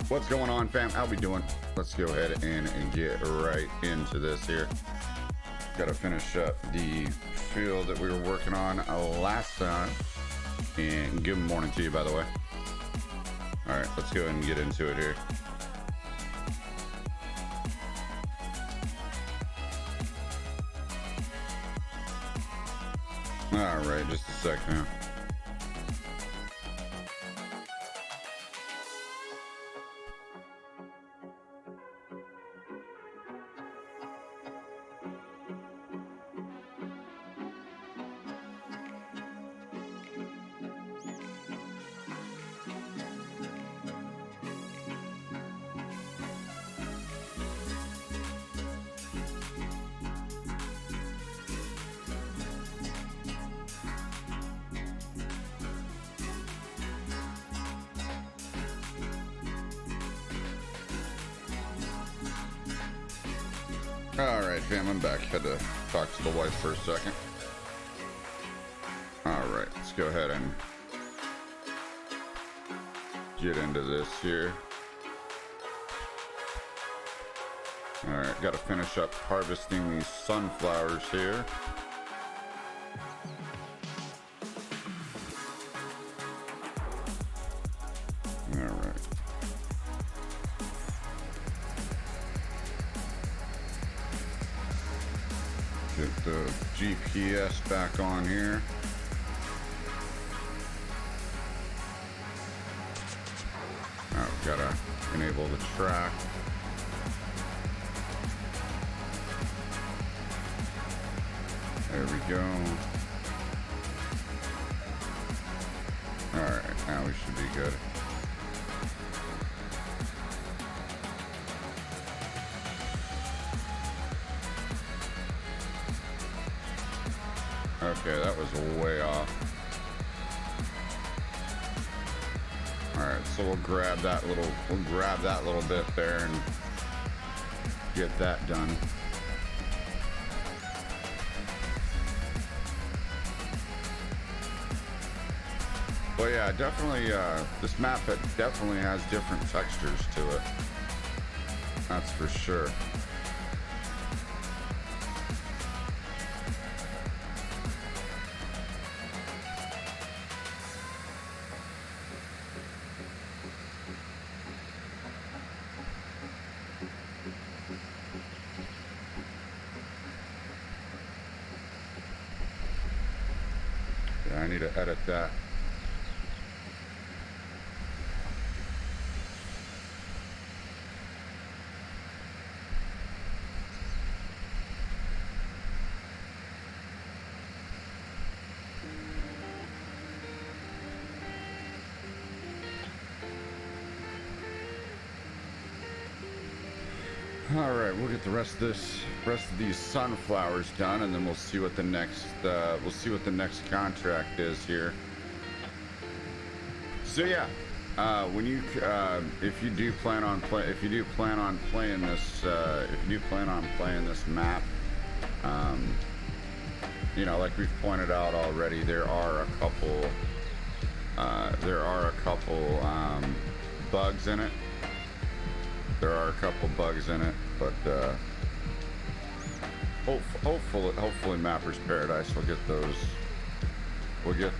What's going on, fam? How we doing? Let's go ahead and get right into this here. Gotta finish up the field that we were working on last time. And good morning to you, by the way. All right, let's go ahead and get into it here. All right, just a second now. All right, fam, I'm back. Had to talk to the wife for a second. All right, let's go ahead and get into this here. All right, got to finish up harvesting these sunflowers here. All right. Get the GPS back on here. Oh, gotta enable the track. There we go. Alright, now we should be good. Okay, that was way off. Alright, so we'll grab that little bit there and get that done. Well, yeah, definitely, this map definitely has different textures to it. That's for sure. Yeah, I need to edit that. All right, we'll get the rest of these sunflowers done, and then we'll see what the next contract is here. So yeah, when you if you do plan on playing this map, you know, like we've pointed out already, there are a couple bugs in it. There are a couple bugs in it, but hopefully Mapper's Paradise will get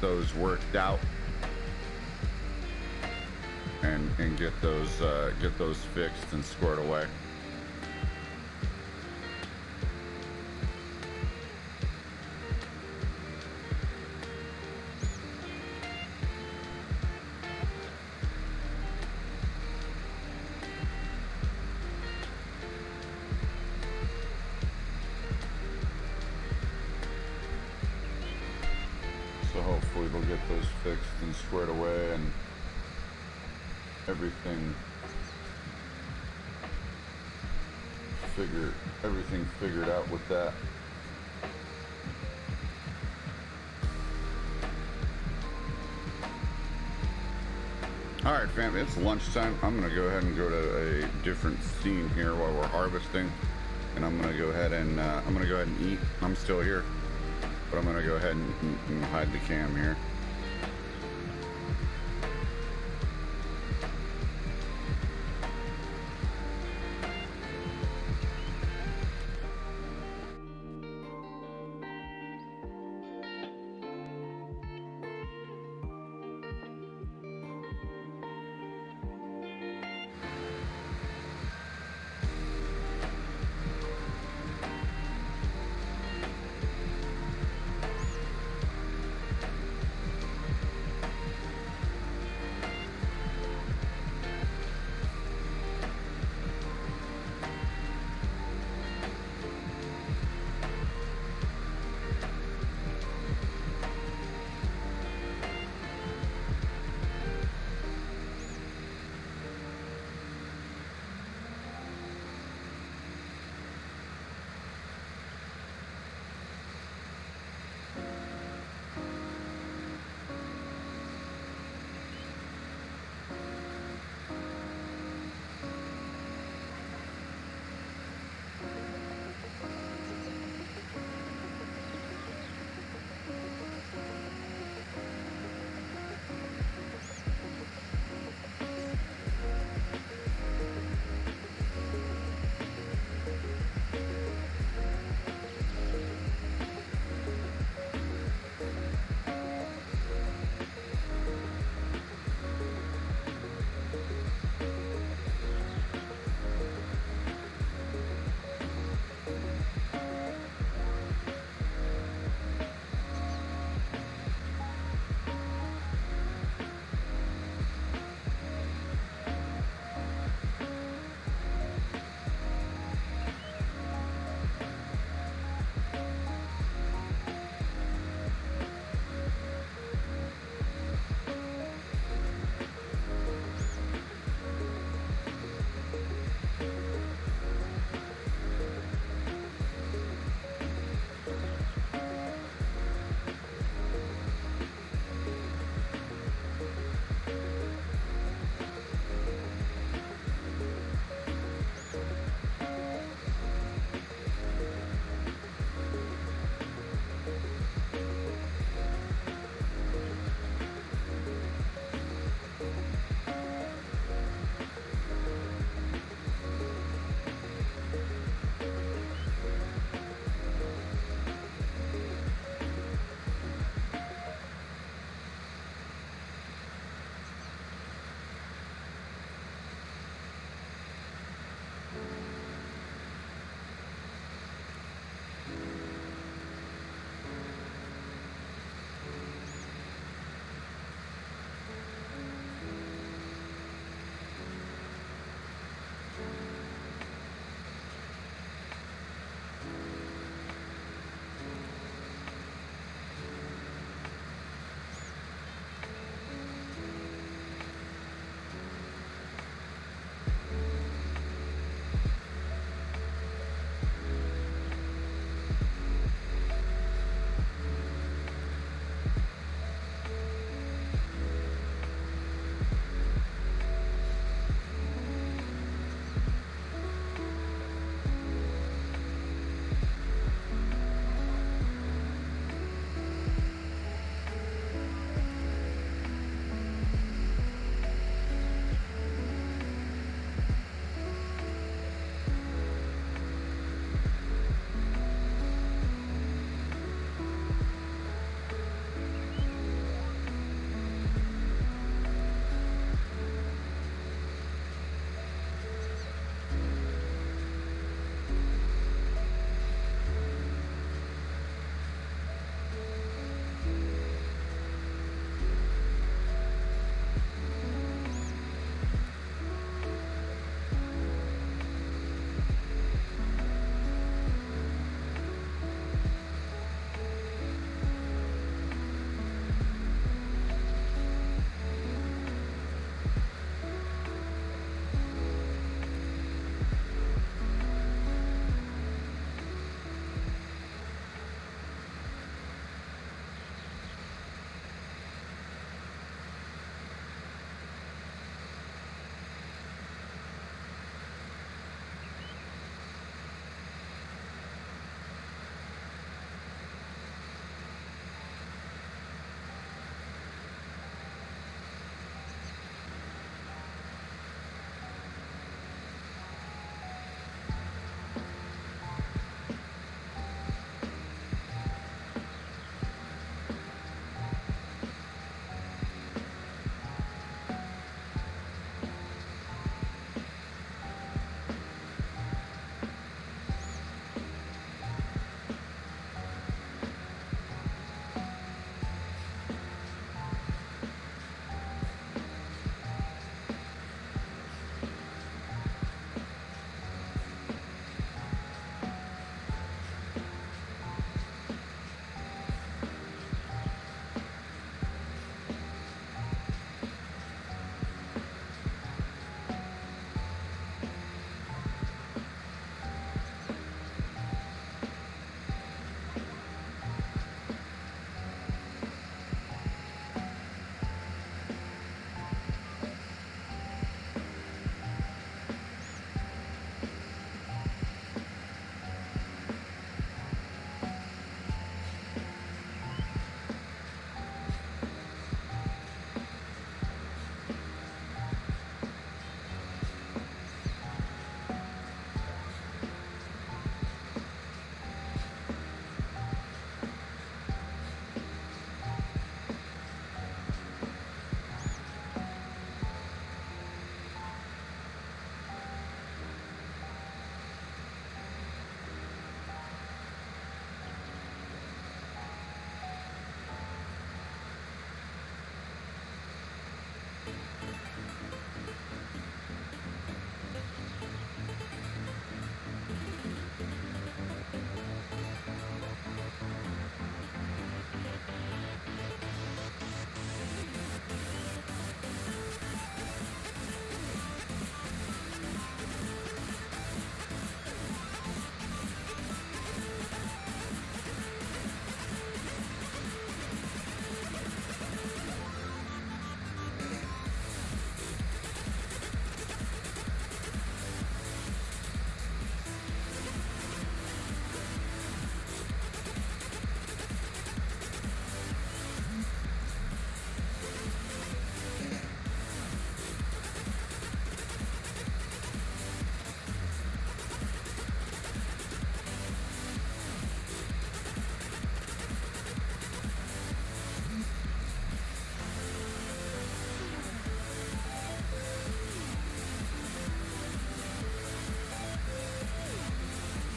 those worked out and get those fixed and squared away. So hopefully we'll get those fixed and squared away and everything figured out with that. All right, fam, it's lunchtime. I'm gonna go ahead and go to a different scene here while we're harvesting, and I'm gonna go ahead and eat. I'm still here, but I'm gonna go ahead and hide the cam here.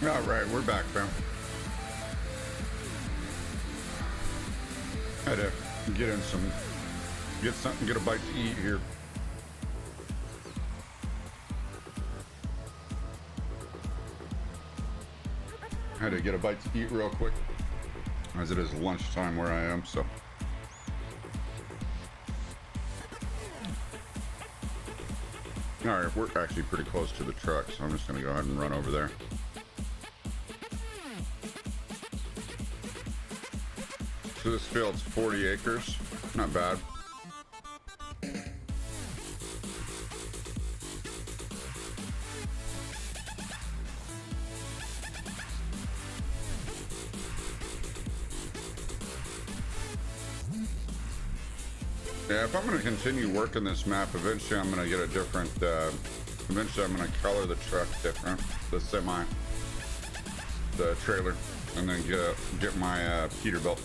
All right, we're back, fam. Had to get in some, get something, get a bite to eat here. Had to get a bite to eat real quick, as it is lunchtime where I am, so. All right, we're actually pretty close to the truck, so I'm just gonna go ahead and run over there. So this field's 40 acres, not bad. Yeah, if I'm going to continue working this map, eventually I'm going to get a different, eventually I'm going to color the truck different, the semi, the trailer, and then get my Peterbilt.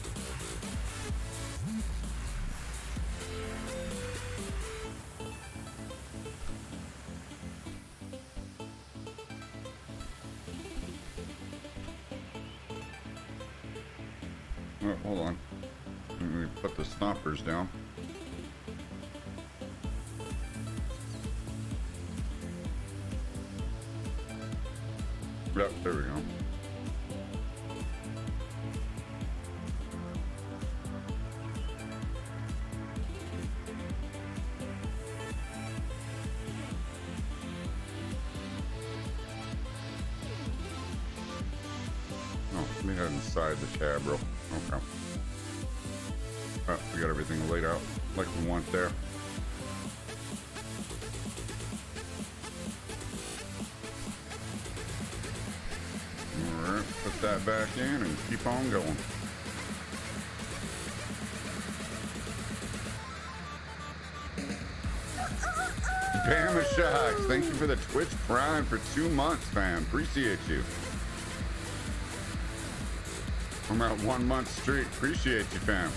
Oh, hold on. Let me put the stoppers down. Yep, there we go. Oh, let me head inside the cab, bro. Okay. Oh, we got everything laid out like we want there. Alright, put that back in and keep on going. Bama Shocks, thank you for the Twitch Prime for 2 months, fam. Appreciate you. I'm at 1 month streak. Appreciate you, fam.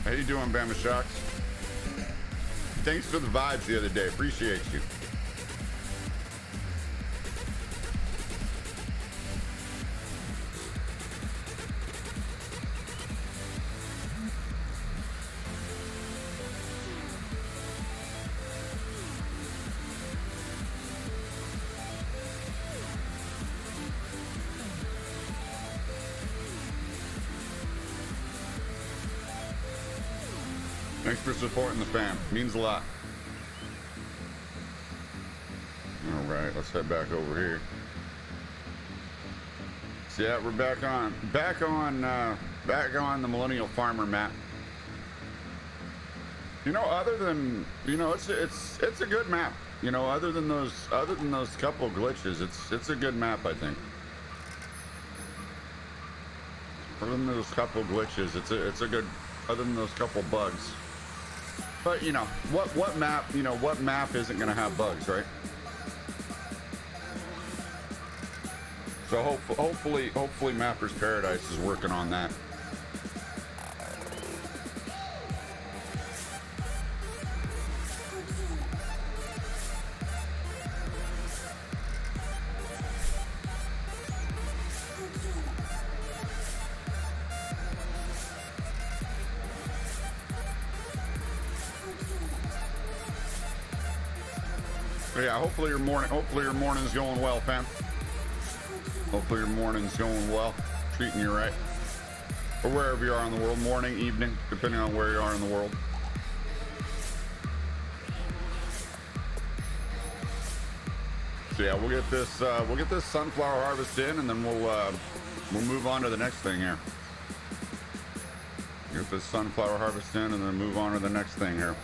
How you doing, Bama Shocks? Thanks for the vibes the other day. Appreciate you. Thanks for supporting the fam. Means a lot. All right, let's head back over here. So yeah, we're back on the Millennial Farmer map. You know, other than, you know, it's a good map. You know, other than those couple glitches, it's a good map, I think. Other than those couple glitches, it's a good. Other than those couple bugs. But you know, what map isn't gonna have bugs, right? So hopefully Mapper's Paradise is working on that. Yeah, hopefully your morning's going well, fam. Hopefully your morning's going well, treating you right. Or wherever you are in the world, morning, evening, depending on where you are in the world. So yeah, we'll get this sunflower harvest in, and then we'll move on to the next thing here. Get this sunflower harvest in, and then move on to the next thing here.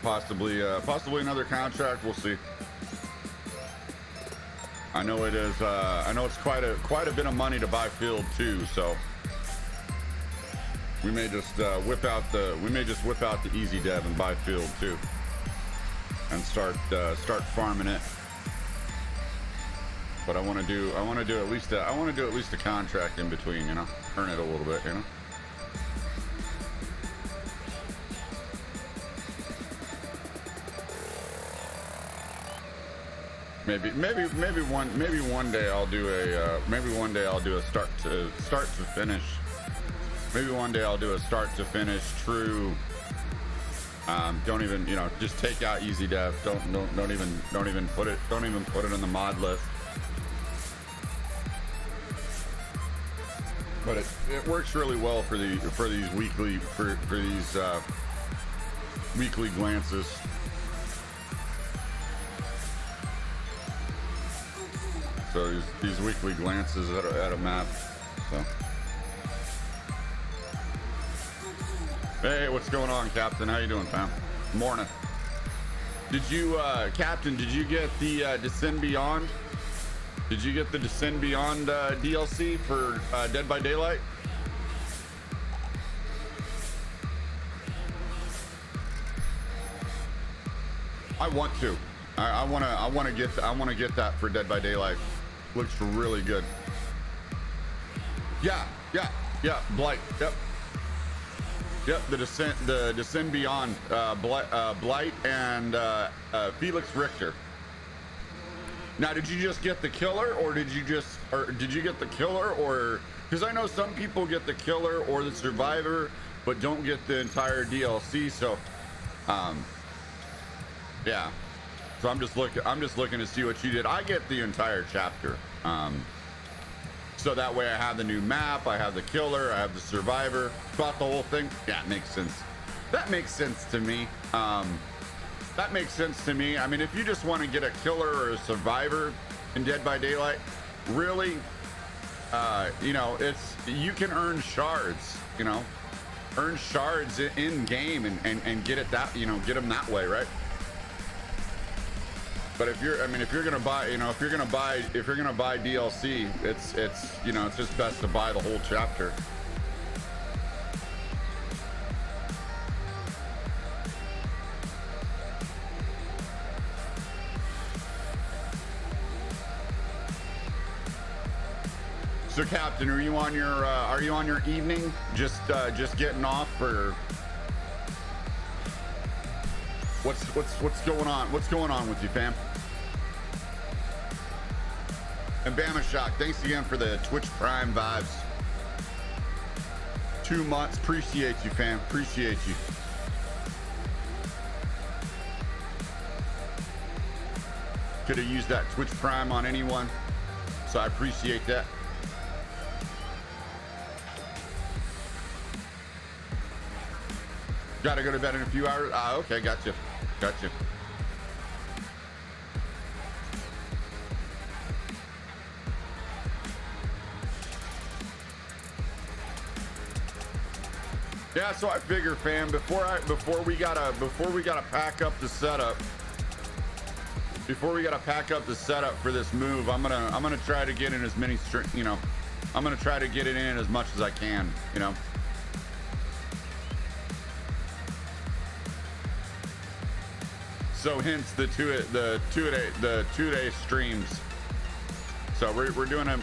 Possibly another contract. We'll see. I know it is. I know it's quite a bit of money to buy field too. So we may just whip out the easy dev and buy field too, and start farming it. But I want to do at least a contract in between. You know, earn it a little bit. You know. maybe one day I'll do a start to finish. Maybe one day I'll do a start to finish true. Don't even, just take out easy dev. Don't even put it in the mod list. But it works really well for these weekly weekly glances. So these weekly glances at a map. So. Hey, what's going on, Captain? How you doing, fam? Morning. Did you, Captain? Did you get the Descend Beyond? Did you get the Descend Beyond DLC for Dead by Daylight? I want to. I want to get that for Dead by Daylight. Looks really good. Yeah. Blight. Yep. The Descend Beyond, Blight and Felix Richter. Now, did you just get the killer, or did you get the killer, or because I know some people get the killer or the survivor, but don't get the entire DLC. So, yeah. So I'm just looking to see what you did. I get the entire chapter. So that way I have the new map, I have the killer, I have the survivor, throughout the whole thing. Yeah, it makes sense. That makes sense to me. That makes sense to me. I mean, if you just want to get a killer or a survivor in Dead by Daylight, really, you can earn shards, earn shards in game and get it that, get them that way, right? But if you're gonna buy DLC, it's just best to buy the whole chapter. So, Captain, are you on your evening? Just getting off, or what's going on? What's going on with you, fam? And Bama Shock, thanks again for the Twitch Prime vibes. 2 months, appreciate you, fam. Appreciate you. Could have used that Twitch Prime on anyone, so I appreciate that. Gotta go to bed in a few hours. Okay, gotcha. Yeah, so I figure, fam, before we gotta pack up the setup. Before we gotta pack up the setup for this move, I'm gonna try to get in as many I'm gonna try to get it in as much as I can, So hence the two-day streams. So we're doing a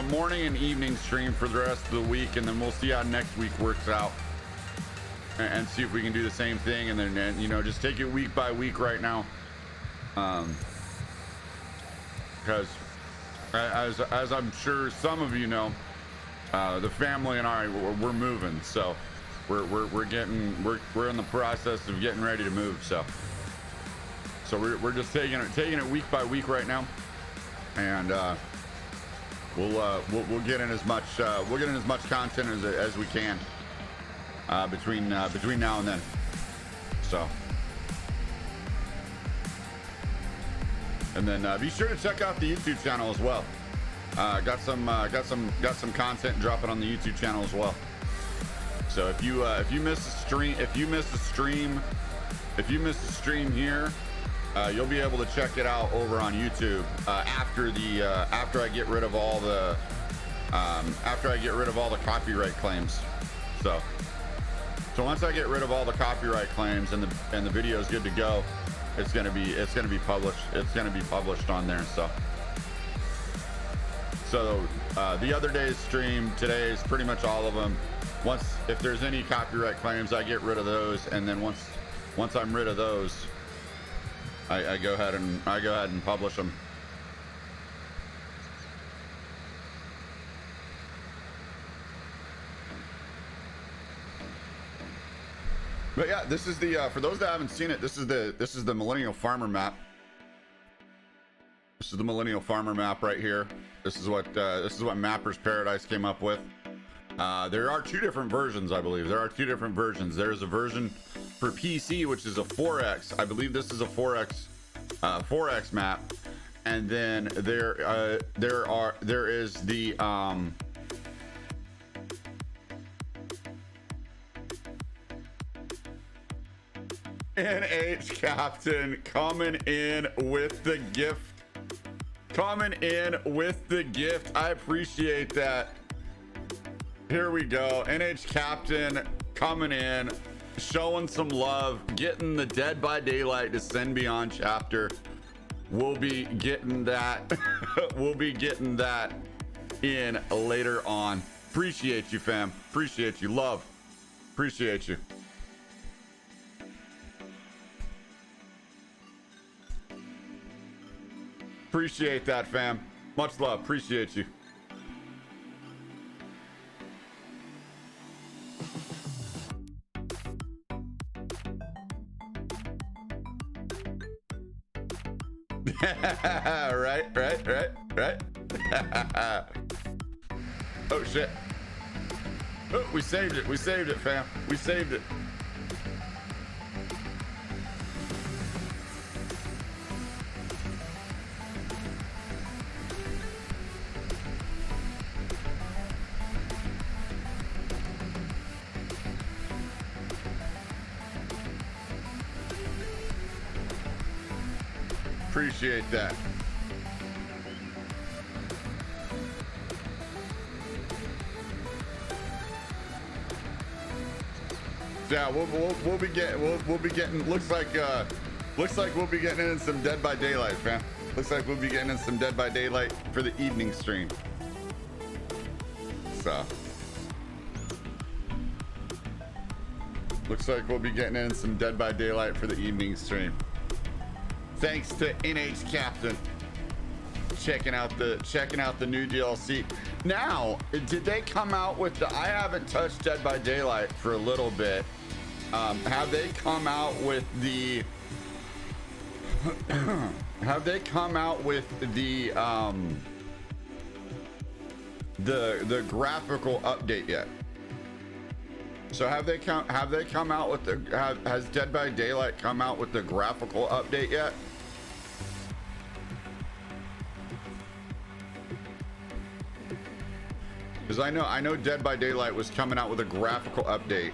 morning and evening stream for the rest of the week, and then we'll see how next week works out, and see if we can do the same thing, and then just take it week by week right now, because as I'm sure some of you know, the family and I we're moving, so we're in the process of getting ready to move, so we're just taking it week by week right now. And we'll get in as much content as we can between now and then. So, and then be sure to check out the YouTube channel as well. Got some content dropping on the YouTube channel as well. So if you miss a stream here, you'll be able to check it out over on YouTube after I get rid of all the copyright claims. So once I get rid of all the copyright claims and the video is good to go, it's gonna be published. It's gonna be published on there. So the other day's stream, today's pretty much all of them. If there's any copyright claims, I get rid of those, and then once I'm rid of those, I go ahead and publish them. But yeah, this is the for those that haven't seen it, this is the Millennial Farmer map. This is the Millennial Farmer map right here. This is what Mapper's Paradise came up with. There are two different versions, I believe. There are two different versions. There's a version for PC, which is a 4x. I believe this is a 4x map, and then there is the NH Captain coming in with the gift. Coming in with the gift. I appreciate that. Here we go. NH Captain coming in, showing some love, getting the Dead by Daylight Descend Beyond chapter. We'll be getting that. We'll be getting that in later on. Appreciate you, fam. Appreciate you. Love. Appreciate you. Appreciate that, fam. Much love. Appreciate you. right. Oh shit. Oh, we saved it, fam. We saved it. Appreciate that. Yeah, we'll be getting. Looks like we'll be getting in some Dead by Daylight, fam. Looks like we'll be getting in some Dead by Daylight for the evening stream. So looks like we'll be getting in some Dead by Daylight for the evening stream. Thanks to NH Captain checking out the new DLC. Now, did they come out with the? I haven't touched Dead by Daylight for a little bit. Have they come out with the? Have they come out with the graphical update yet? So have they come out with the? Has Dead by Daylight come out with the graphical update yet? Because I know Dead by Daylight was coming out with a graphical update.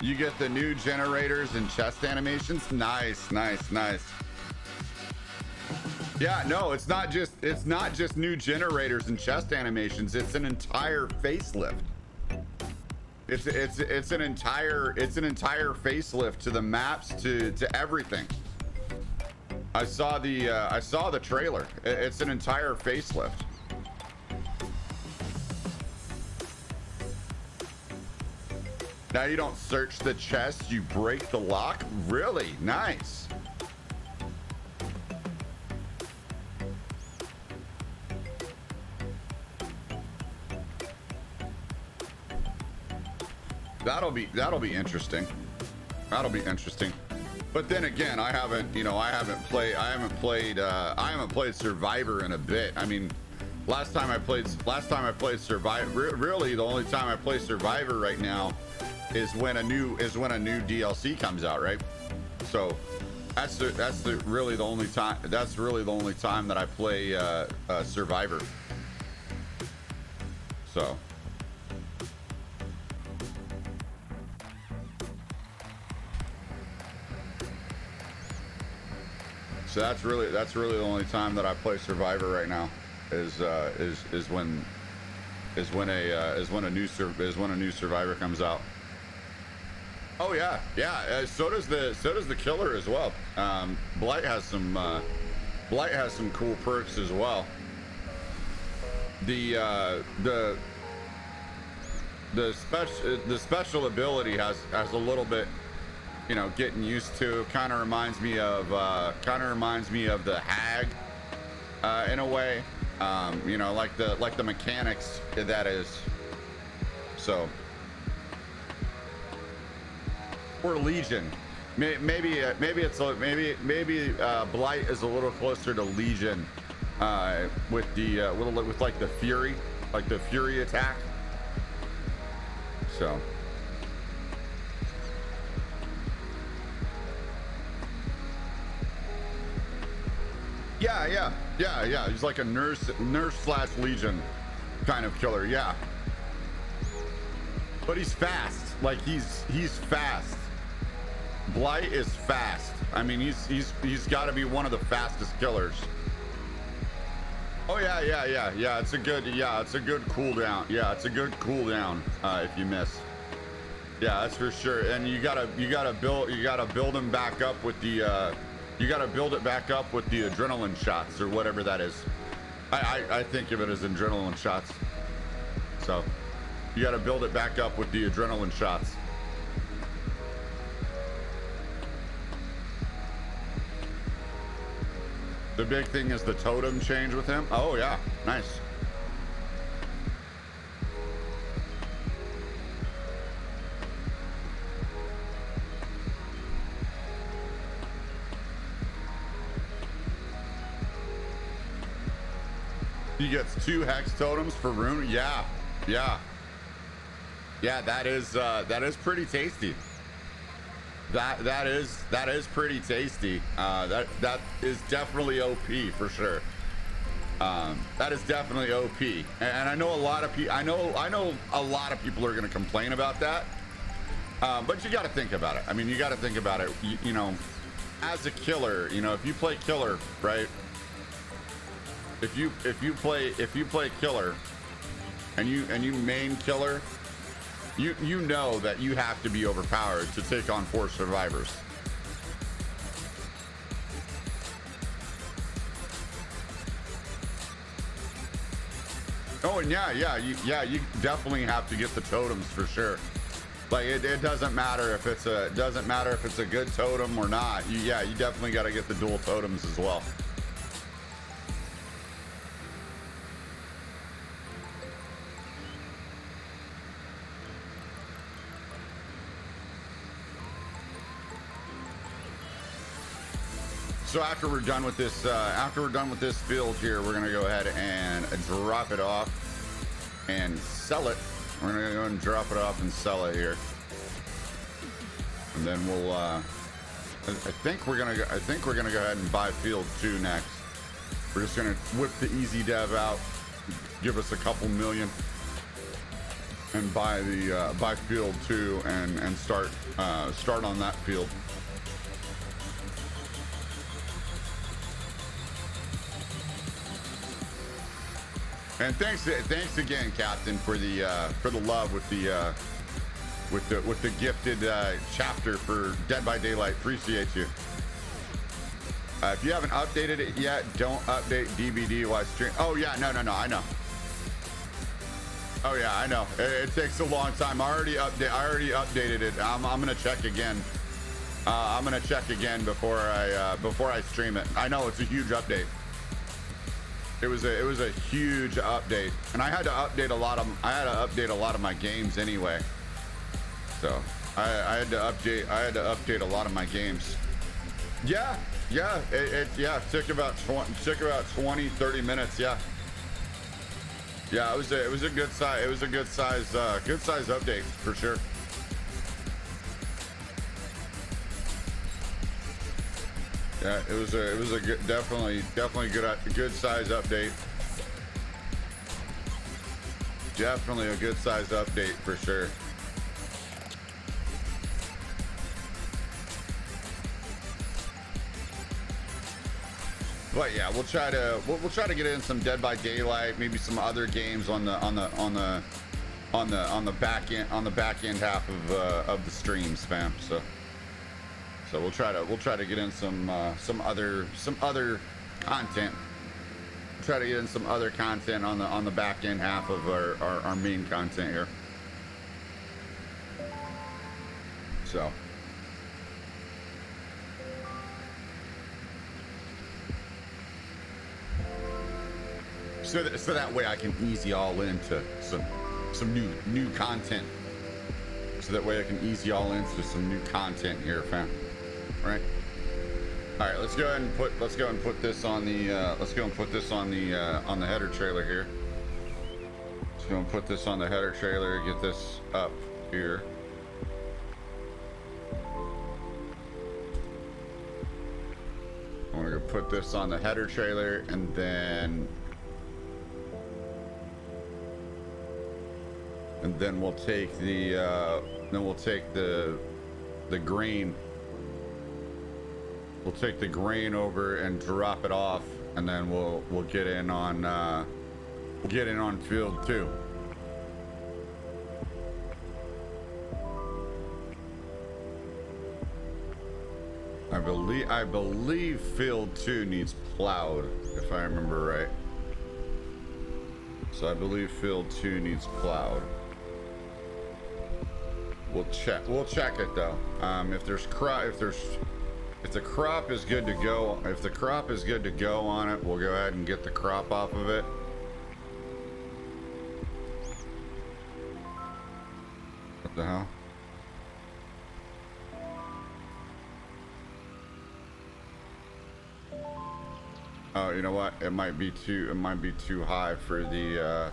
You get the new generators and chest animations. Nice. Yeah, no, it's not just new generators and chest animations. It's an entire facelift. It's an entire facelift to the maps, to everything. I saw the trailer. It's an entire facelift. Now you don't search the chest, you break the lock. Really nice. That'll be interesting. That'll be interesting. But then again, I haven't played Survivor in a bit. I mean, last time I played Survivor, really the only time I play Survivor right now is when a new DLC comes out, right? So that's really the only time that I play Survivor. So that's really the only time that I play Survivor right now is when a new Survivor comes out. Oh yeah. So does the Killer as well. Blight has some cool perks as well. The special ability has a little bit you know, getting used to. Kind of reminds me of the hag in a way. You know, like the mechanics that is. So, or Legion. Maybe Blight is a little closer to Legion with the with like the Fury, like the Fury attack. So. Yeah. He's like a nurse / Legion kind of killer. Yeah. But he's fast. Like he's fast. Blight is fast. I mean, he's got to be one of the fastest killers. Oh yeah. It's a good cooldown. Yeah, it's a good cooldown if you miss. Yeah, that's for sure. And you gotta build him back up with the you gotta build it back up with the adrenaline shots or whatever that is. I think of it as adrenaline shots. So you gotta build it back up with the adrenaline shots. The big thing is the totem change with him. Oh yeah, nice. He gets 2 hex totems for rune. Yeah. That is pretty tasty. That is pretty tasty. That is definitely OP for sure. That is definitely OP. And I know a lot of people. I know a lot of people are gonna complain about that. But you got to think about it. I mean, you got to think about it. You know, as a killer, you know, if you play killer, right? If you play killer, and you main killer, you know that you have to be overpowered to take on 4 survivors. Oh, and you definitely have to get the totems for sure. Like it doesn't matter if it's a good totem or not. You definitely got to get the dual totems as well. So after we're done with this field here, we're gonna go ahead and drop it off and sell it. We're gonna go and drop it off and sell it here, and then we'll. I think we're gonna go ahead and buy field 2 next. We're just gonna whip the easy dev out, give us a couple million, and buy field 2 and start on that field. And thanks again, Captain, for the love with the gifted chapter for Dead by Daylight. Appreciate you. If you haven't updated it yet, don't update DVD while stream. Oh yeah, no, I know. Oh yeah, I know. It takes a long time. I already updated it. I'm gonna check again. I'm gonna check again before I stream it. I know it's a huge update. It was a huge update, and I had to update a lot of my games anyway. So I had to update a lot of my games. Yeah. It took about 20-30 minutes. Yeah. It was a good size update for sure. Yeah, it was a good, definitely good size update. Definitely a good size update for sure. But yeah, we'll try to get in some Dead by Daylight, maybe some other games on the back end half of the streams, fam. So we'll try to get in some other content. Try to get in some other content on the back end half of our main content here. So so that way I can ease y'all into some new content. So that way I can ease y'all into some new content here, fam. Right? All right, let's go ahead and put this on the on the header trailer here. Let's go and put this on the header trailer. Get this up here. I'm gonna go put this on the header trailer, and then we'll take the grain. We'll take the grain over and drop it off, and then we'll get in on field 2. I believe field 2 needs plowed, if I remember right. So I believe field 2 needs plowed. We'll check it though. If the crop is good to go, on it, we'll go ahead and get the crop off of it. What the hell? Oh, you know what? It might be too high for the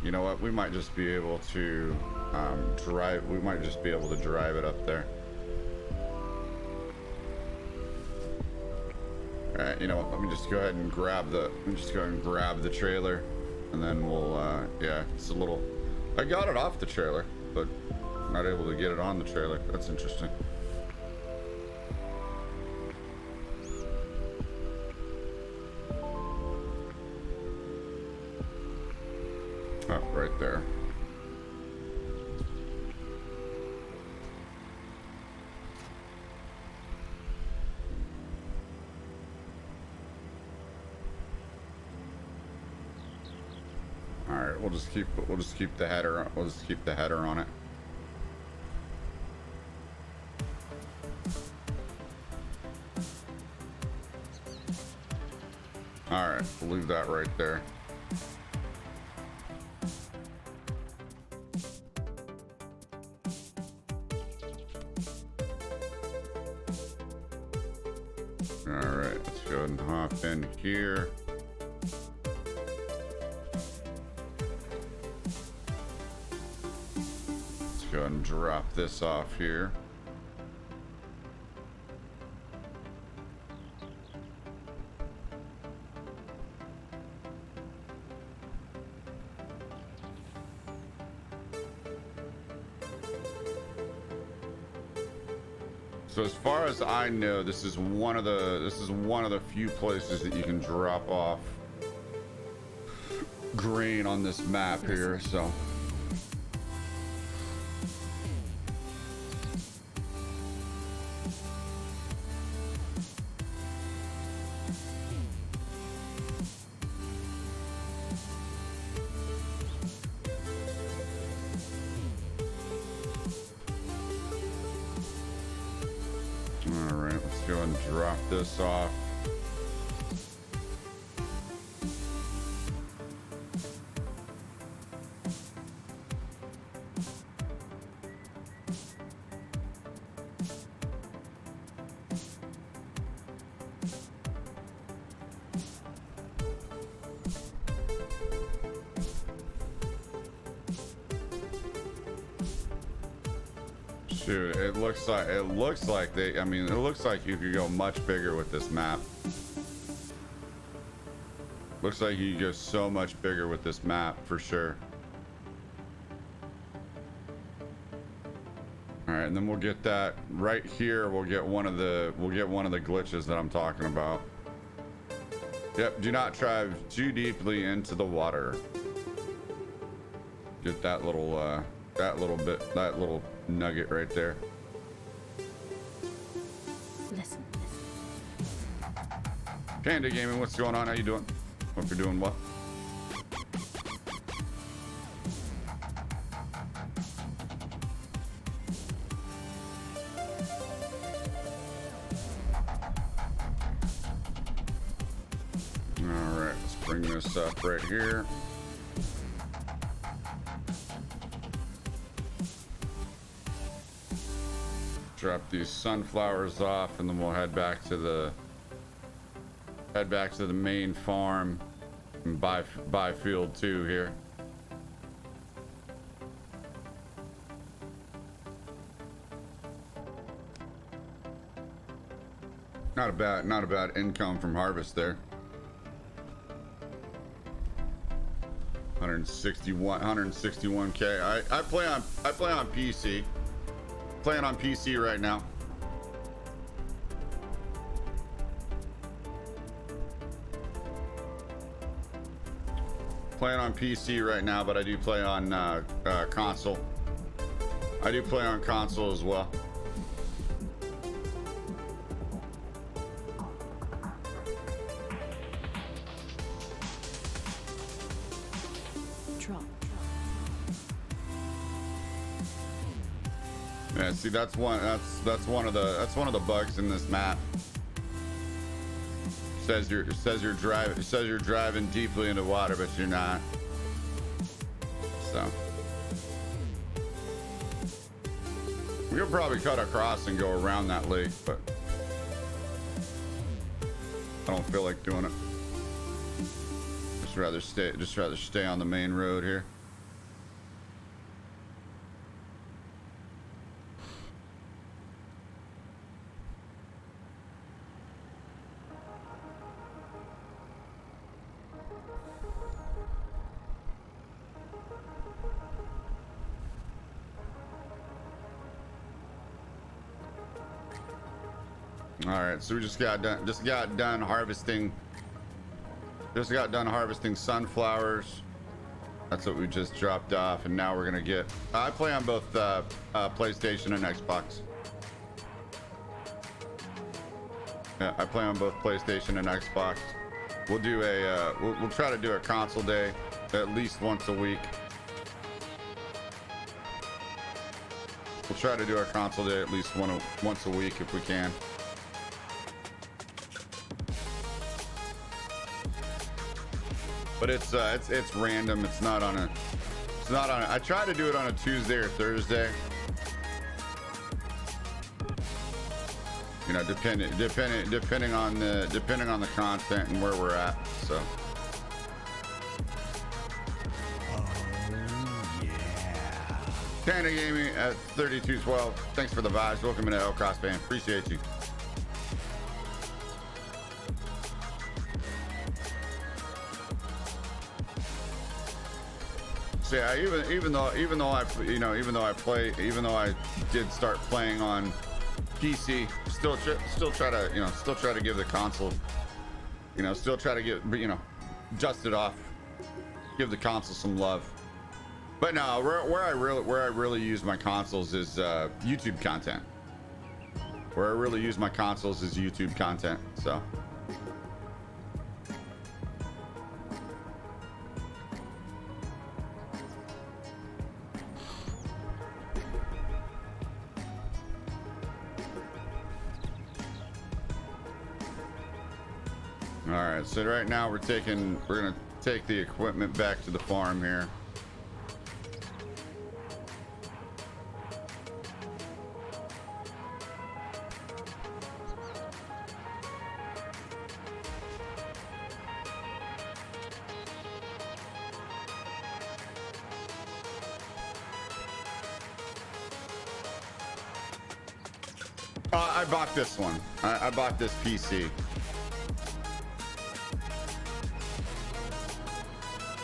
you know what? We might just be able to drive it up there. All right, you know what? Let me just go ahead and grab the trailer, and then we'll yeah, it's a little, I got it off the trailer, but I'm not able to get it on the trailer. That's interesting. Oh, right there. All right, we'll just keep the header. We'll just keep the header on it. All right, we'll leave that right there. All right, let's go ahead and hop in here. Let's go ahead and drop this off here. So as far as I know, this is one of the few places that you can drop off grain on this map here, so. Drop this off. Shoot, it looks like they, I mean, it looks like you could go much bigger with this map. Looks like you could go so much bigger with this map for sure. All right, and then we'll get that right here. We'll get one of the glitches that I'm talking about. Yep, do not dive too deeply into the water. Get that little nugget right there. Listen. Panda Gaming, what's going on? How you doing? Hope you're doing well. All right, let's bring bring this up right here. Drop these sunflowers off, and then we'll head back to the main farm and buy field 2 here. Not a bad income from harvest there. 161k. I play on PC. Playing on PC right now. Playing on PC right now, but I do play on console. I do play on console as well. Yeah, see, that's one of the bugs in this map. Says you're driving deeply into water, but you're not. So we could probably cut across and go around that lake, but I don't feel like doing it. Just rather stay on the main road here. All right, so we just got done harvesting sunflowers. That's what we just dropped off, and now we're gonna get. I play on both PlayStation and Xbox. Yeah, I play on both PlayStation and Xbox. We'll do a we'll try to do a console day at least once a week. We'll try to do our console day at least once a week if we can. But it's random. It's not on a. I try to do it on a Tuesday or Thursday. You know, depending on the content and where we're at. So. Oh yeah. Panda Gaming at 3212. Thanks for the vibes. Welcome to El Cross Band. Appreciate you. Yeah, even though I did start playing on PC, still try to give the console, still try to get, dust it off, give the console some love. But no, where I really use my consoles is YouTube content. Where I really use my consoles is YouTube content. So. All right, so right now we're gonna take the equipment back to the farm here. I bought this one. I bought this PC.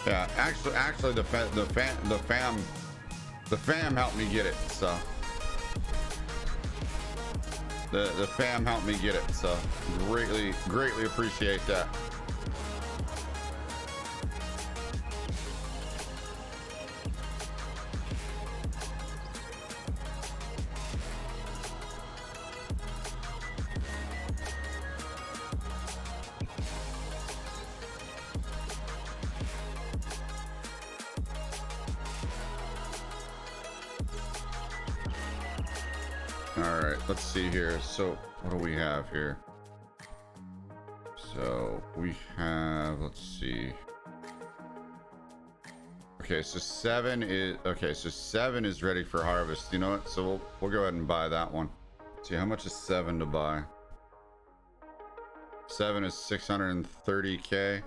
Yeah, actually, the fam helped me get it. So the fam helped me get it. So greatly appreciate that. All right, let's see here. So what do we have here? So we have, let's see. Okay, so 7 is ready for harvest. You know what? So we'll go ahead and buy that one. See, how much is 7 to buy? 7 is 630k.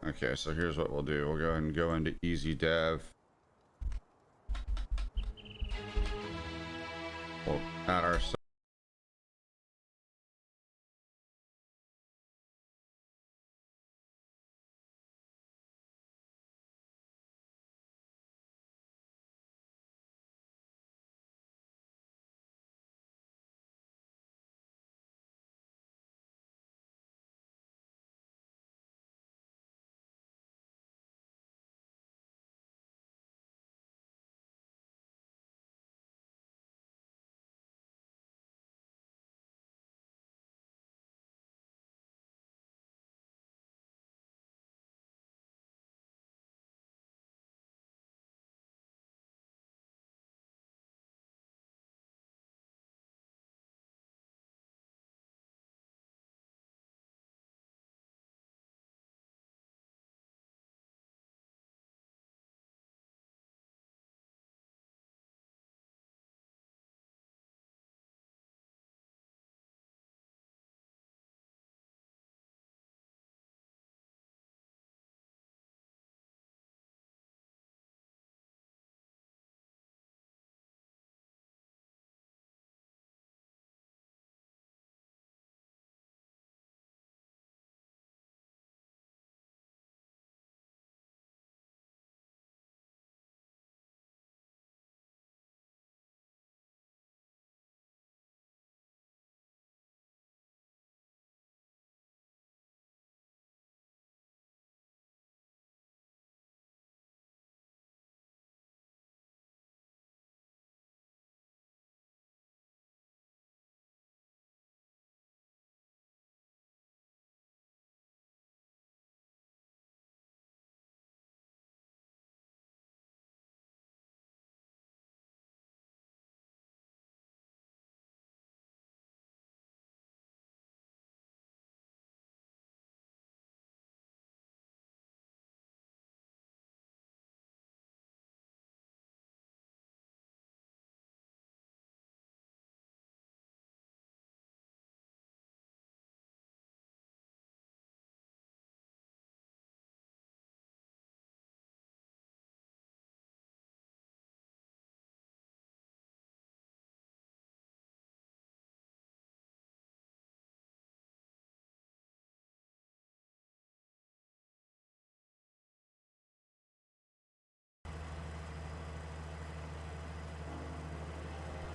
Okay, so here's what we'll do. We'll go ahead and go into easy dev. We'll add our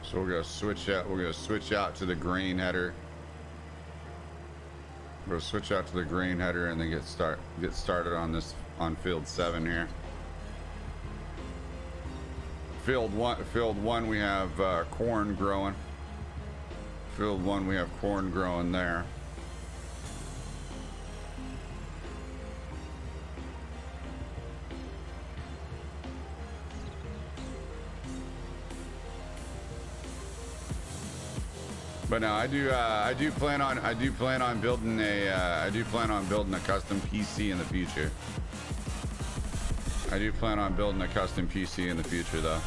So we're gonna switch out. We're gonna switch out to the grain header. We'll switch out to the grain header and then get started on this on field 7 here. Field one we have corn growing. Field 1 we have corn growing there. But no, I do plan on building a custom PC in the future. I do plan on building a custom PC in the future though.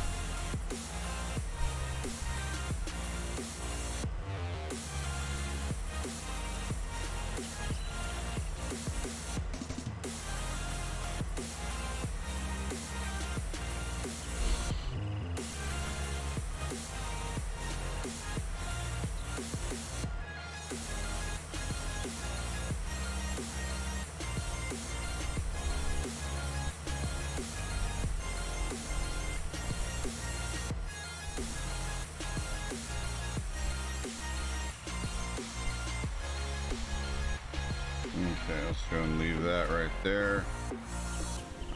Okay, let's go and leave that right there.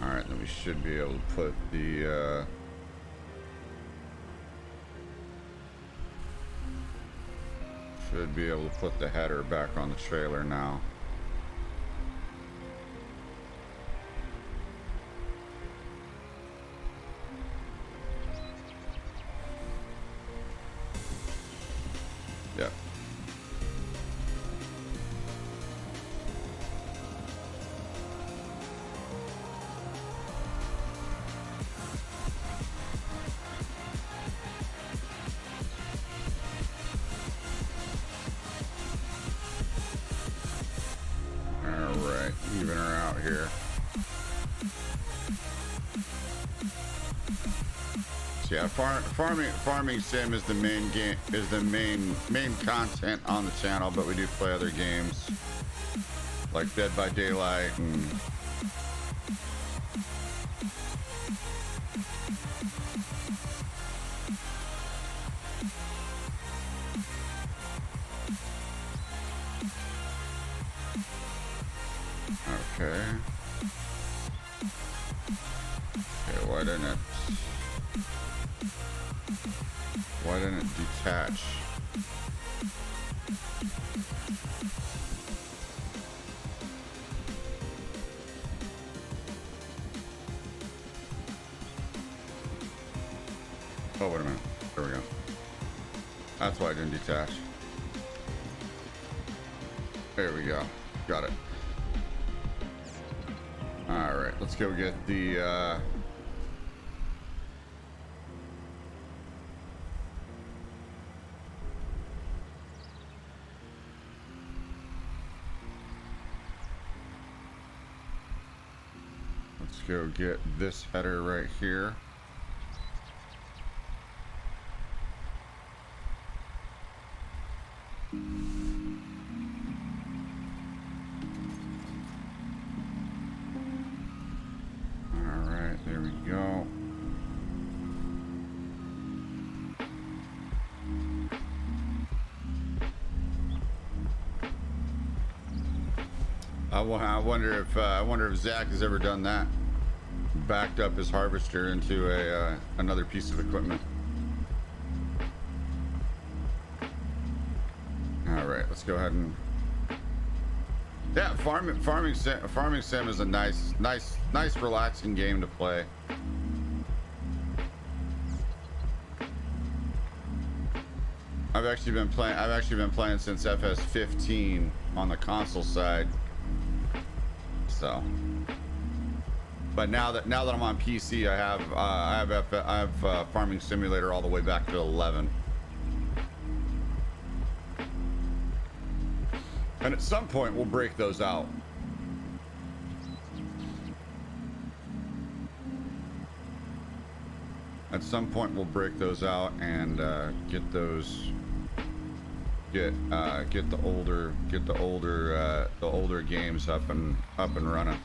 All right, then we should be able to put the header back on the trailer now. Yep. even her out here. So yeah, farming sim is the main game, is the main content on the channel, but we do play other games like Dead by Daylight and okay, why didn't it detach? Oh, wait a minute. There we go. That's why I didn't detach. There we go. Got it. All right, let's go get the let's go get this header right here. There we go. I wonder if Zach has ever done that. Backed up his harvester into another piece of equipment. All right, let's go ahead and. Yeah, farming sim is a nice, relaxing game to play. I've actually been playing since FS15 on the console side. So, but now that I'm on PC, I have Farming Simulator all the way back to 11. And at some point, we'll break those out. At some point, we'll break those out and get the older games up and running.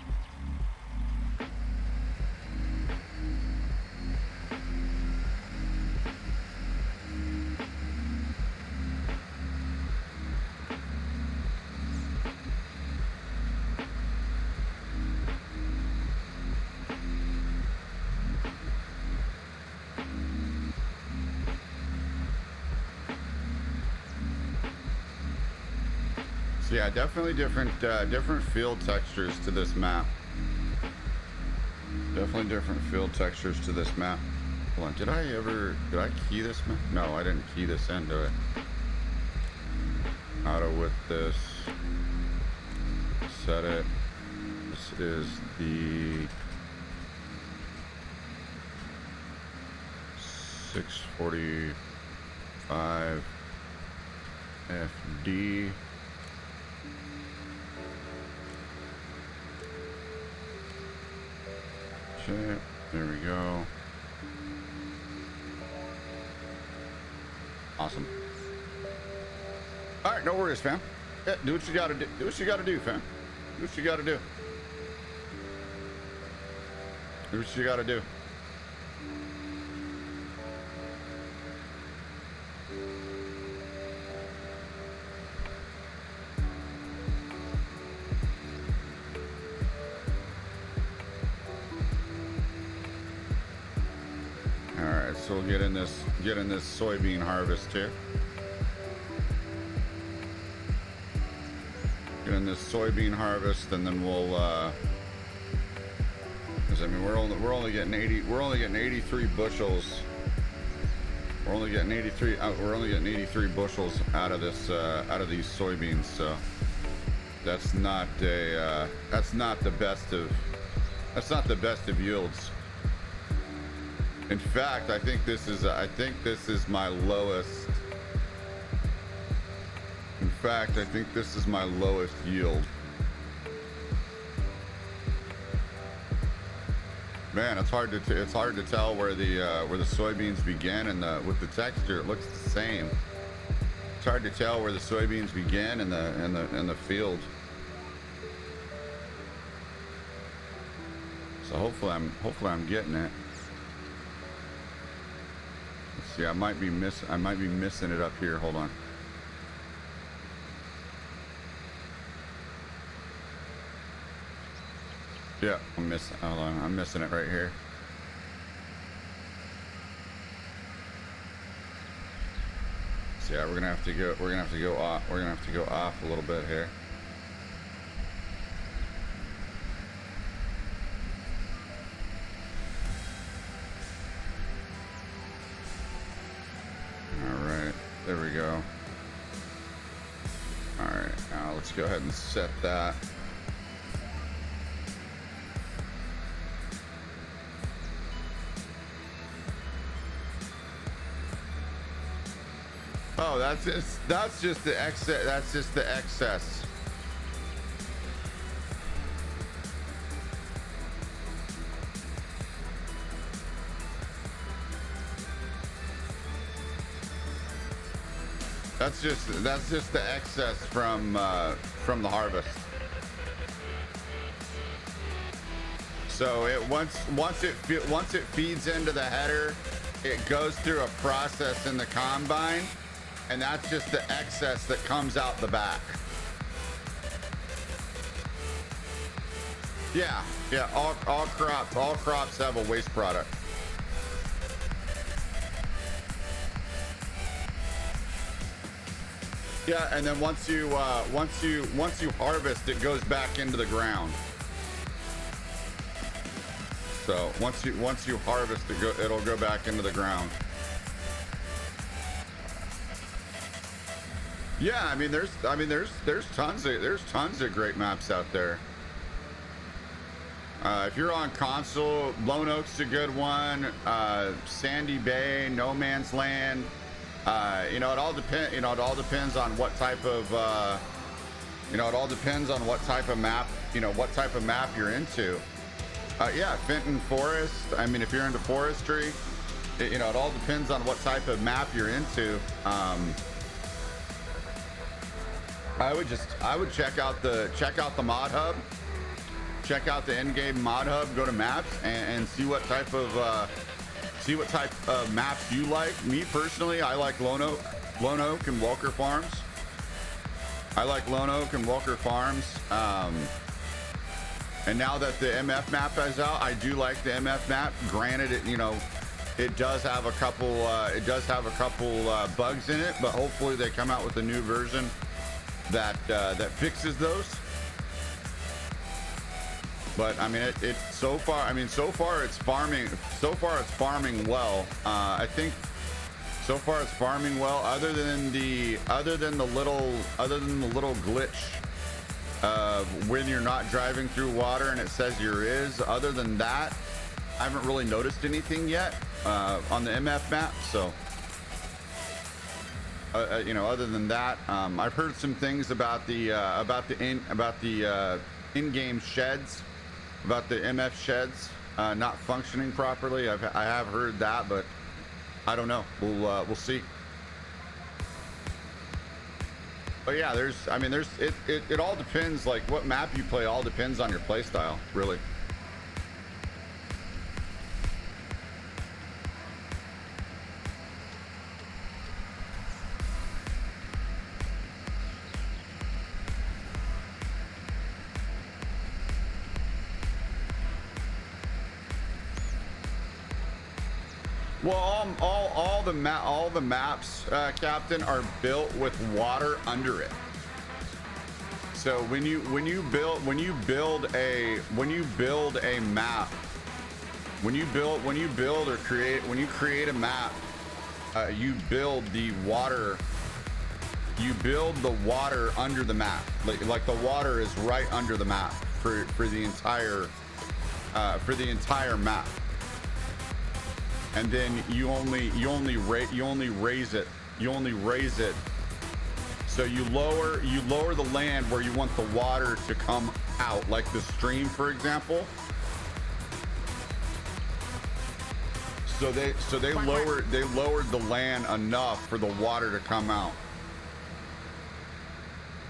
Yeah, definitely different field textures to this map. Definitely different field textures to this map. Hold on, did I key this map? No, I didn't key this into it. Auto with this. Set it. This is the 645 FD. There we go. Awesome. All right, no worries, fam. Yeah, do what you gotta do. Do what you gotta do, fam. Do what you gotta do. Do what you gotta do. So we'll get in this soybean harvest here. Get in this soybean harvest, and then we'll. Because I mean, we're only getting 83 bushels. We're only getting 83 bushels out of this out of these soybeans. So that's not the best of yields. In fact, I think this is my lowest. In fact, I think this is my lowest yield. Man, it's hard to tell where the soybeans begin, and with the texture, it looks the same. It's hard to tell where the soybeans begin in the field. So hopefully I'm getting it. Let's see, I might be missing it up here. Hold on. Yeah, hold on, I'm missing it right here. So yeah, we're gonna have to go off a little bit here. All right, there we go. All right, now let's go ahead and set that. Oh, that's just the excess. That's just the excess. That's just the excess from the harvest. So once it feeds into the header, it goes through a process in the combine. And that's just the excess that comes out the back. Yeah, all crops have a waste product. Yeah, and then once you harvest, it goes back into the ground. So once you harvest, it'll go back into the ground. Yeah, I mean there's tons of great maps out there. If you're on console, Lone Oak's a good one. Sandy Bay, No Man's Land. It all depends on what type of map, what type of map you're into. Yeah, Fenton Forest. I mean, if you're into forestry, it all depends on what type of map you're into. I would check out the mod hub, check out the in-game mod hub, go to maps and see what type of maps you like. Me personally, I like Lone Oak and Walker Farms. And now that the MF map is out, I do like the MF map. Granted, it does have a couple bugs in it, but hopefully they come out with a new version that fixes those. But I mean, so far it's farming well. I think so far it's farming well, other than the little glitch of when you're not driving through water and it says you're is. Other than that, I haven't really noticed anything yet on the MF map. So other than that, I've heard some things about the in-game sheds, about the MF sheds not functioning properly. I have heard that, but I don't know. We'll see. But yeah, it all depends. Like what map you play, all depends on your play style, really. Well, all the maps, Captain, are built with water under it. So when you build a map, when you create a map, you build the water under the map. Like the water is right under the map for the entire map. And then you only raise it. So you lower the land where you want the water to come out, like the stream, for example. So they lowered the land enough for the water to come out.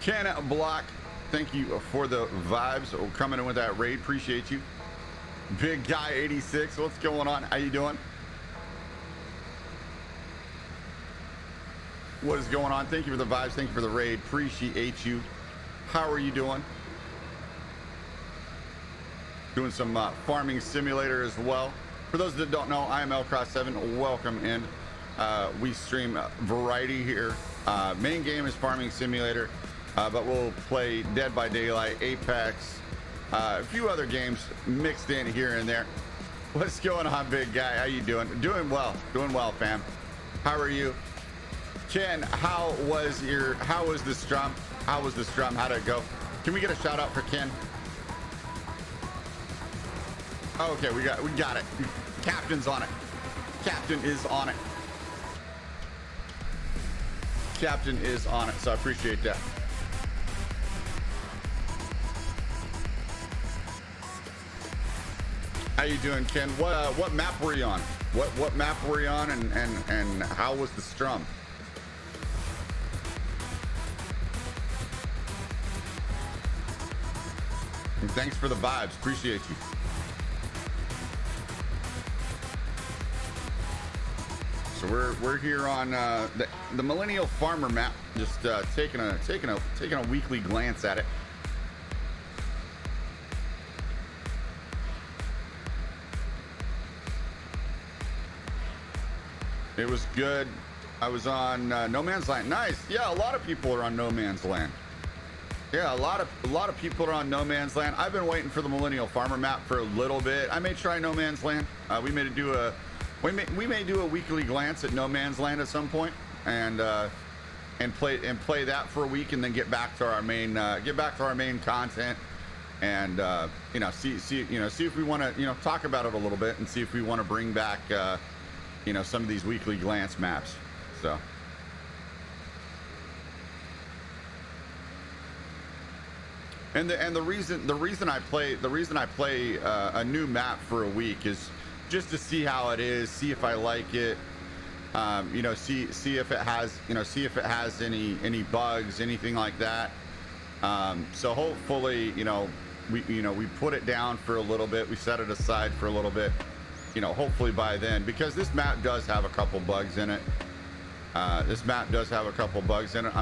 Ken Block, thank you for the vibes. Oh, coming in with that raid, appreciate you. Big Guy 86, what's going on? How you doing? What is going on? Thank you for the vibes. Thank you for the raid. Appreciate you. How are you doing? Doing some farming simulator as well. For those that don't know, I am LCross7. Welcome in. We stream variety here. Main game is farming simulator, but we'll play Dead by Daylight, Apex, a few other games mixed in here and there. What's going on, big guy? How you doing? Doing well, fam. How are you? Ken, how was the strum? How did it go? Can we get a shout out for Ken? Okay, we got it. Captain's on it. Captain is on it. Captain is on it, so I appreciate that. How you doing, Ken? What map were you on? What map were you on, and how was the strum? And thanks for the vibes. Appreciate you. So we're here on the Millennial Farmer map, just taking a weekly glance at it. It was good. I was on No Man's Land. Nice. Yeah, a lot of people are on No Man's Land. Yeah, a lot of people are on No Man's Land. I've been waiting for the Millennial Farmer map for a little bit. I may try No Man's Land. We may do a weekly glance at No Man's Land at some point, and play that for a week, and then get back to our main content, and see if we want to talk about it a little bit, and see if we want to bring back some of these weekly glance maps. So. And the reason I play a new map for a week is just to see how it is, see if I like it, see if it has any bugs, anything like that. So hopefully, we put it down for a little bit, we set it aside for a little bit, hopefully by then, because this map does have a couple bugs in it. I'm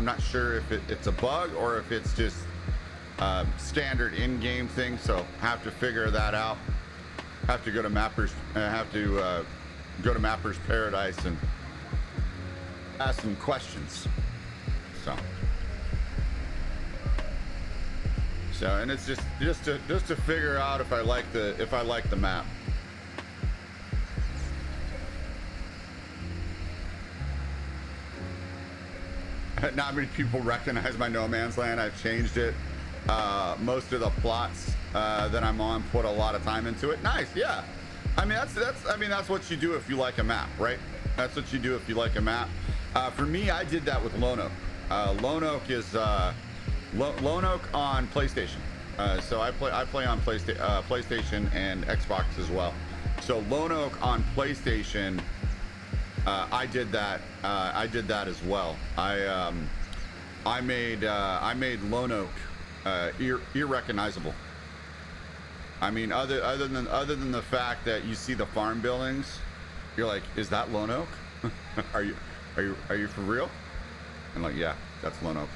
not sure if it's a bug or if it's just standard in-game thing, so have to figure that out. Have to go to Mappers Paradise and ask some questions. So and it's just to figure out if I like the map. Not many people recognize my No Man's Land. I've changed it. Most of the plots that I'm on put a lot of time into it. Nice, yeah. I mean that's what you do if you like a map, right? That's what you do if you like a map. For me, I did that with Lone Oak. Lone Oak is Lone Oak on PlayStation. So I play on PlayStation and Xbox as well. So Lone Oak on PlayStation, I did that as well. I made Lone Oak irrecognizable. I mean, other than the fact that you see the farm buildings, you're like, is that Lone Oak? are you for real? And like, yeah, that's Lone Oak.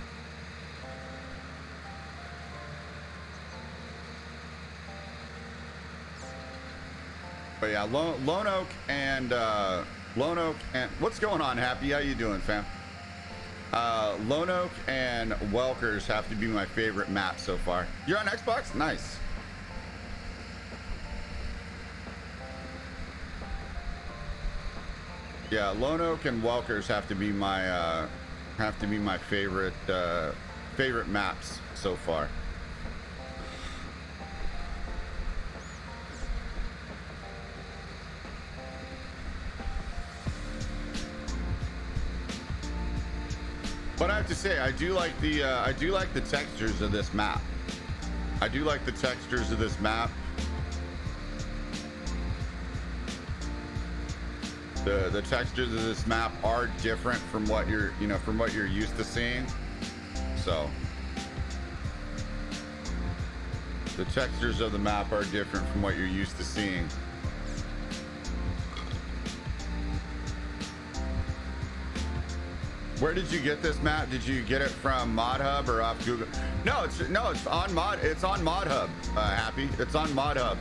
But yeah, Lone Oak and what's going on, Happy? How you doing, fam? Lone Oak and Welkers have to be my favorite map so far. You're on Xbox? Nice. Yeah, Lone Oak and Welkers have to be my favorite maps so far. But I have to say, I do like the textures of this map. I do like the textures of this map. The textures of this map are different from what you're, from what you're used to seeing. So the textures of the map are different from what you're used to seeing. Where did you get this map? Did you get it from ModHub or off Google? No, it's on ModHub. Happy, it's on ModHub.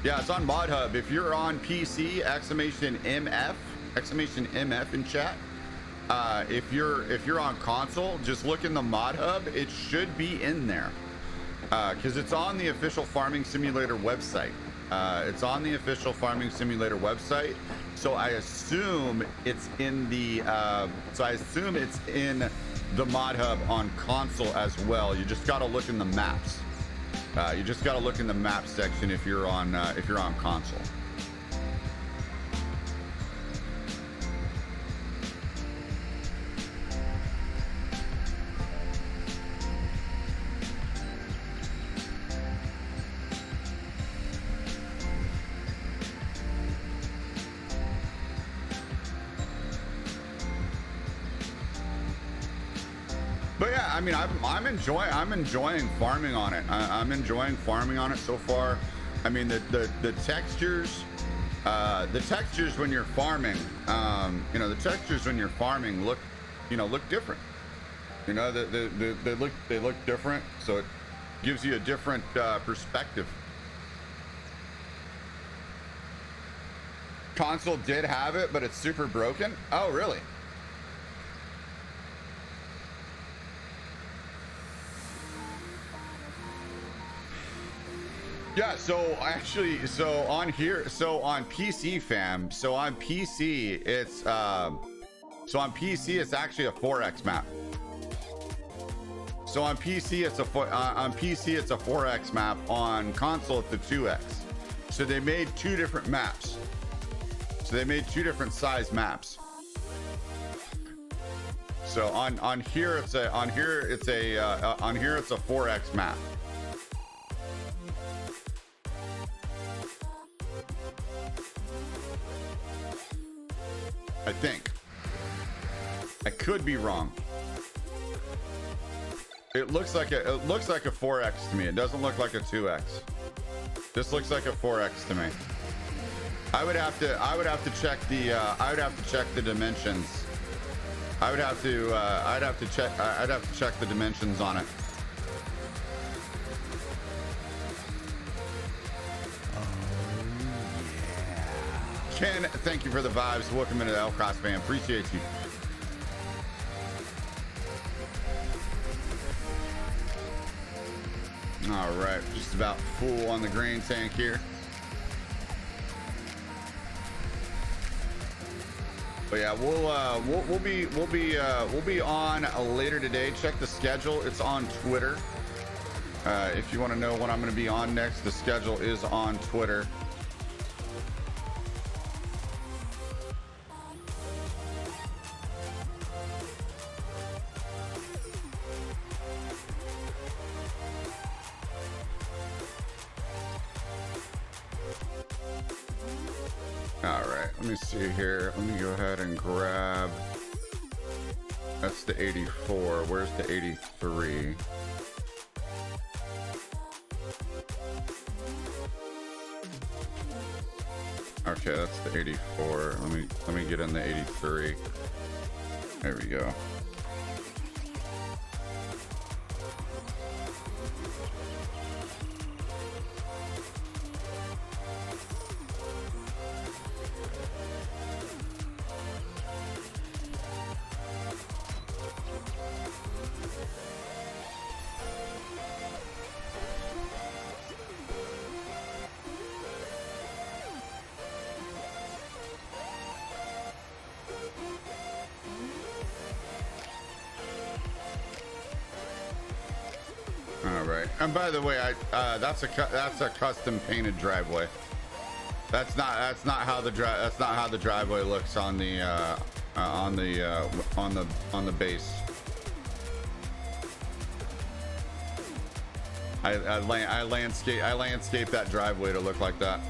Yeah, it's on ModHub. If you're on PC, exclamation MF in chat. If you're on console, just look in the ModHub. It should be in there because it's on the official Farming Simulator website. It's on the official Farming Simulator website. So I assume it's in the ModHub on console as well. You just got to look in the maps. You just got to look in the map section if you're on console. But yeah, I mean, I'm enjoying farming on it. I'm enjoying farming on it so far. I mean, the textures when you're farming, the textures when you're farming look different. They look different, so it gives you a different perspective. Console did have it, but it's super broken. Oh, really? Yeah, so on PC fam, on PC it's actually a 4x map. So on PC it's a 4x map, on console it's a 2x. So they made two different maps. So they made two different size maps. So on here it's a 4x map. I think. I could be wrong. It looks like a 4x to me. It doesn't look like a 2x. This looks like a 4x to me. I would have to check the dimensions. I'd have to check the dimensions on it. Ken, thank you for the vibes. Welcome into the El Cross fam. Appreciate you. All right, just about full on the grain tank here. But yeah, we'll be on later today. Check the schedule. It's on Twitter. If you want to know when I'm going to be on next, the schedule is on Twitter. Let me see here. Let me go ahead and grab. That's the 84. Where's the 83? Okay, that's the 84. Let me get in the 83. There we go. And by the way, that's a custom painted driveway. That's not how the driveway looks on the base. I landscape that driveway to look like that.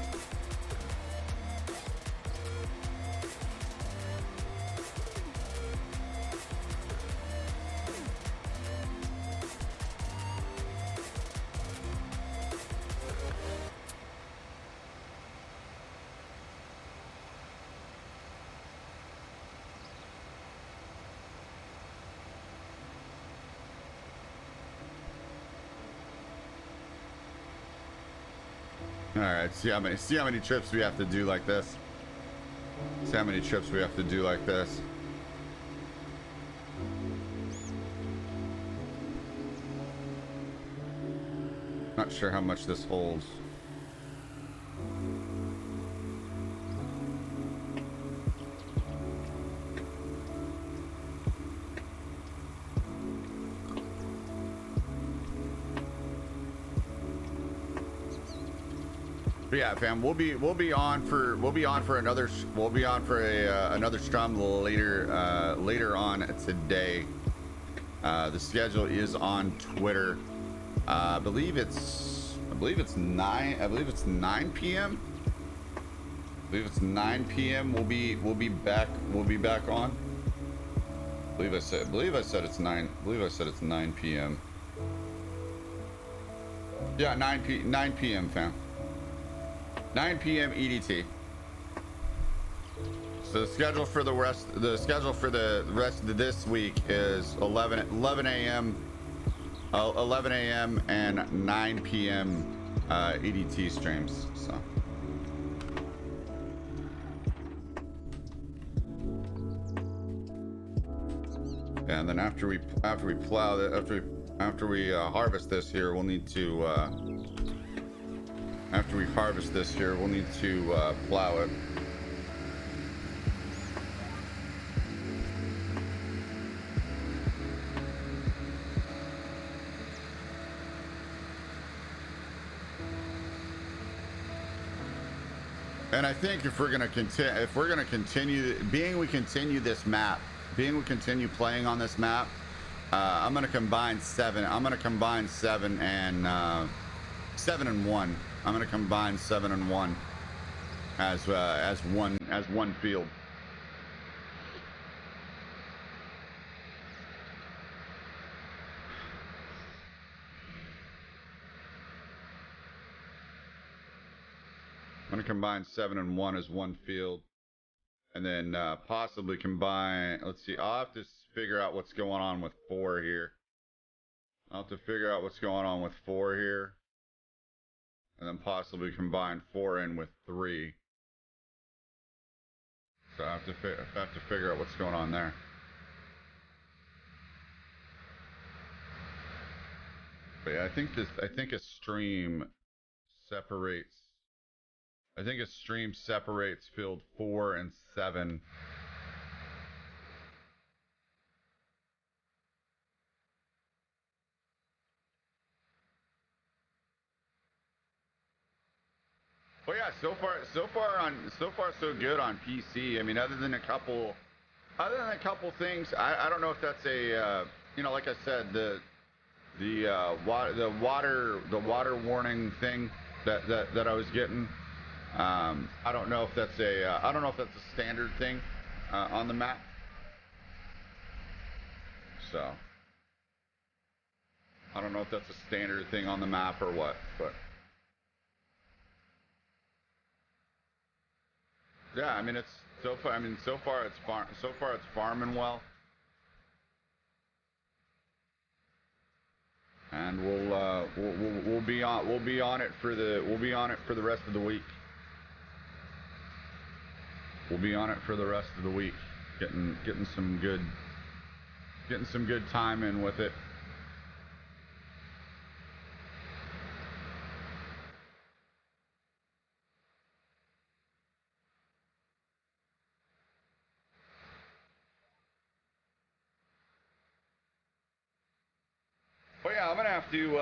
All right, see how many trips we have to do like this. See how many trips we have to do like this. Not sure how much this holds. But yeah, fam, we'll be on for another another strum later on today. The schedule is on Twitter. I believe it's 9 p.m. I believe it's 9 p.m. We'll be back on. I believe I said it's 9. I believe I said it's 9 p.m. Yeah, 9 p.m. fam. 9 p.m. EDT. So the schedule for the rest of this week is 11 a.m. 11 a.m. and 9 p.m. EDT streams. So. And then after we harvest this here, we'll need to plow it. And I think if we're gonna continue playing on this map, I'm gonna combine 7 and 7 and 1. I'm gonna combine 7 and 1 as one field. I'm gonna combine 7 and 1 as one field, and then possibly combine. Let's see. I'll have to figure out what's going on with 4 here. I'll have to figure out what's going on with 4 here, and then possibly combine 4 in with 3. So I have to figure out what's going on there. But yeah, I think a stream separates. I think a stream separates field 4 and 7. Well, yeah, so far so good on PC. I mean, other than a couple things, I don't know if that's a like I said, the water warning thing that I was getting. I don't know if that's a standard thing on the map. So I don't know if that's a standard thing on the map or what, but yeah, I mean it's so far it's farming well. And we'll be on it for the rest of the week. We'll be on it for the rest of the week, getting some good time in with it. But yeah, I'm gonna have to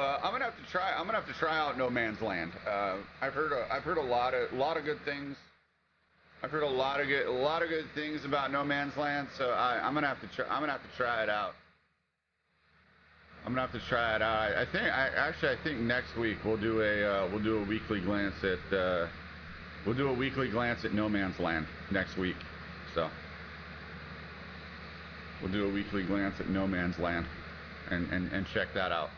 try out No Man's Land. I've heard a lot of good things. I've heard a lot of good things about No Man's Land, so I'm gonna have to try it out. I think next week we'll do a weekly glance at No Man's Land next week. So we'll do a weekly glance at No Man's Land and check that out.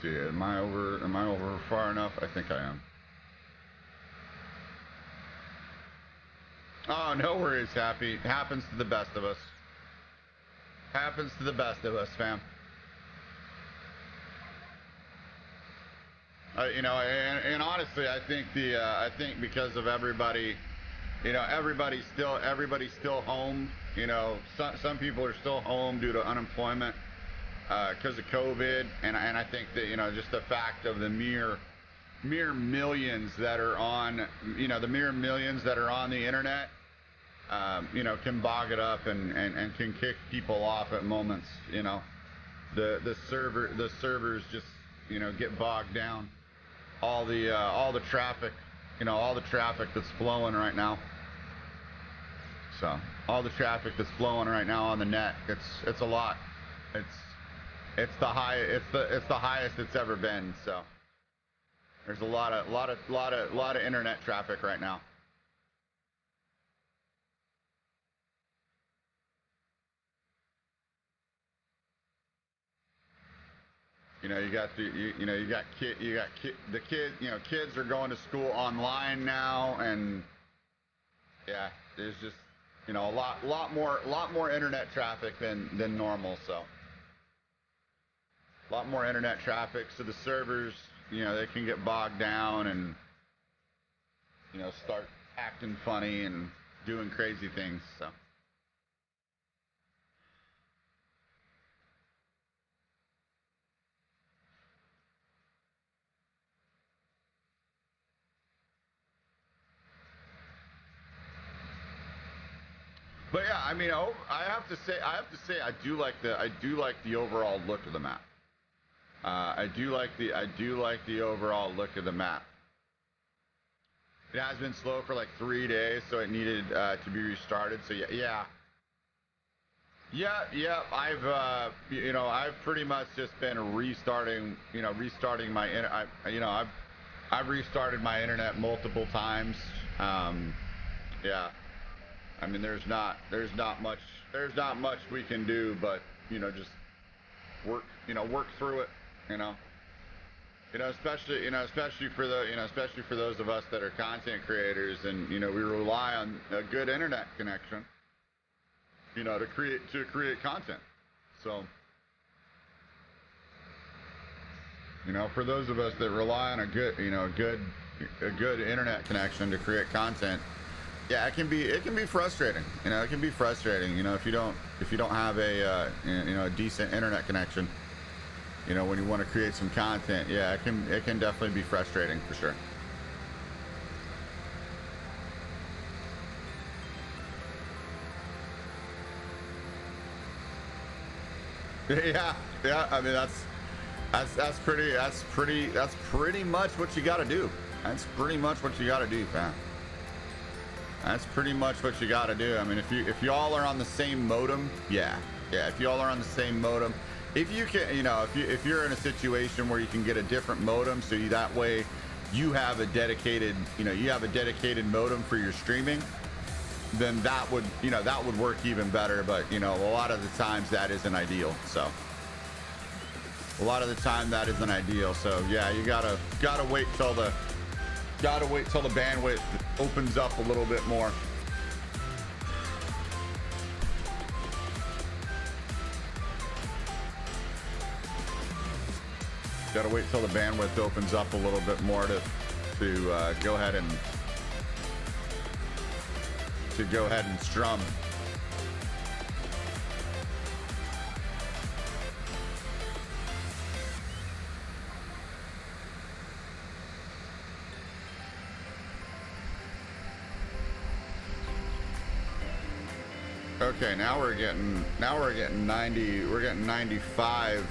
see. Am I over far enough? I think I am. Oh, no worries, Happy. Happens to the best of us. Happens to the best of us, fam. You know, and honestly, I think because of everybody, you know, everybody's still home. You know, some people are still home due to unemployment because of COVID, and I think that, you know, just the fact of the mere millions that are on, you know, the mere millions that are on the internet, you know, can bog it up and can kick people off at moments. You know, the servers just, you know, get bogged down. All the traffic, you know, all the traffic that's flowing right now. So all the traffic that's flowing right now on the net, it's a lot. It's the highest it's ever been. So there's a lot of internet traffic right now. You know, you got the kids are going to school online now, and yeah, there's just, you know, a lot more internet traffic than normal. So a lot more internet traffic, so the servers, you know, they can get bogged down and, you know, start acting funny and doing crazy things. So. But yeah, I mean, I have to say, I do like the overall look of the map. I do like the overall look of the map. It has been slow for like 3 days, so it needed to be restarted. So yeah. I've pretty much just been restarting. You know, restarting my I've restarted my internet multiple times. Yeah. I mean, there's not much we can do, but, you know, just work through it, you know. Especially for those of us that are content creators, and, you know, we rely on a good internet connection, you know, to create content. So, you know, for those of us that rely on a good internet connection to create content, yeah, it can be frustrating. You know, it can be frustrating. You know, if you don't have a decent internet connection, you know, when you want to create some content, yeah, it can definitely be frustrating for sure. Yeah. I mean, that's pretty much what you got to do. That's pretty much what you got to do, fam. That's pretty much what you got to do. I mean, if you all are on the same modem, yeah. If you all are on the same modem, if you can, you know, if you're in a situation where you can get a different modem, so that way you have a dedicated modem for your streaming, then that would work even better. But, you know, a lot of the times that isn't ideal. So a lot of the time that isn't ideal. So yeah, you gotta wait till the bandwidth opens up a little bit more. Gotta wait till the bandwidth opens up a little bit more to go ahead and strum. Okay, now we're getting 90, we're getting 95.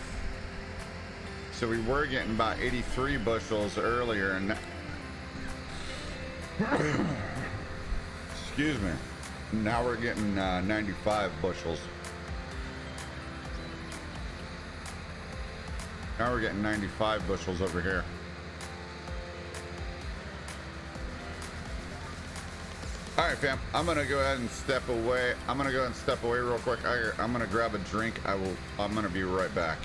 So we were getting about 83 bushels earlier, and excuse me. Now we're getting 95 bushels. Now we're getting 95 bushels over here. All right, fam. I'm gonna go ahead and step away. Real quick. I'm gonna grab a drink. I'm gonna be right back.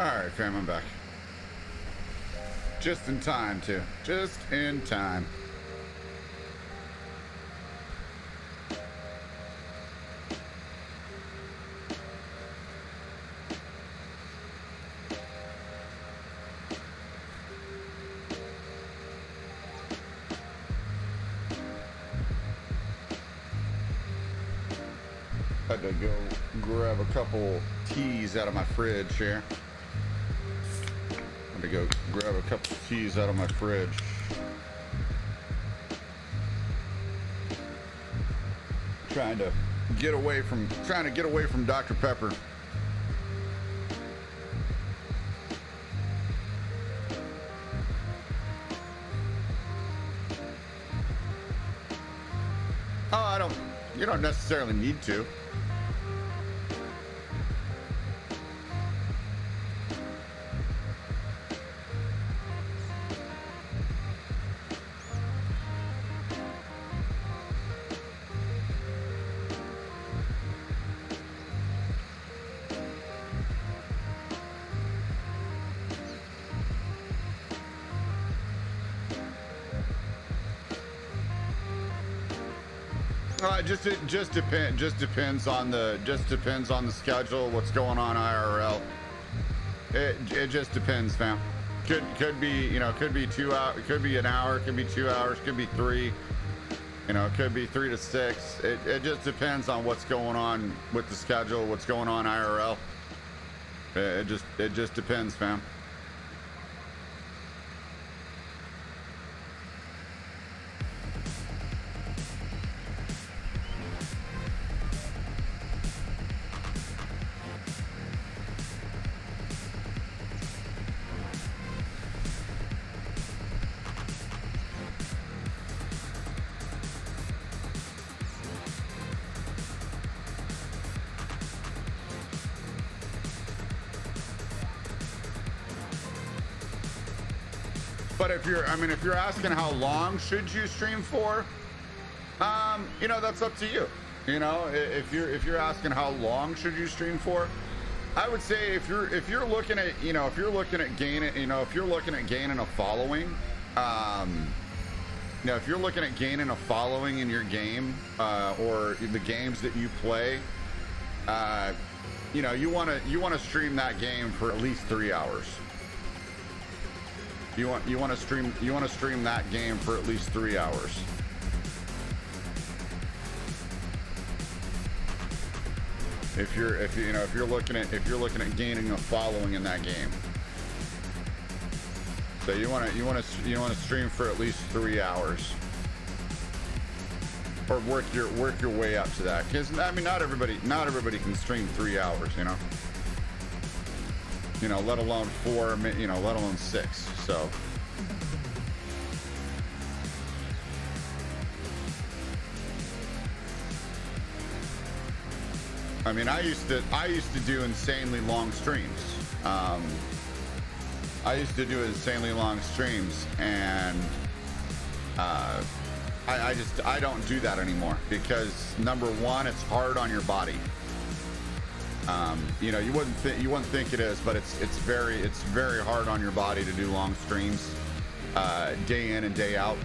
right, fam, I'm back. Just in time, too. Just in time. Had to go grab a couple teas out of my fridge here. Had to go grab a couple teas out of my fridge. Trying to get away from Dr. Pepper. Oh, you don't necessarily need to. It just depends on the schedule, what's going on IRL. It just depends, fam. Could be 2 hours, it could be an hour, it could be 2 hours, it could be 3. It could be 3 to 6. It just depends on what's going on with the schedule, what's going on IRL. It just depends, fam. But if you're asking how long should you stream for, that's up to you. If you're asking how long should you stream for, I would say if you're looking at gaining a following, if you're looking at gaining a following in your game, or the games that you play, you want to stream that game for at least 3 hours. You want to stream that game for at least 3 hours. If you're looking at gaining a following in that game. So you want to stream for at least 3 hours. Or work your way up to that, because not everybody can stream 3 hours, let alone 4, let alone 6. So I used to do insanely long streams. And I don't do that anymore, because number one, it's hard on your body. You wouldn't think it is, but it's very hard on your body to do long streams, day in and day out.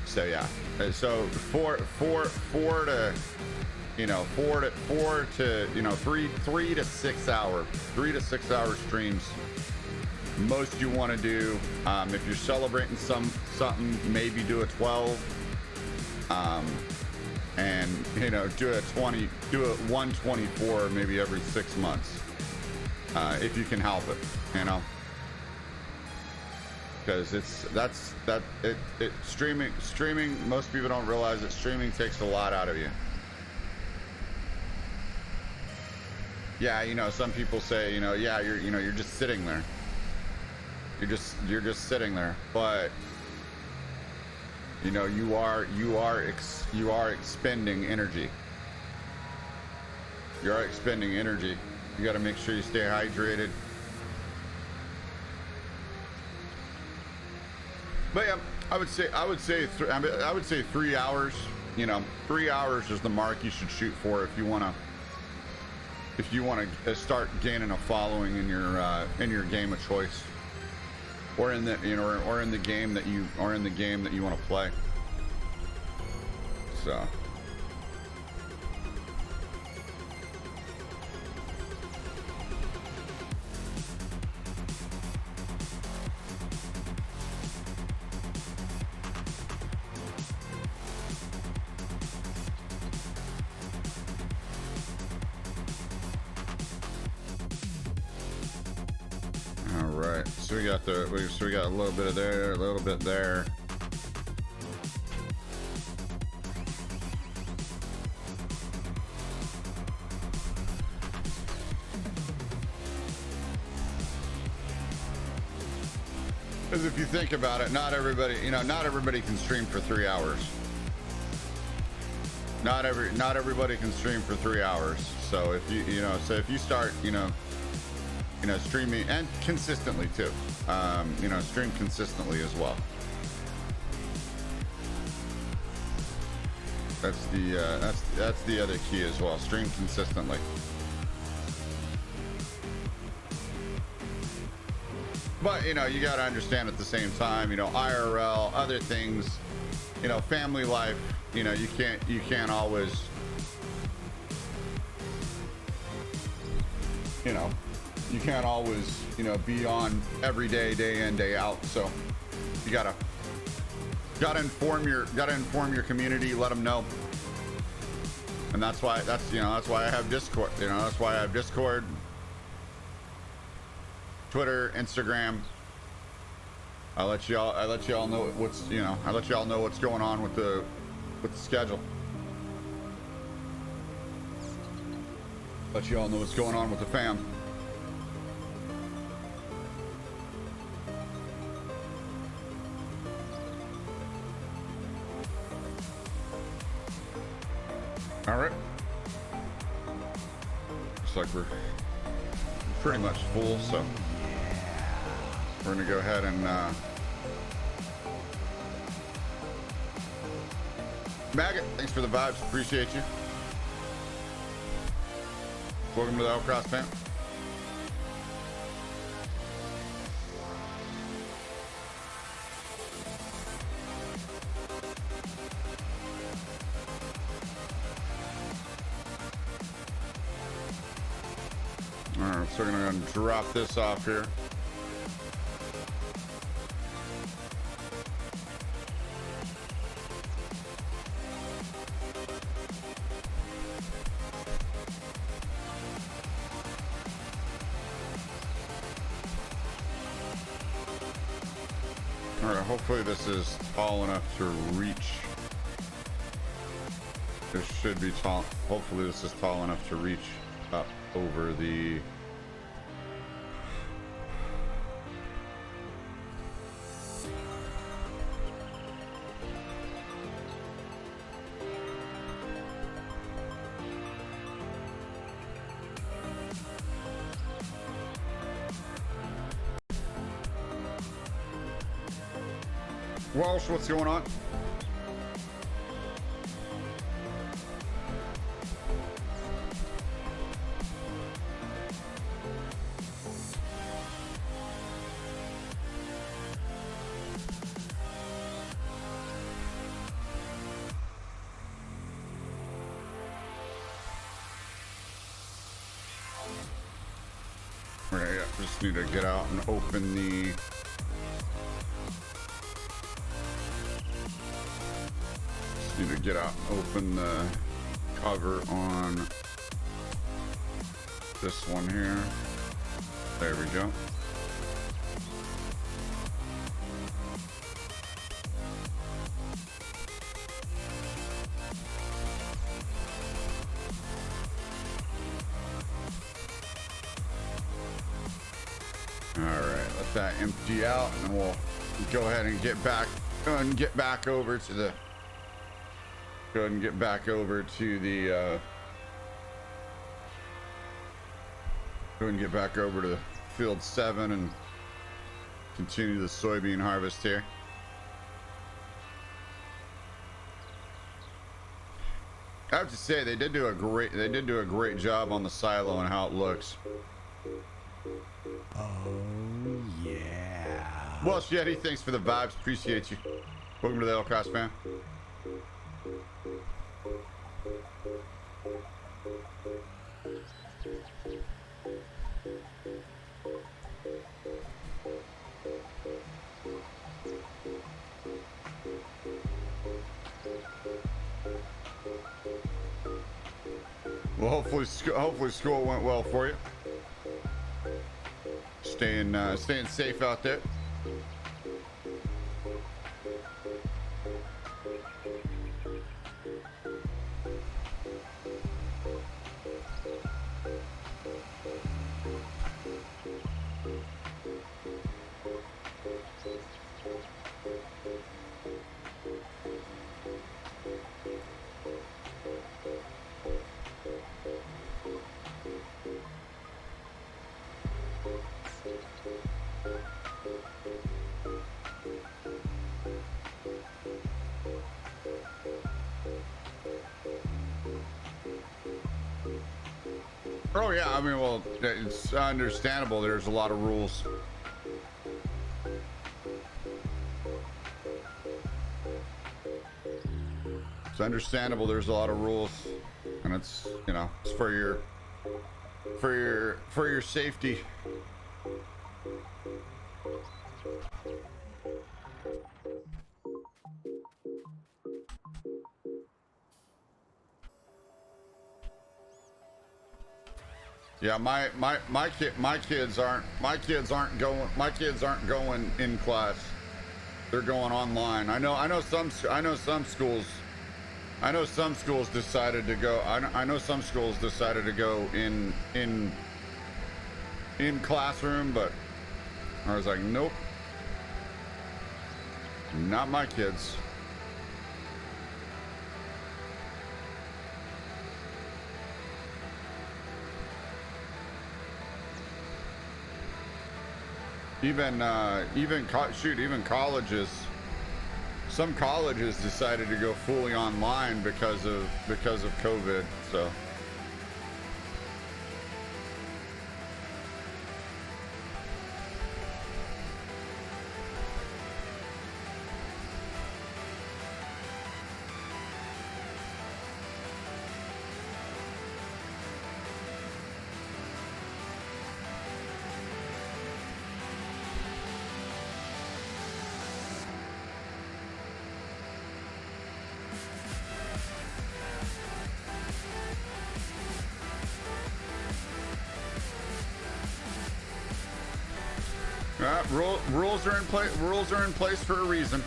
So yeah, so 3 to 6 hour streams. Most you want to do, if you're celebrating something, maybe do a 12. And do a 124 maybe every 6 months, if you can help it, because streaming, most people don't realize that streaming takes a lot out of you. Yeah, some people say, you're just sitting there, you're just sitting there, but you are expending energy. You are expending energy. You got to make sure you stay hydrated. But yeah, I would say 3 hours. 3 hours is the mark you should shoot for if you want if you want to start gaining a following in your game of choice, or in the or in the game that you want to play. So. So we got a little bit of there, a little bit there. Because if you think about it, not everybody can stream for 3 hours. Not everybody can stream for 3 hours. So if if you start, streaming, and consistently too, stream consistently as well. That's the other key as well. Stream consistently. But you got to understand at the same time, IRL, other things, family life, you can't always, you can't always, be on every day in, day out. So you gotta inform your community, let them know. And that's why I have Discord. That's why I have Discord, Twitter, Instagram. I let y'all know what's going on with the schedule. Let y'all know what's going on with the fam. All right. Looks like we're pretty much full, so we're gonna go ahead and Maggot, thanks for the vibes, appreciate you. Welcome to the Outcross fam. All right, so we're gonna drop this off here. Hopefully this is tall enough to reach. This should be tall. Hopefully this is tall enough to reach up over the Walsh, what's going on? Okay, yeah, just need to get out and open the need to get out and open the cover on this one here. There we go. All right, let that empty out, and then we'll go ahead and get back over to the field 7 and continue the soybean harvest here. I have to say they did do a great job on the silo and how it looks. Oh yeah. Well, Shetty, thanks for the vibes. Appreciate you. Welcome to the Elcross fam. Well, hopefully school went well for you. Staying safe out there. Oh yeah, I mean, well, it's understandable. There's a lot of rules. It's understandable. There's a lot of rules, and it's, you know, it's for your safety. Yeah, my kids aren't going in class. They're going online. I know some schools decided to go. I know some schools decided to go in classroom, but I was like, nope, not my kids. Even colleges. Some colleges decided to go fully online because of COVID. So. Rules are in place. Rules are in place for a reason.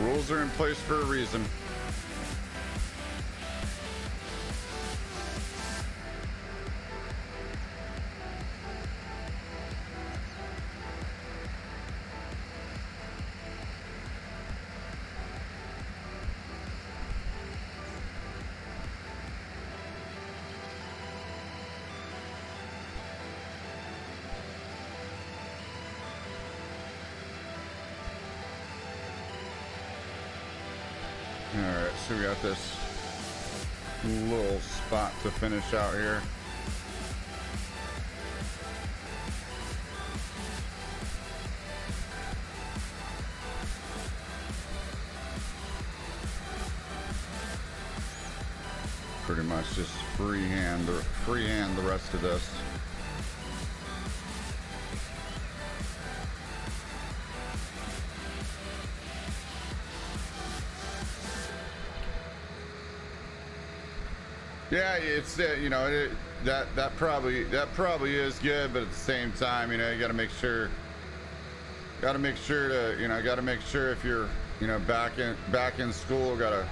Rules are in place for a reason. Alright, so we got this little spot to finish out here. Pretty much just freehand the rest of this. Yeah, it's you know, that probably is good, but at the same time, you know, you got to make sure if you're, you know, back in school, got to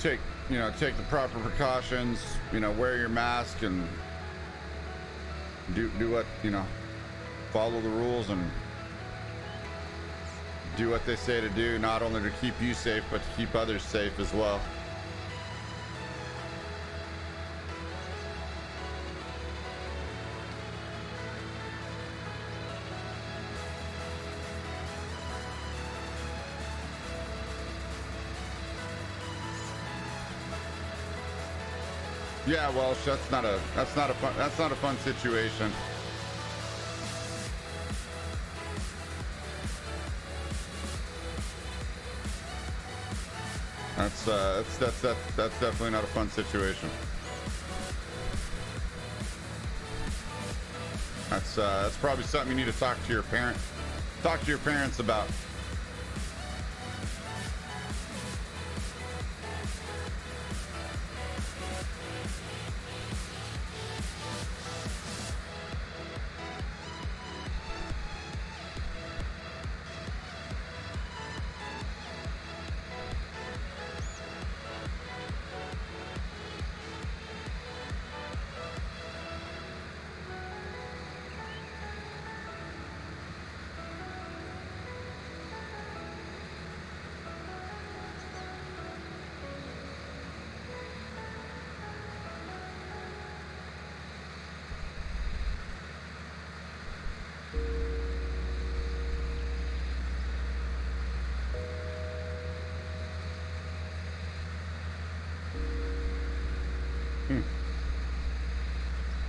take the proper precautions, you know, wear your mask and do what, you know, follow the rules and do what they say to do, not only to keep you safe, but to keep others safe as well. Yeah, well, that's not a fun situation. That's definitely not a fun situation. That's probably something you need to talk to your parents about.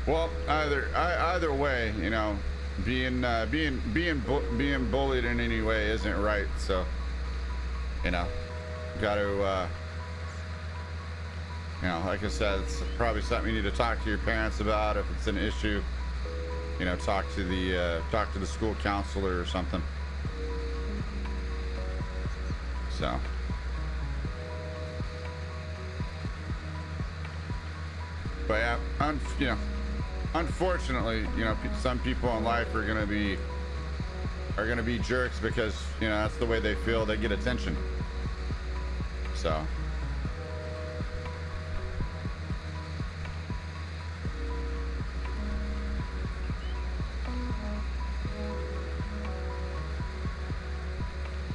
Well, either way, you know, being bullied in any way isn't right. So, you know, got to, you know, like I said, it's probably something you need to talk to your parents about if it's an issue. You know, talk to the school counselor or something. So. But yeah, you know, unfortunately, you know, some people in life are gonna be jerks because, you know, that's the way they feel. They get attention. So.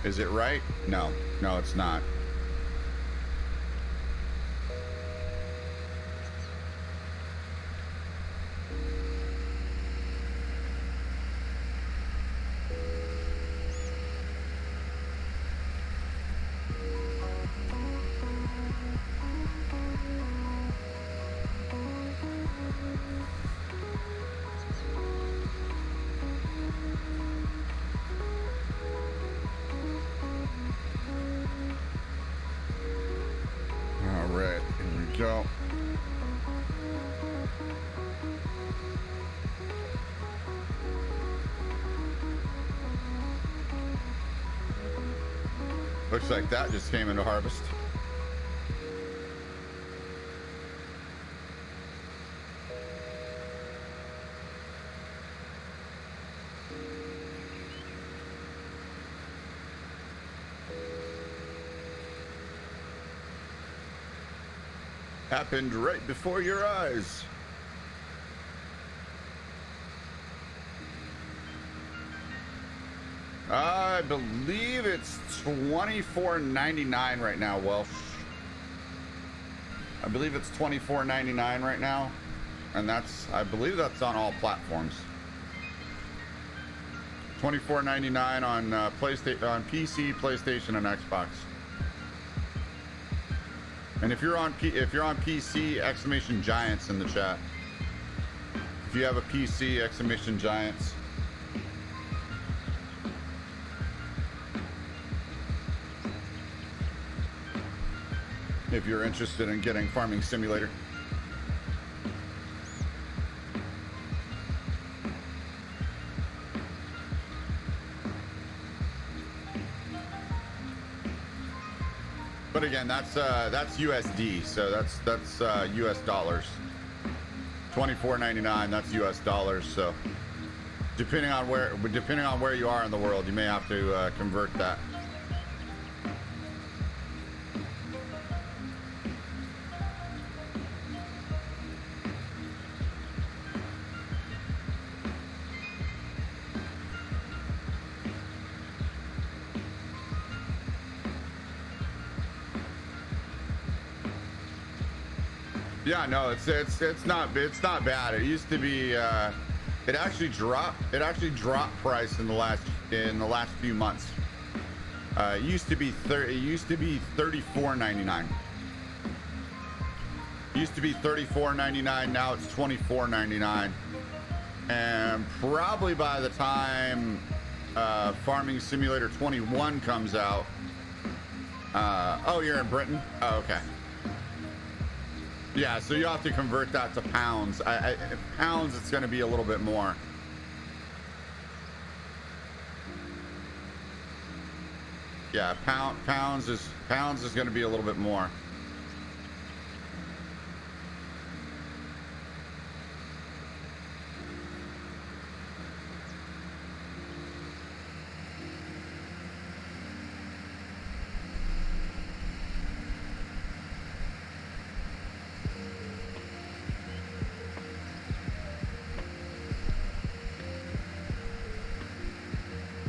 Is it right? No, it's not. Go. Looks like that just came into harvest. Happened right before your eyes. I believe it's $24.99 right now, Welsh. I believe it's $24.99 right now, and I believe that's on all platforms. $24.99 on PlayStation, on PC, PlayStation, and Xbox. And if you're on PC, exclamation giants in the chat. If you have a PC, exclamation giants. If you're interested in getting Farming Simulator. But again, that's USD, so that's US dollars. $24.99, that's US dollars. So depending on where you are in the world, you may have to convert that. Yeah, no, it's not bad. It used to be it actually dropped price in the last few months. It used to be $34.99. Used to be $34.99. Now it's $24.99. And probably by the time Farming Simulator 21 comes out. Oh, you're in Britain? Oh, okay. Yeah, so you have to convert that to pounds. Pounds, it's going to be a little bit more. Yeah, pounds is going to be a little bit more.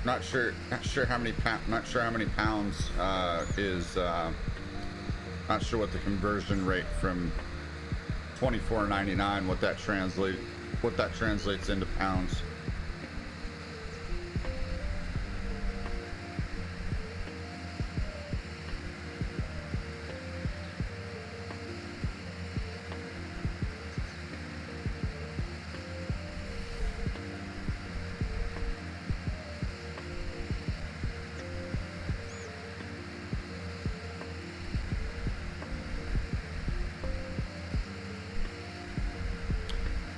Not sure how many pounds is not sure what the conversion rate from $24.99 what that translates into pounds.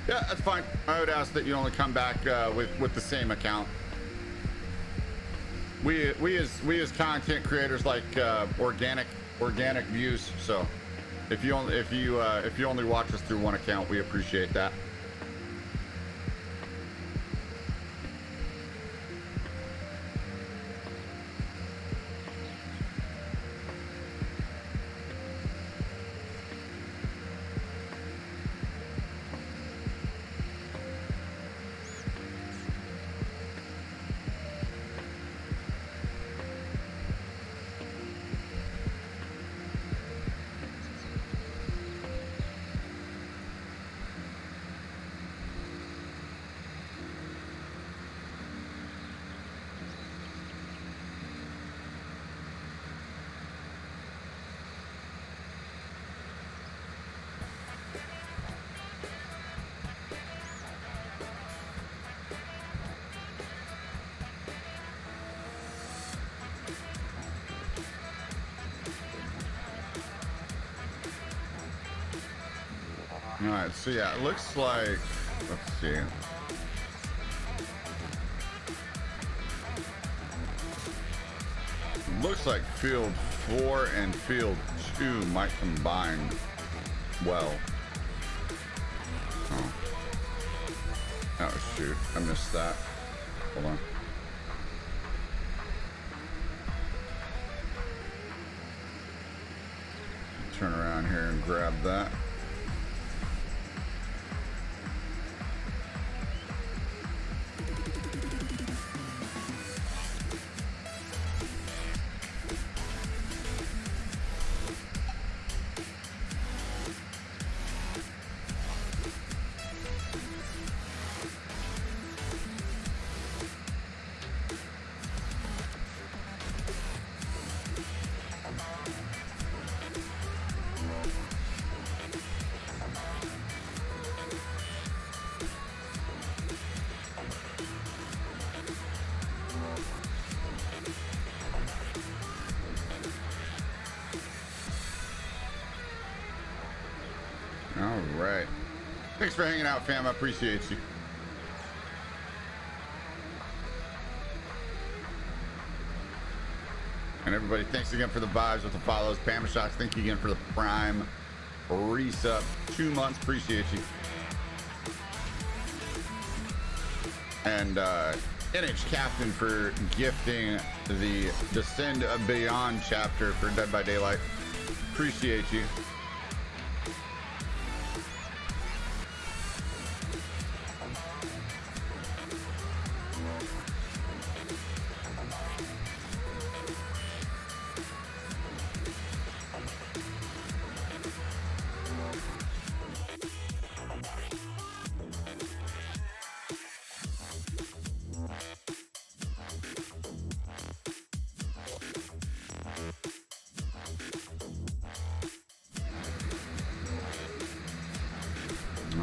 Yeah, that's fine. I would ask that you only come back with the same account. We as content creators like organic views. So if you only watch us through one account, we appreciate that. All right, so yeah, it looks like, let's see. Looks like field 4 and field 2 might combine well. Oh shoot, I missed that. Hold on. Turn around here and grab that. All right. Thanks for hanging out, fam. I appreciate you. And everybody, thanks again for the vibes with the follows. Pam Shots, thank you again for the prime resub. 2 months, appreciate you. And NH Captain for gifting the Descend Beyond chapter for Dead by Daylight. Appreciate you.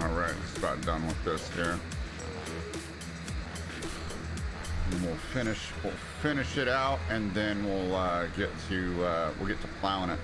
All right, it's about done with this here. And we'll finish it out, and then we'll get to plowing it.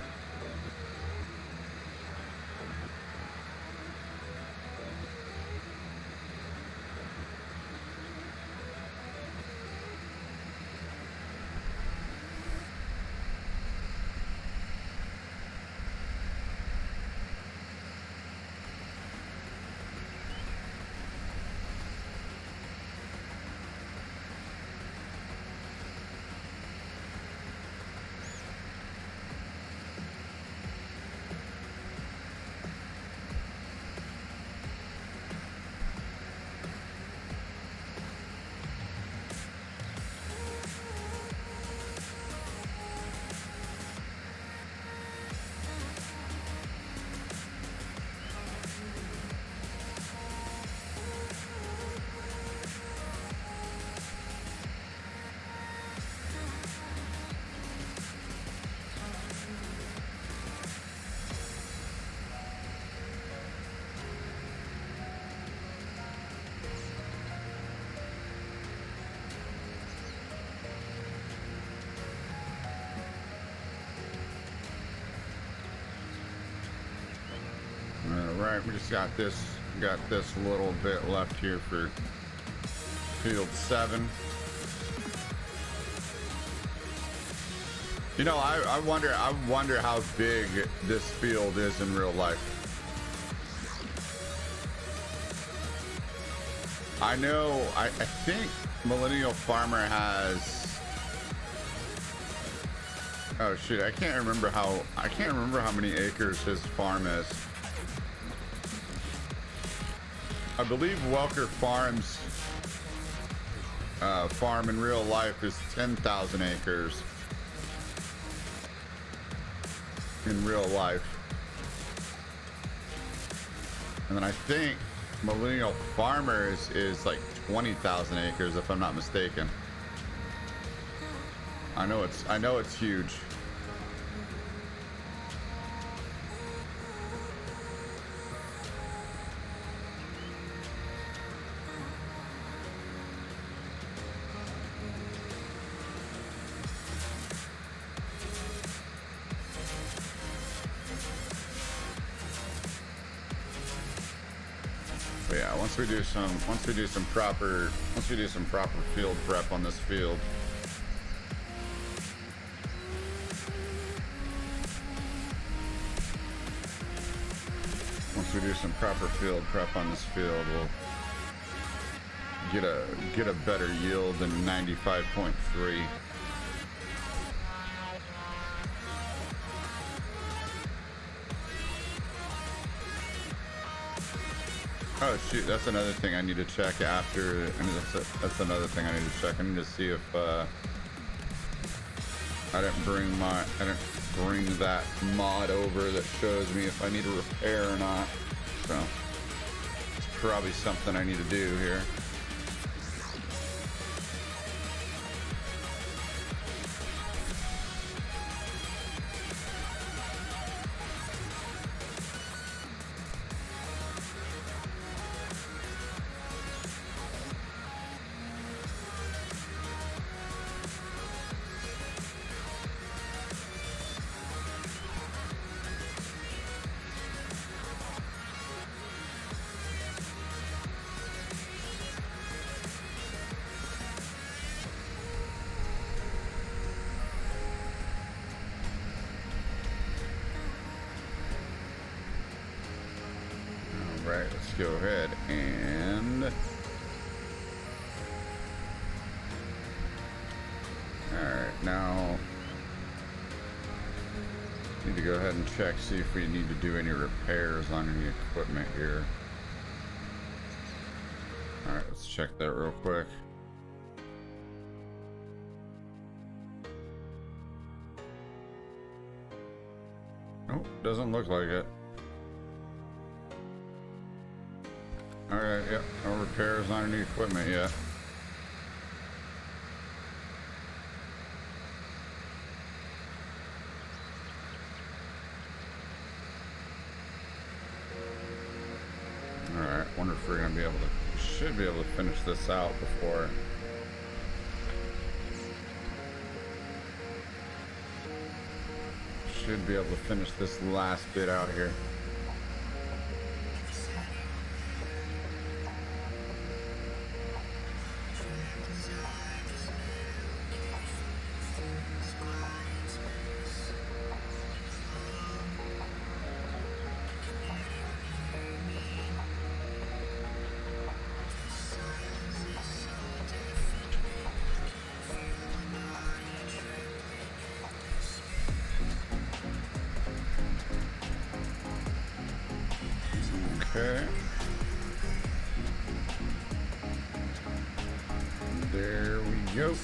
Alright, we just got this little bit left here for field 7. You know, I wonder how big this field is in real life. I know, I think Millennial Farmer has, oh shoot, I can't remember how many acres his farm is. I believe Welker Farms farm in real life is 10,000 acres in real life. And then I think Millennial Farmers is like 20,000 acres if I'm not mistaken. I know it's huge. But yeah, once we do some proper field prep on this field. Once we do some proper field prep on this field, we'll get a better yield than 95.3. Oh shoot, that's another thing I need to check after, and that's another thing I need to check. I need to see if I didn't bring that mod over that shows me if I need a repair or not. So it's probably something I need to do here. Right, let's go ahead and alright, now need to go ahead and check, see if we need to do any repairs on any equipment here. Alright, let's check that real quick. Nope, doesn't look like it. Alright, yep, no repairs on any equipment yet. Alright. Wonder if we're gonna be able to. Should be able to finish this out before. Should be able to finish this last bit out here. Okay. There we go.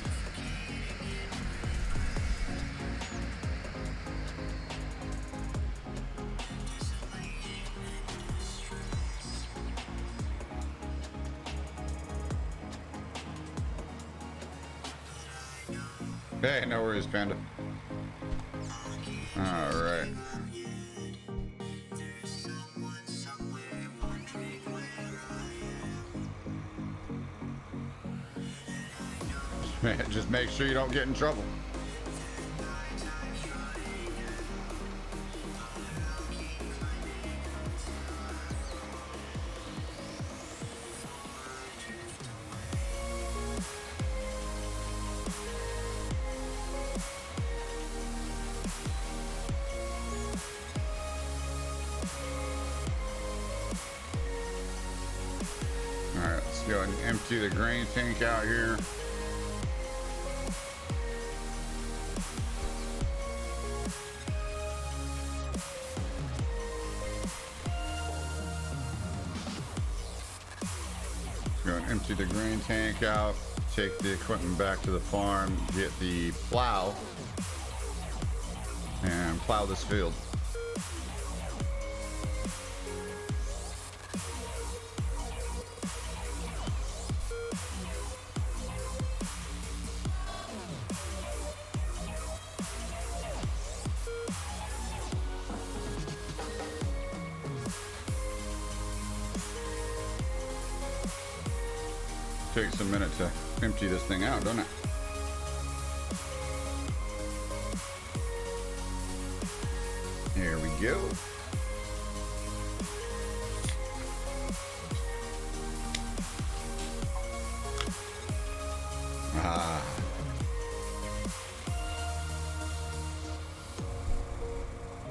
Hey, no worries, Panda. All right. Just make sure you don't get in trouble. All right, let's go and empty the grain tank out here. Go and empty the grain tank out, take the equipment back to the farm, get the plow, and plow this field. Takes a minute to empty this thing out, doesn't it? Here we go. Ah.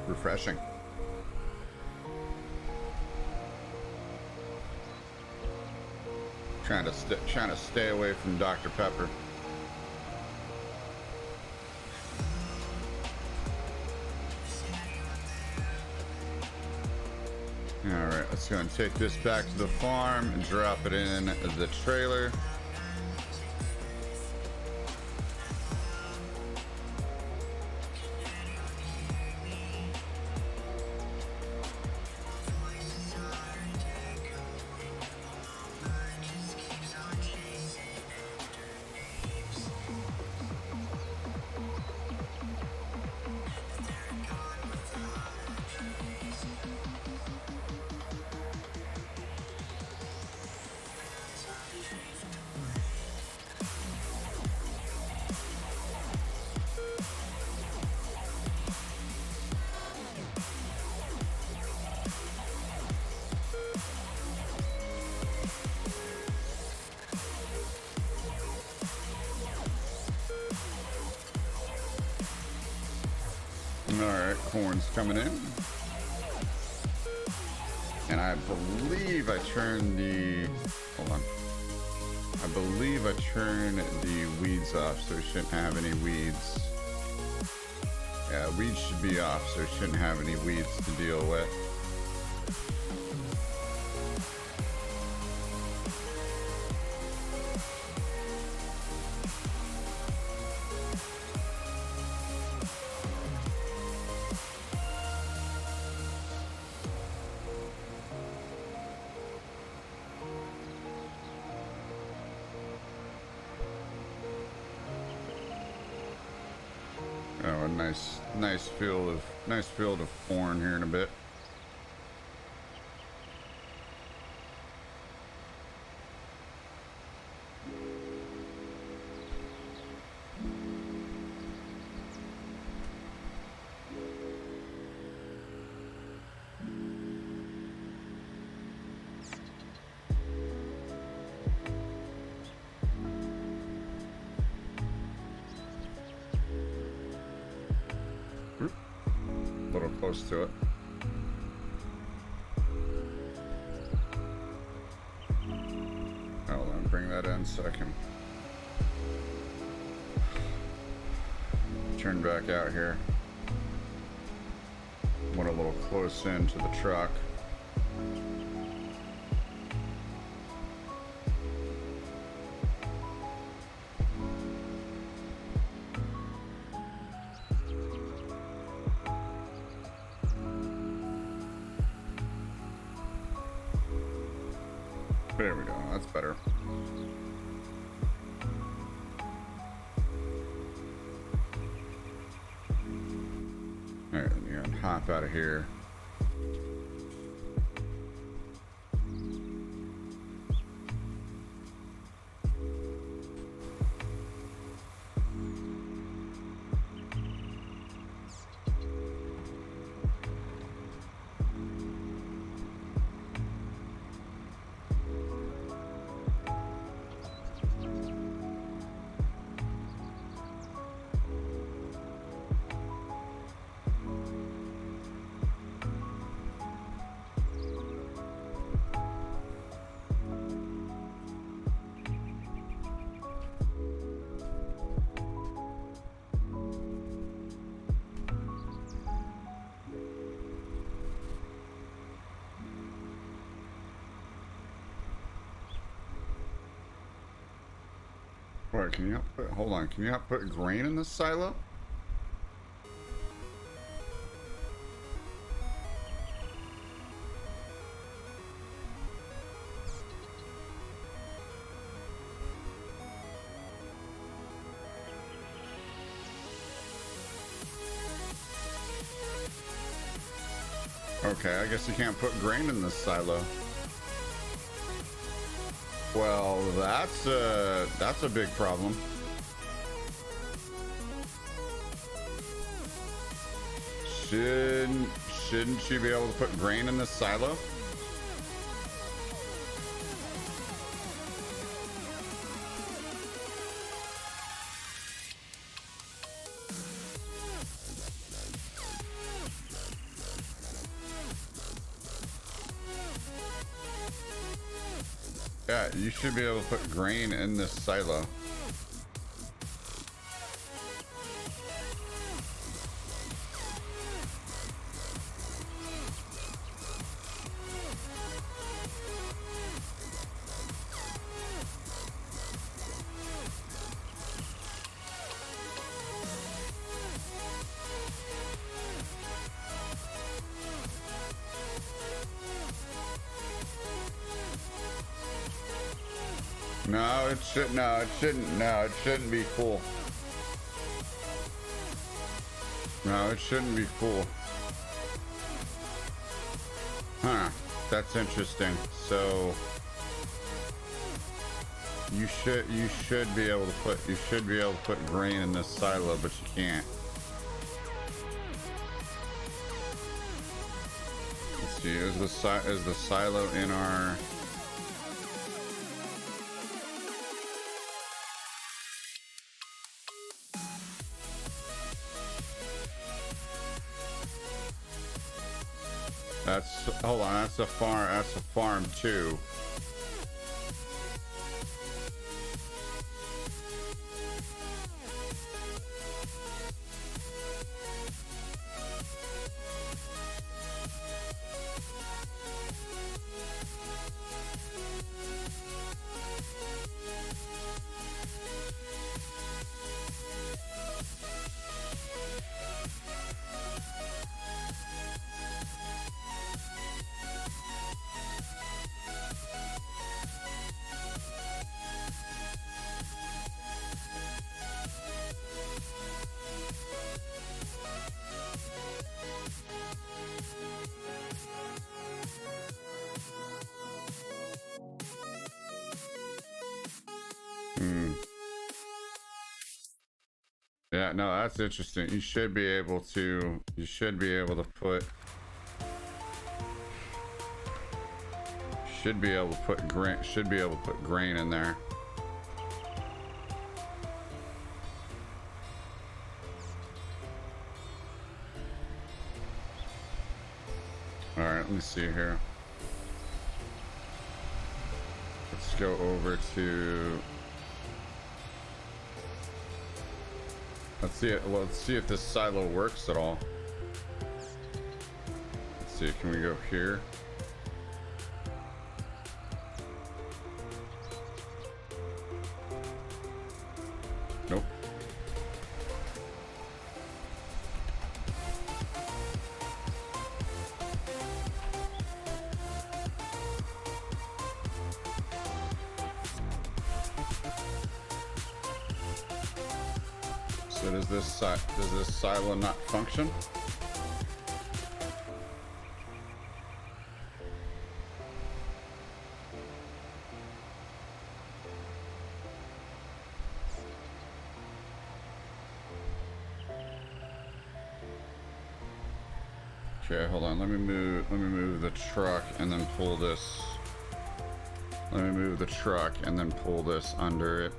Refreshing. Trying to stay away from Dr. Pepper. All right, let's go and take this back to the farm and drop it in the trailer. Alright, corn's coming in. And I believe I turned the... Hold on. I believe I turned the weeds off, so we shouldn't have any weeds. Yeah, weeds should be off, so we shouldn't have any weeds to deal with. Oh, a nice field of corn here in a bit. close to it. Hold on, bring that in so I can turn back out here. Went a little close into the truck. There we go, that's better. Alright, you're gonna hop out of here. Wait, can you not put, hold on, can you not put grain in this silo? Okay, I guess you can't put grain in this silo. Well, that's a big problem. Shouldn't you be able to put grain in this silo? Yeah, you should be able to put grain in this silo. No, it shouldn't. No, it shouldn't. No, it shouldn't be full. No, it shouldn't be full. Huh? That's interesting. So you should be able to put grain in this silo, but you can't. Let's see. Is the silo in our? Hold on, that's a farm 2. Yeah, no, that's interesting. You should be able to put grain in there. see here. Let's go over to... Let's see if this silo works at all. Let's see, can we go here? Nope. So does this silo not function? Okay, hold on. Let me move the truck and then pull this. Let me move the truck and then pull this under it.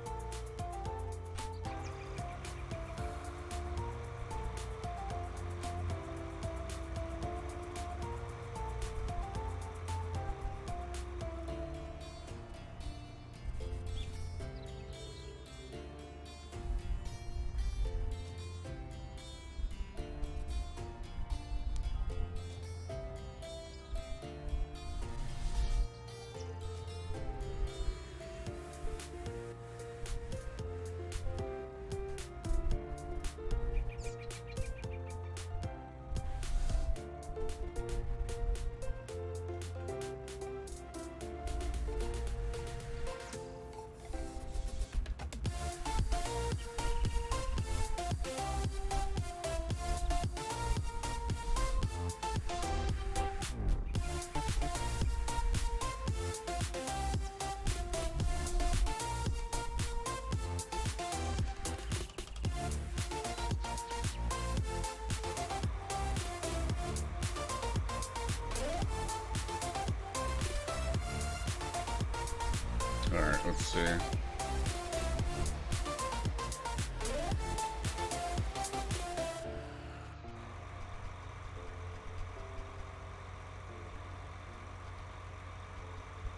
All right, let's see.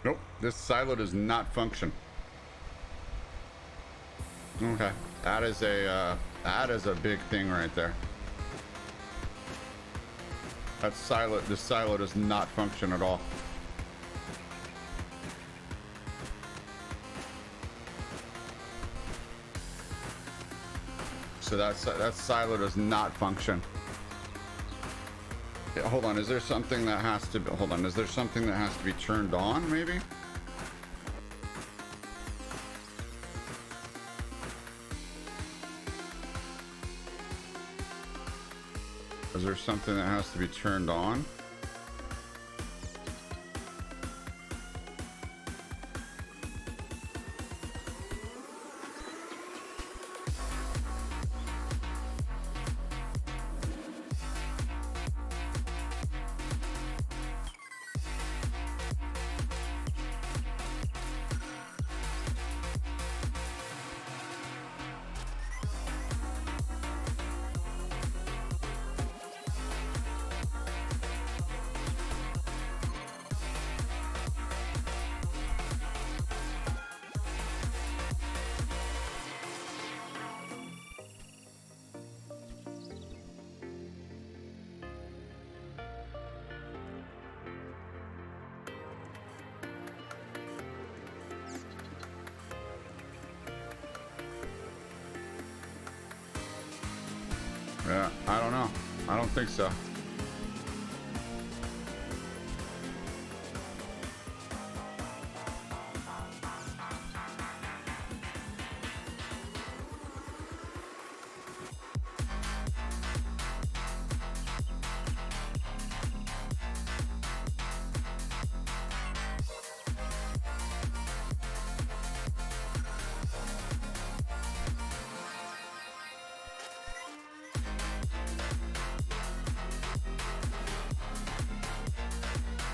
Nope, this silo does not function. Okay, that is a big thing right there. This silo does not function at all. So that silo does not function. Yeah, hold on, is there something that has to be, hold on, is there something that has to be turned on, maybe? Is there something that has to be turned on? Yeah, I don't know. I don't think so.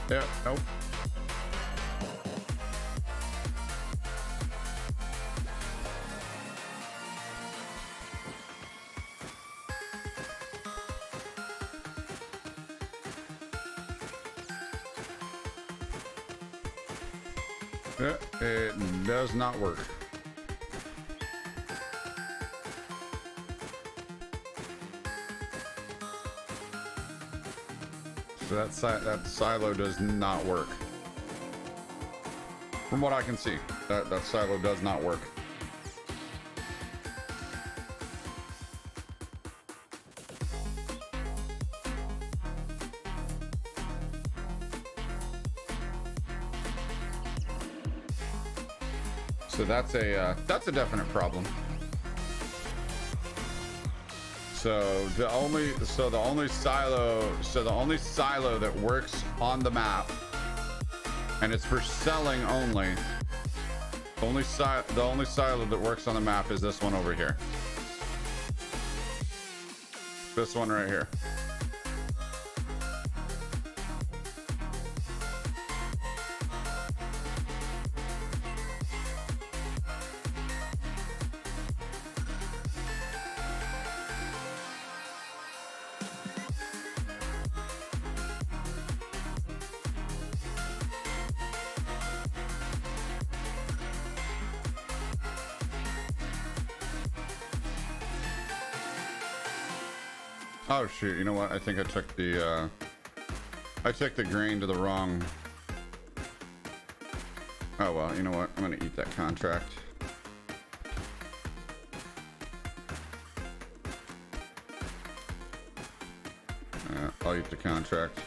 Yeah, nope. It does not work. So that silo does not work. From what I can see, that silo does not work. So that's a definite problem. So the only silo that works on the map, and it's for selling only. The only silo that works on the map is this one over here. This one right here. Oh shoot, you know what? I think I took the grain to the wrong. Oh well, you know what? I'm gonna eat that contract. I'll eat the contract.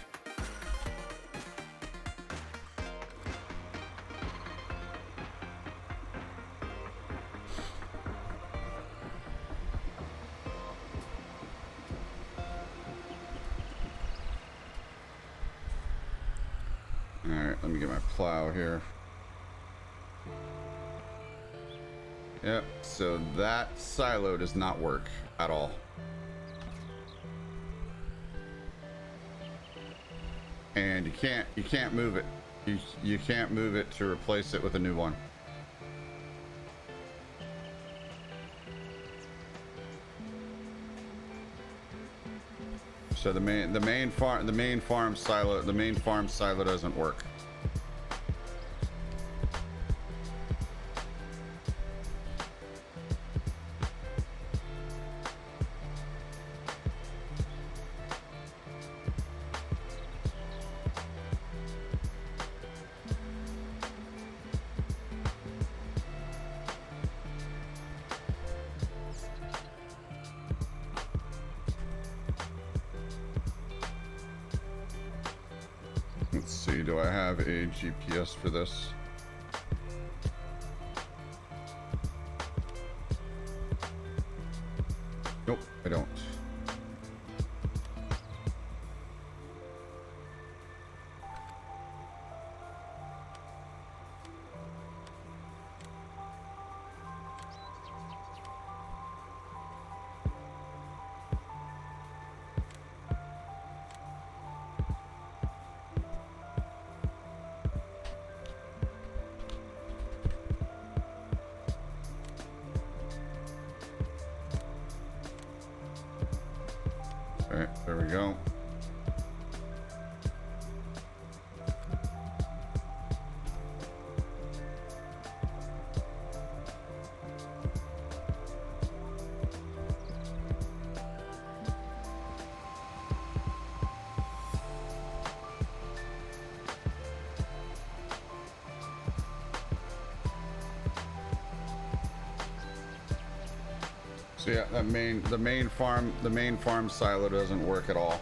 Alright, let me get my plow here. Yep, so that silo does not work at all. And you can't move it. You can't move it to replace it with a new one. So the main farm silo doesn't work. Let's see, do I have a GPS for this? Nope, I don't. Alright, there we go. So yeah, the main farm silo doesn't work at all.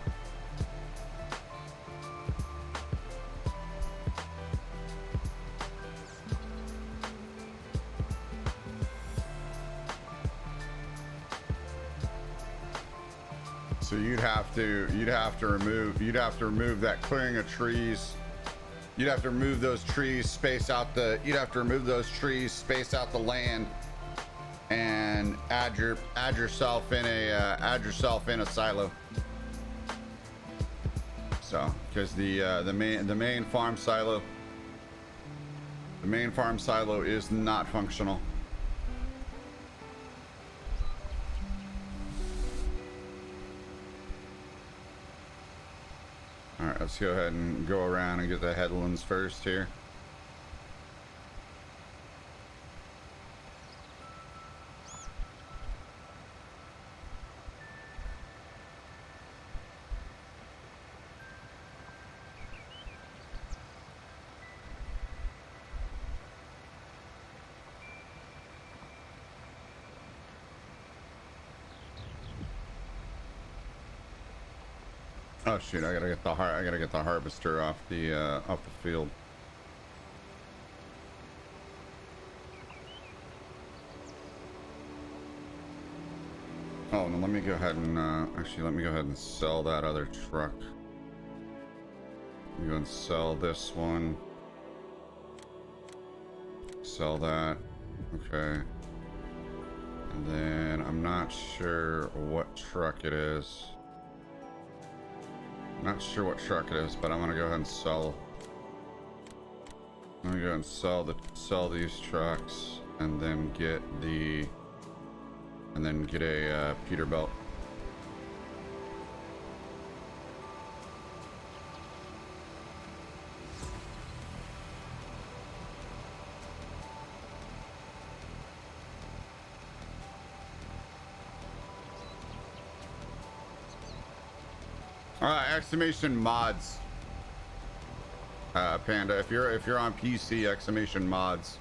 So you'd have to remove that clearing of trees. You'd have to remove those trees, space out the land, and add yourself in a silo. So, because the main farm silo is not functional. All right, let's go ahead and go around and get the headlands first here. Oh shoot! I gotta get the harvester off the field. Oh, no, let me go ahead and actually let me go ahead and sell that other truck. Let me go and sell this one. Sell that. Okay. And then I'm not sure what truck it is. Not sure what truck it is, but I'm gonna go ahead and sell. I'm gonna go and sell these trucks, and then get a Peterbilt. Exclamation mods. Panda, if you're on PC, exclamation mods.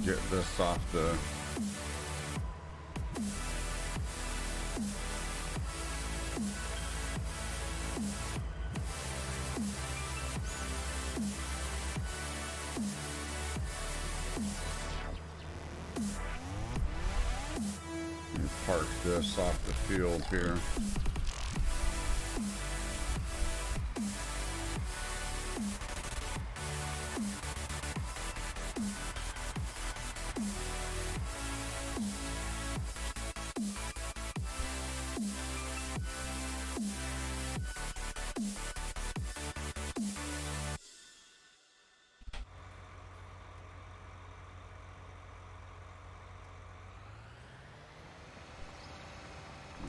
Get this off the park this off the field here.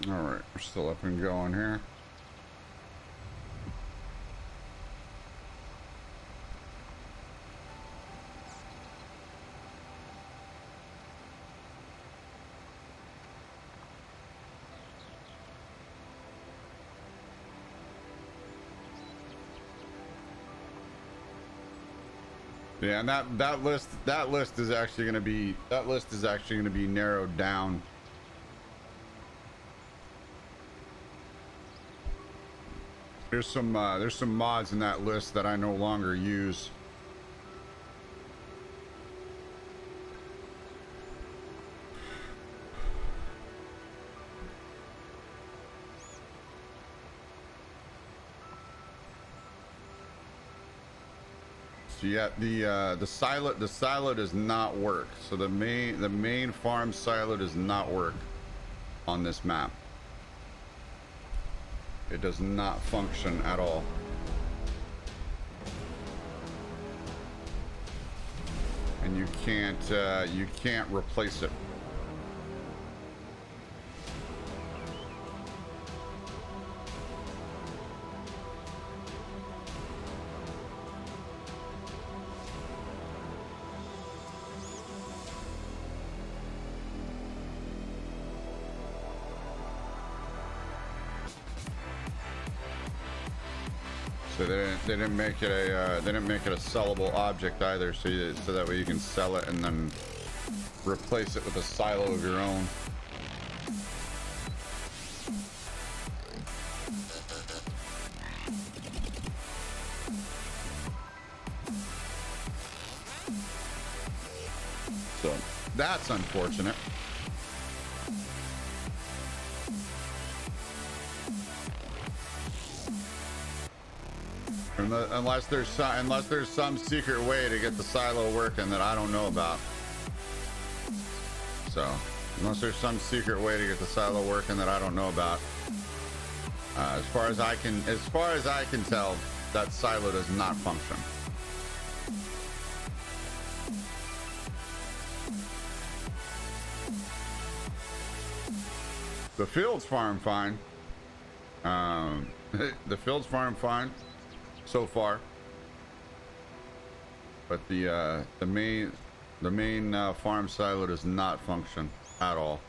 Alright, we're still up and going here. Yeah, and that list is actually going to be narrowed down. There's some mods in that list that I no longer use. So yeah, the silo does not work. So the main farm silo does not work on this map. It does not function at all. And you can't replace it. So they didn't make it a sellable object either, so that way you can sell it and then replace it with a silo of your own. So that's unfortunate. Unless there's some secret way to get the silo working that I don't know about. So unless there's some secret way to get the silo working that I don't know about, as far as I can tell, that silo does not function. The fields farm fine. The field's farm fine so far, but the main farm silo does not function at all.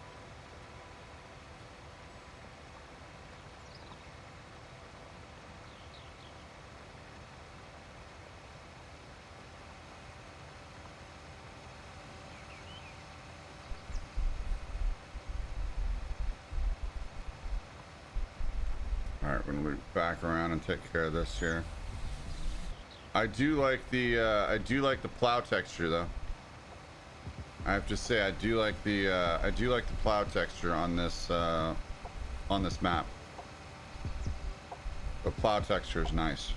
All right, we're gonna loop back around and take care of this here. I do like the plow texture though. I have to say I do like the plow texture on this map. The plow texture is nice.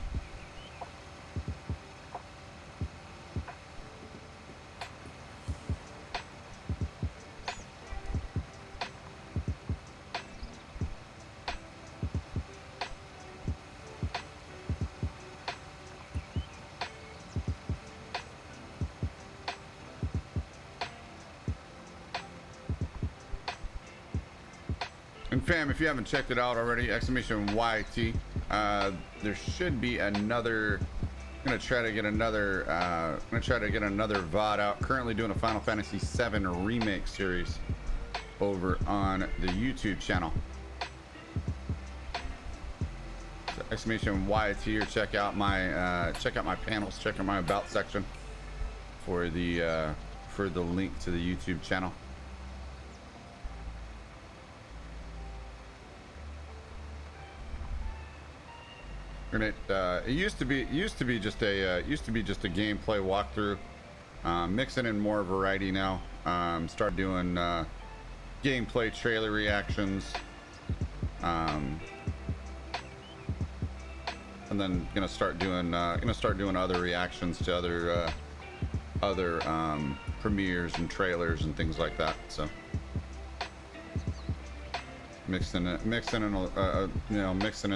And fam, if you haven't checked it out already, exclamation YT. There should be another. I'm gonna try to get another. VOD out. Currently doing a Final Fantasy VII remake series over on the YouTube channel. So exclamation YT, or check out my panels. Check out my about section for the link to the YouTube channel. And it used to be just a gameplay walkthrough. Mixing in more variety now. Start doing gameplay trailer reactions, and then gonna start doing other reactions to other premieres and trailers and things like that. So mixing in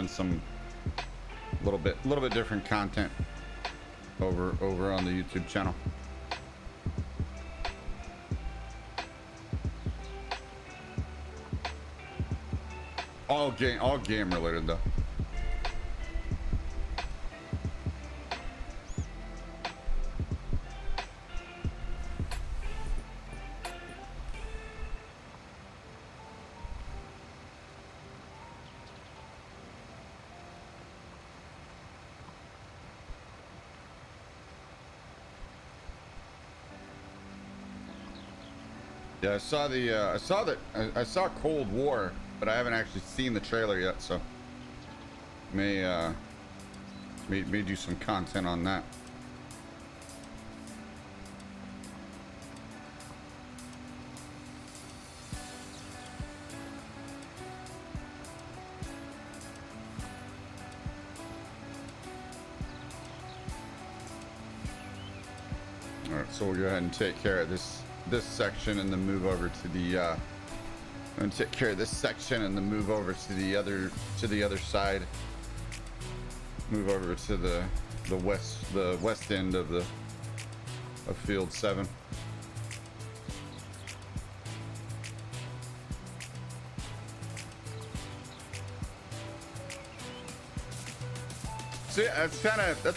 some little bit different content over on the YouTube channel. All game related though. Yeah, I saw Cold War, but I haven't actually seen the trailer yet, so may do some content on that. All right, so we'll go ahead and take care of this section and then move over to the other side. Move over to the west end of field 7. So yeah, that's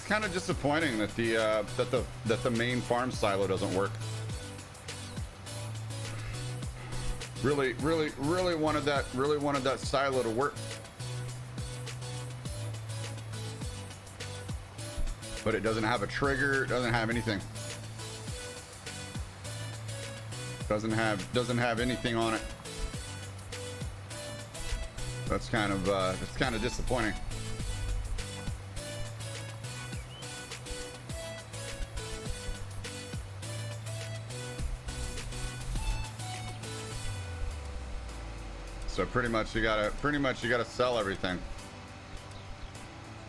kind of disappointing that the main farm silo doesn't work. Really wanted that silo to work, but it doesn't have a trigger. It doesn't have anything. Doesn't have anything on it. That's kind of disappointing. So pretty much you gotta sell everything.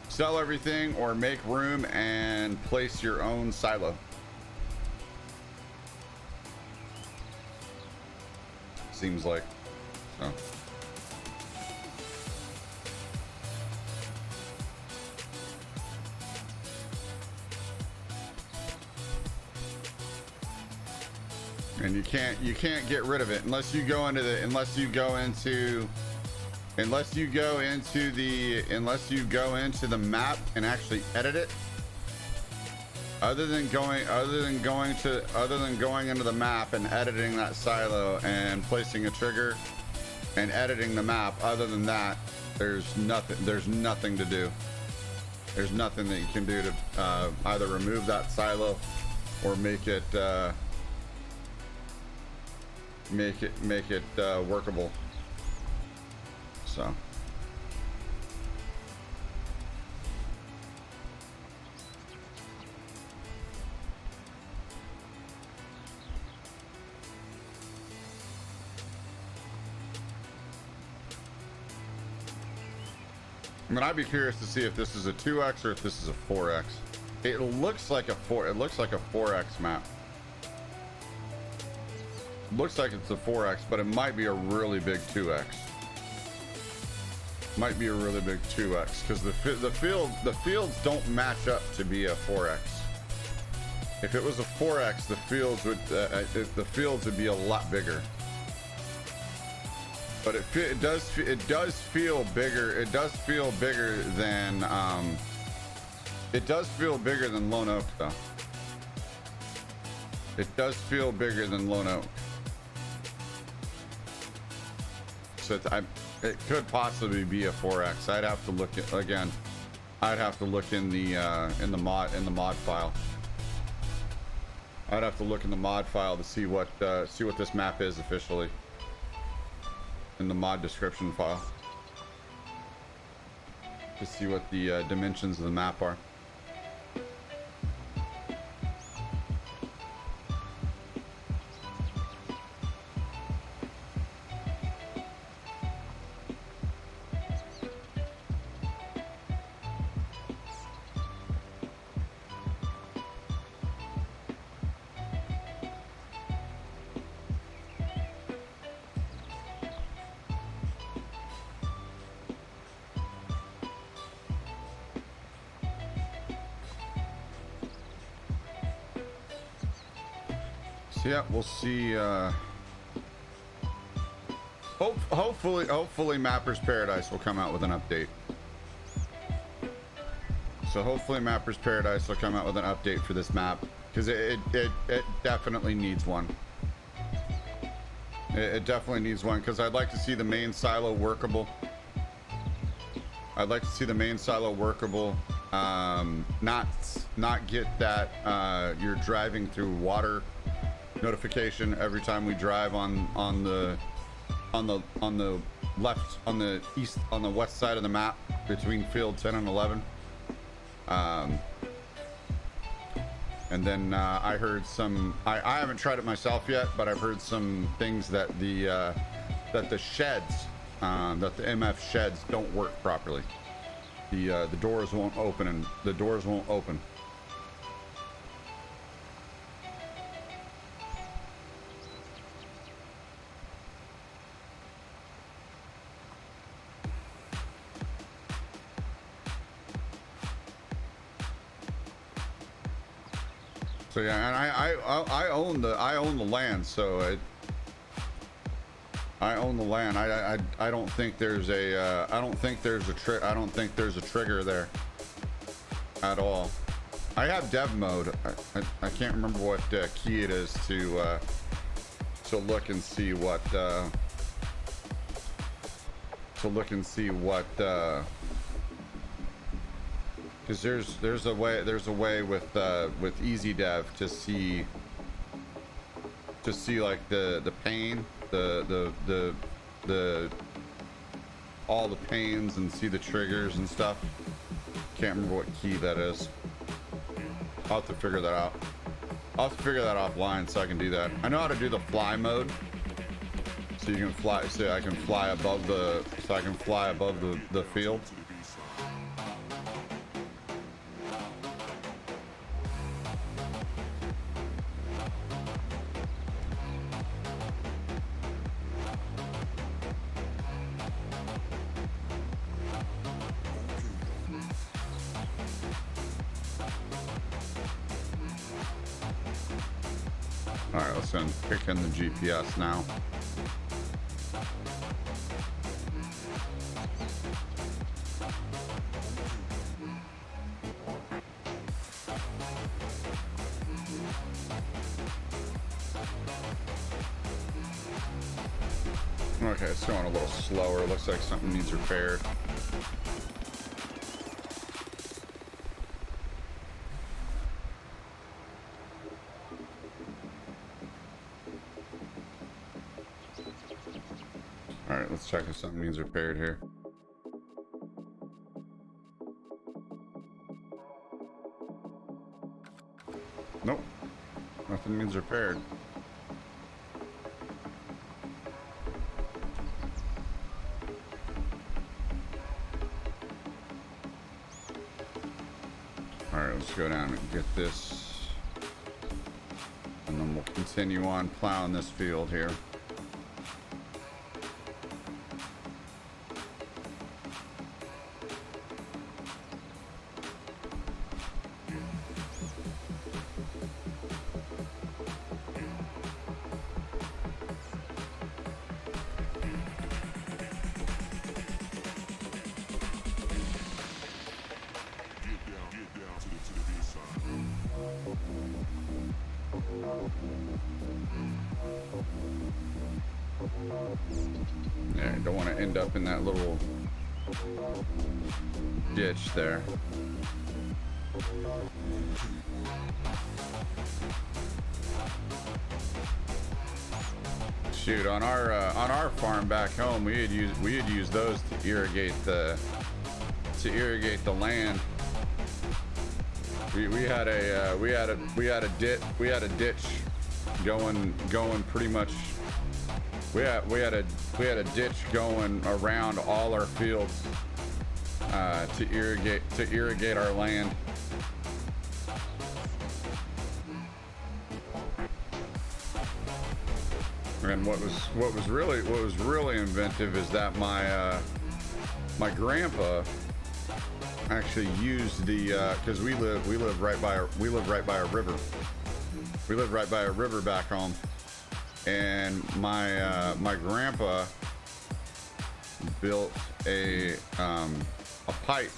Sell everything or make room and place your own silo. Seems like so. And you can't get rid of it unless you go into unless you go into the map and actually edit it, other than going into the map and editing that silo and placing a trigger and editing the map, other than that, there's nothing to do. There's nothing that you can do to either remove that silo or make it workable. So I mean, I'd be curious to see if this is a 2x or if this is a 4x. It looks like a 4x map. Looks like it's a 4x, but it might be a really big 2x. Might be a really big 2x because the fields don't match up to be a 4x. If it was a 4x, the fields would be a lot bigger. But it does feel bigger. It does feel bigger than Lone Oak, though. It does feel bigger than Lone Oak. So it could possibly be a 4x. I'd have to look at, again. I'd have to look in the mod file. I'd have to look in the mod file to see what this map is officially. In the mod description file to see what the dimensions of the map are. So yeah, we'll see. Hopefully Mapper's Paradise will come out with an update. So hopefully Mapper's Paradise will come out with an update for this map, because it definitely needs one. It definitely needs one, because I'd like to see the main silo workable. I'd like to see the main silo workable. Not get that you're driving through water notification every time we drive on the west side of the map between field 10 and 11. And then I heard some, I haven't tried it myself yet, but I've heard some things that the sheds, that the MF sheds don't work properly. The doors won't open, and the doors won't open. So yeah, and I own the land, so I own the land. I don't think there's a trigger there at all. I have dev mode. I can't remember what key it is to look and see what because there's a way with easy dev to see like the pane, the all the panes, and see the triggers and stuff. Can't remember what key that is. I'll have to figure that out. I'll have to figure that offline so I can do that. I know how to do the fly mode, so you can fly. So I can fly above the field. Alright, let's pick in the GPS now. Okay, it's going a little slower. Looks like something needs repaired. All right, let's check if something needs repaired here. Nope, nothing needs repaired. All right, let's go down and get this, and then we'll continue on plowing this field here. Yeah, don't want to end up in that little ditch there. Shoot, on our farm back home, we had used those to irrigate the land. We had a ditch going pretty much. We had a ditch going around all our fields to irrigate our land. And what was really inventive is that my grandpa actually used the because we live right by a river. We live right by a river back home. And my grandpa built a pipe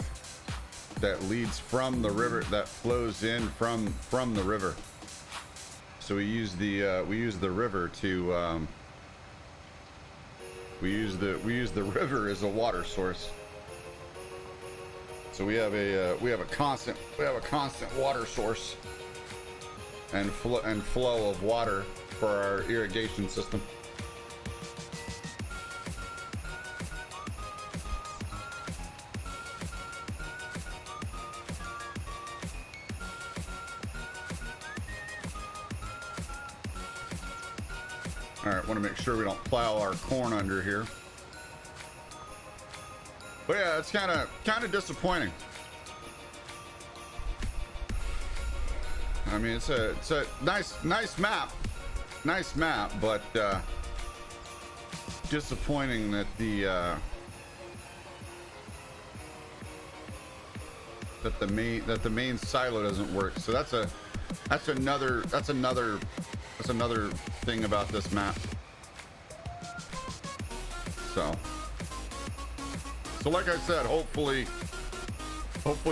that leads from the river, that flows in from the river. So we use the river to we use the river as a water source. So we have a constant water source and flow of water for our irrigation system. All right, want to make sure we don't plow our corn under here. But yeah, it's kind of disappointing. I mean, it's a nice map. Nice map, but disappointing that the main silo doesn't work. So that's another thing about this map. So like I said, hopefully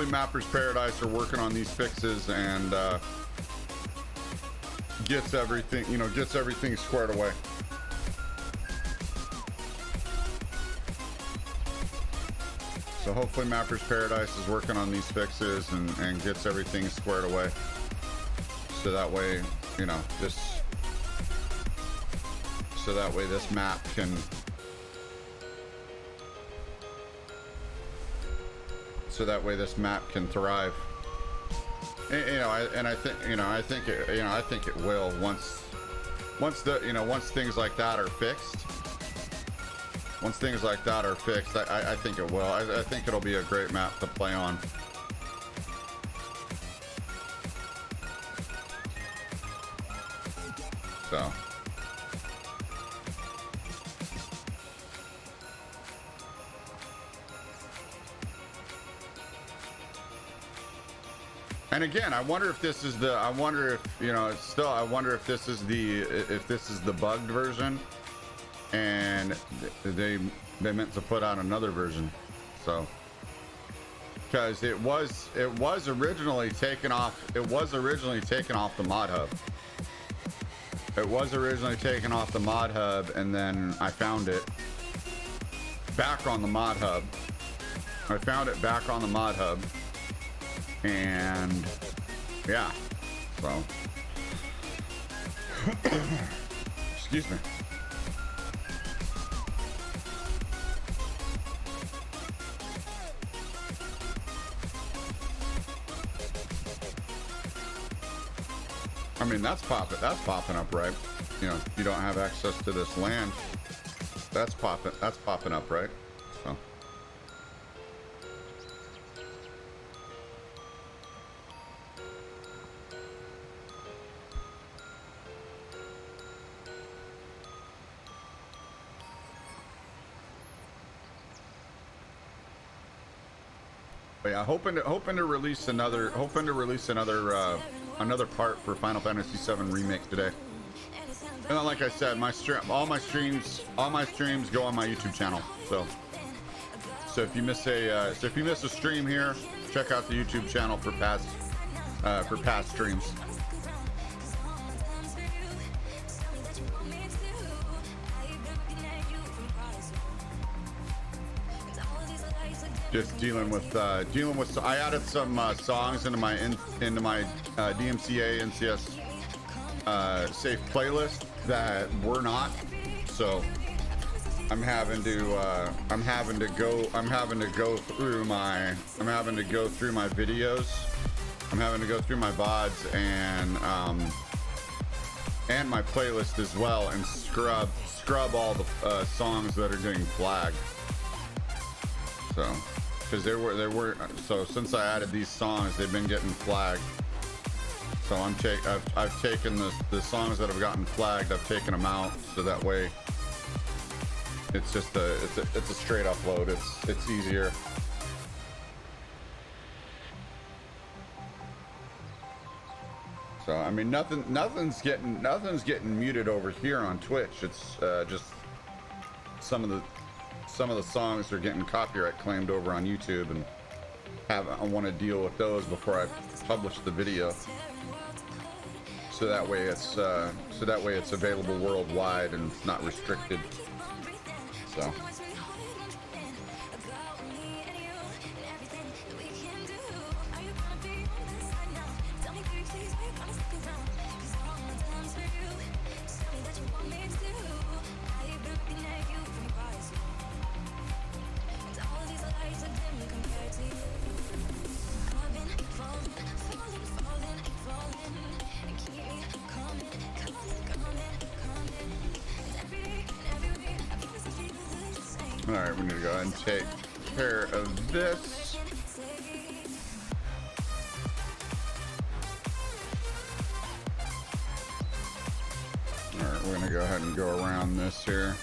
Mapper's Paradise are working on these fixes and gets everything squared away. So hopefully Mapper's Paradise is working on these fixes and gets everything squared away. So that way, this map can thrive. I think it will once things like that are fixed. Once things like that are fixed, I think it will. I think it'll be a great map to play on. So. And again, I wonder if this is the bugged version, and they meant to put out another version. So, because it was originally taken off the mod hub. It was originally taken off the mod hub, and then I found it back on the mod hub. I found it back on the mod hub, and yeah, so excuse me. I mean, that's popping up, right? You know, you don't have access to this land. That's popping up, right? So. But yeah, hoping to release another another part for Final Fantasy VII Remake today. And then, like I said, all my streams go on my YouTube channel. So if you miss a stream here, check out the YouTube channel for past streams. Just dealing with I added some songs into my DMCA NCS safe playlist that were not, so I'm having to go through my videos, I'm having to go through my VODs and my playlist as well, and scrub all the songs that are getting flagged. So because so since I added these songs, they've been getting flagged. So I've taken the songs that have gotten flagged, I've taken them out, so that way it's just it's a straight upload. It's easier. So I mean, nothing's getting muted over here on Twitch. It's just some of the songs are getting copyright claimed over on YouTube, and I want to deal with those before I publish the video. So that way it's available worldwide and it's not restricted. So. All right, we need to go ahead and take care of this. All right, we're gonna go ahead and go around this here.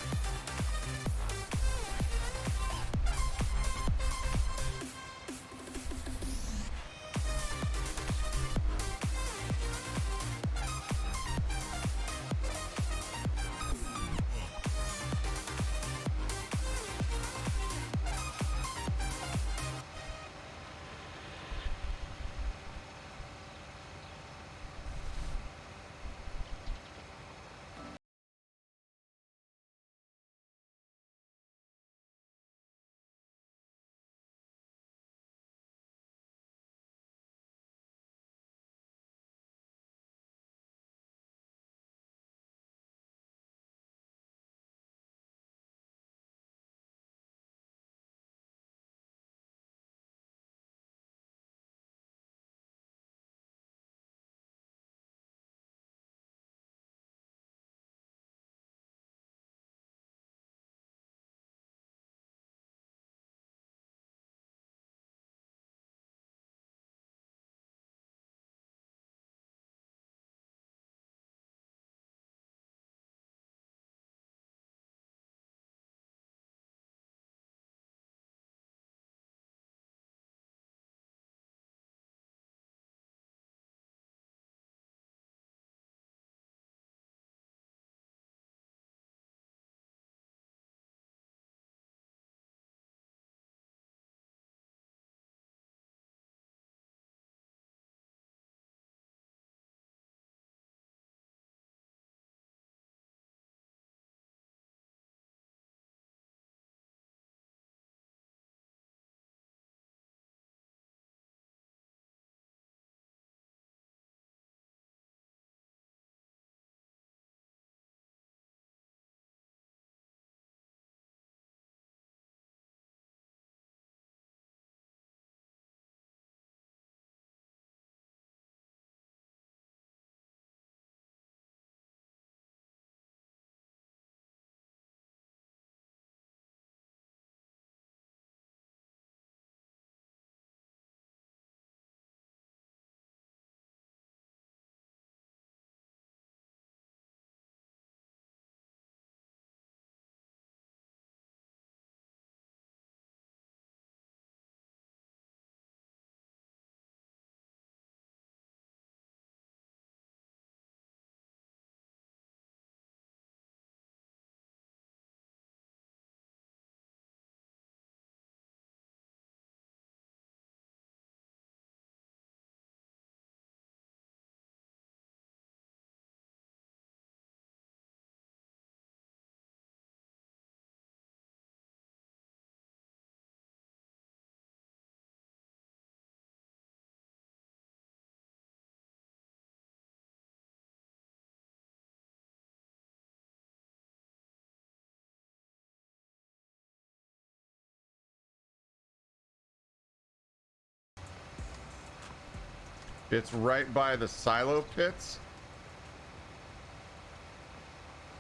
It's right by the silo pits.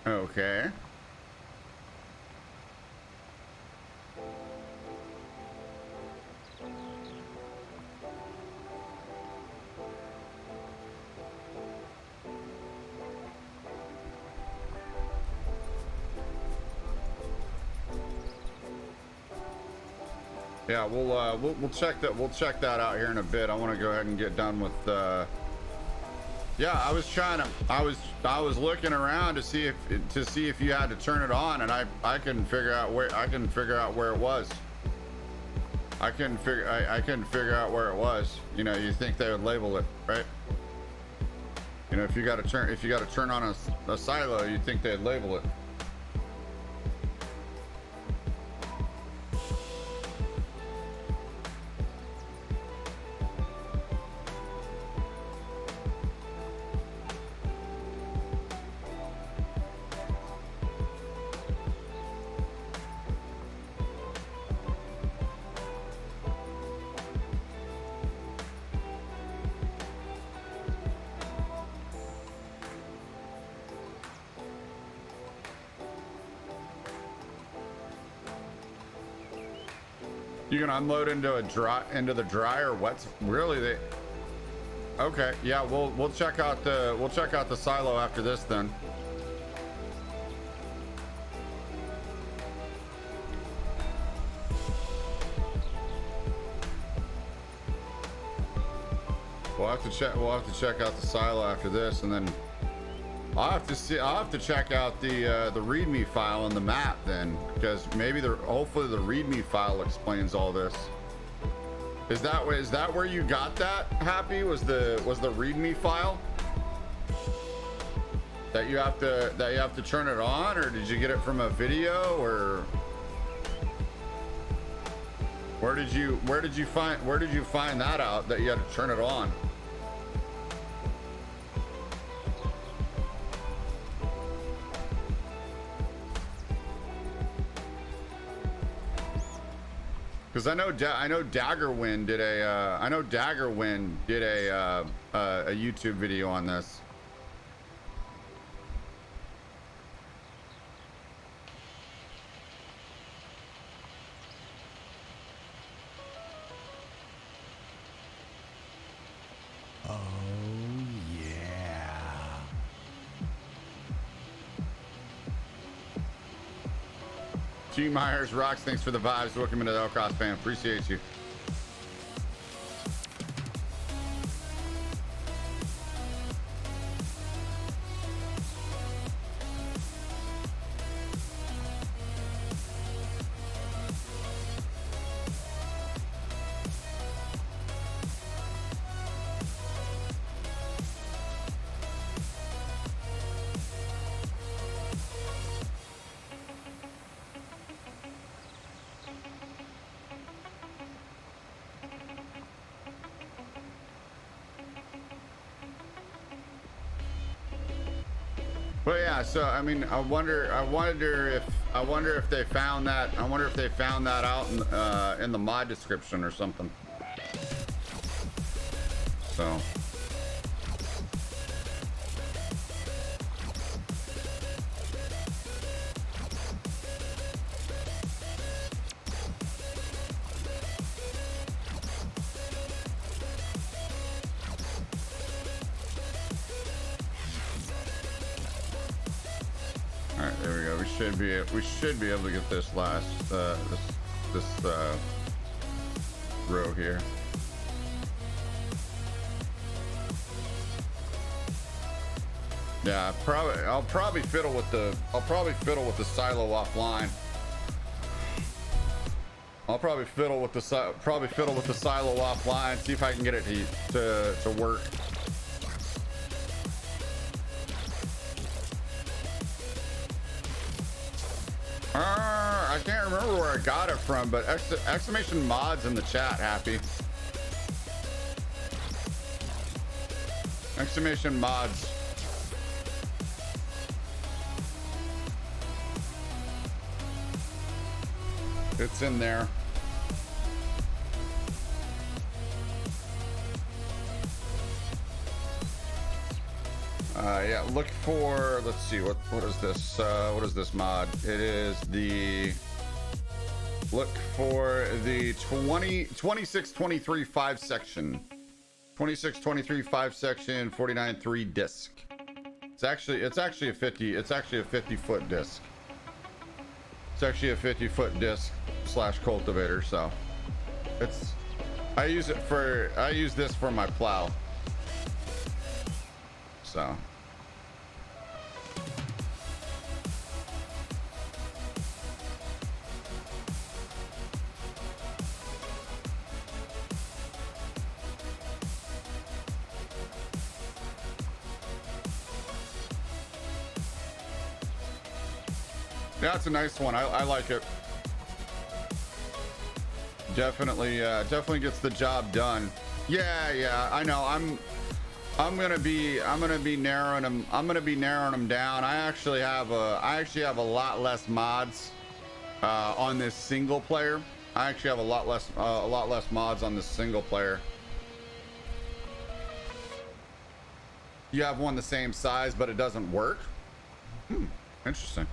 Okay. Yeah, we'll check that. We'll check that out here in a bit. I want to go ahead and get done with. Yeah, I was trying to. I was looking around to see if you had to turn it on, and I couldn't figure out where it was. I couldn't figure out where it was. You know, you think they would label it, right? You know, if you got to turn on a silo, you'd think they'd label it. You can unload into the dryer. What's really okay? Yeah, we'll check out the silo after this then. We'll have to check out the silo after this, and then I'll have to check out the README file in the map then, because maybe hopefully the README file explains all this. Is that where you got that, Happy? Was the README file that you have to turn it on, or did you get it from a video, or where did you find that out that you had to turn it on? Because I know Daggerwind did a YouTube video on this. Oh yeah. G Myers rocks. Thanks for the vibes. Welcome into the El Cross fam. Appreciate you. But yeah, so I mean, I wonder if they found that. I wonder if they found that out in the mod description or something. So. We should be able to get this last this row here. Yeah, I'll probably fiddle with the silo offline. I'll probably fiddle with the silo offline, see if I can get it to work. I can't remember where I got it from, but exclamation mods in the chat, Happy. Exclamation mods. It's in there. yeah, look for, let's see, what is this mod? It is the, look for the 2623 5 section. 2623 5 section 49.3 disc. It's actually a 50 foot disc. It's actually a 50-foot disc / cultivator, so I use this for my plow. So yeah, it's a nice one. I like it. Definitely gets the job done. Yeah, I know. I'm gonna be narrowing them. I'm gonna be narrowing them down. I actually have a lot less mods on this single player. I actually have a lot less mods on this single player. You have one the same size, but it doesn't work. Interesting.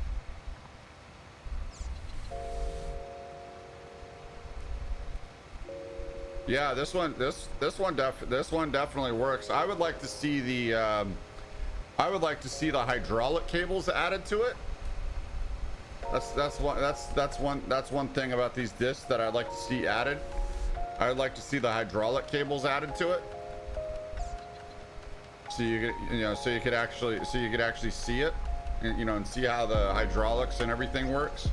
Yeah, this one definitely works. I would like to see the hydraulic cables added to it. That's one thing about these discs that I'd like to see added. I'd like to see the hydraulic cables added to it. So you could actually see it, and, and see how the hydraulics and everything works.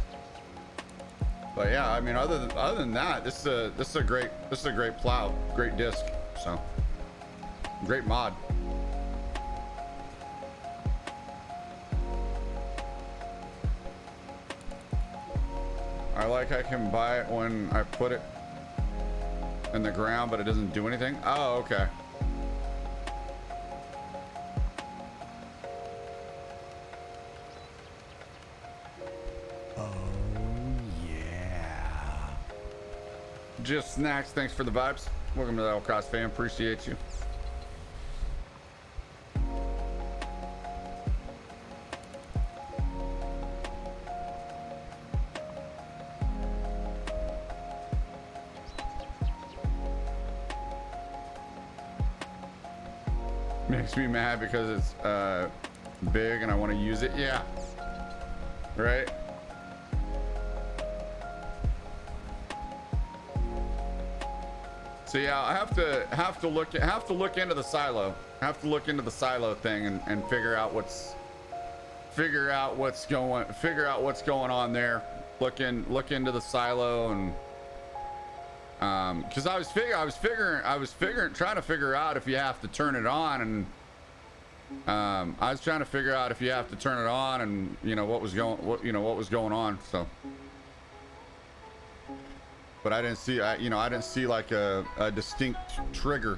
But yeah, I mean, other than that, this is a great plow, great disc. So great mod. I like I can buy it when I put it in the ground, but it doesn't do anything. Oh, okay. Just Snacks, thanks for the vibes. Welcome to the Outcast fam, appreciate you. Makes me mad because it's big and I want to use it. Yeah, right. So yeah, I have to look into the silo. Have to look into the silo thing and figure out what's going on there. Look into the silo, and because I was trying to figure out if you have to turn it on, and I was trying to figure out if you have to turn it on, and what was going on. So. But I didn't see, I didn't see like a distinct trigger.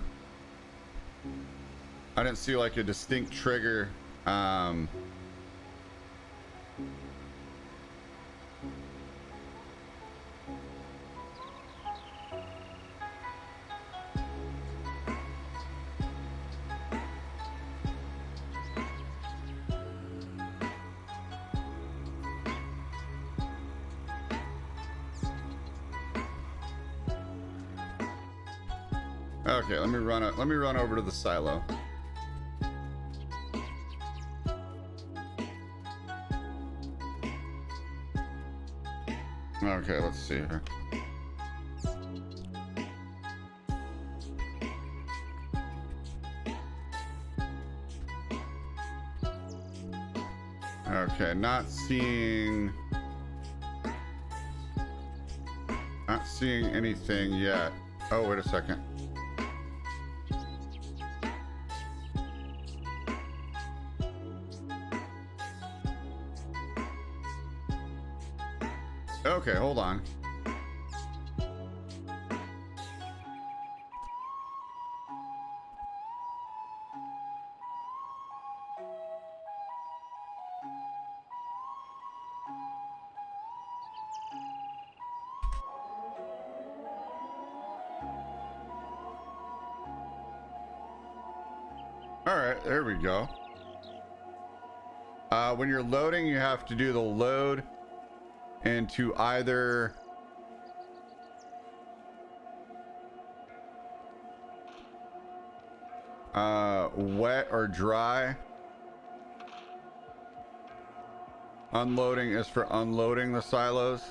I didn't see like a distinct trigger. Okay, let me run over to the silo. Okay, let's see here. Okay, not seeing anything yet. Oh, wait a second. Okay, hold on. All right, there we go. When you're loading, you have to do the load into either wet or dry. Unloading is for unloading the silos.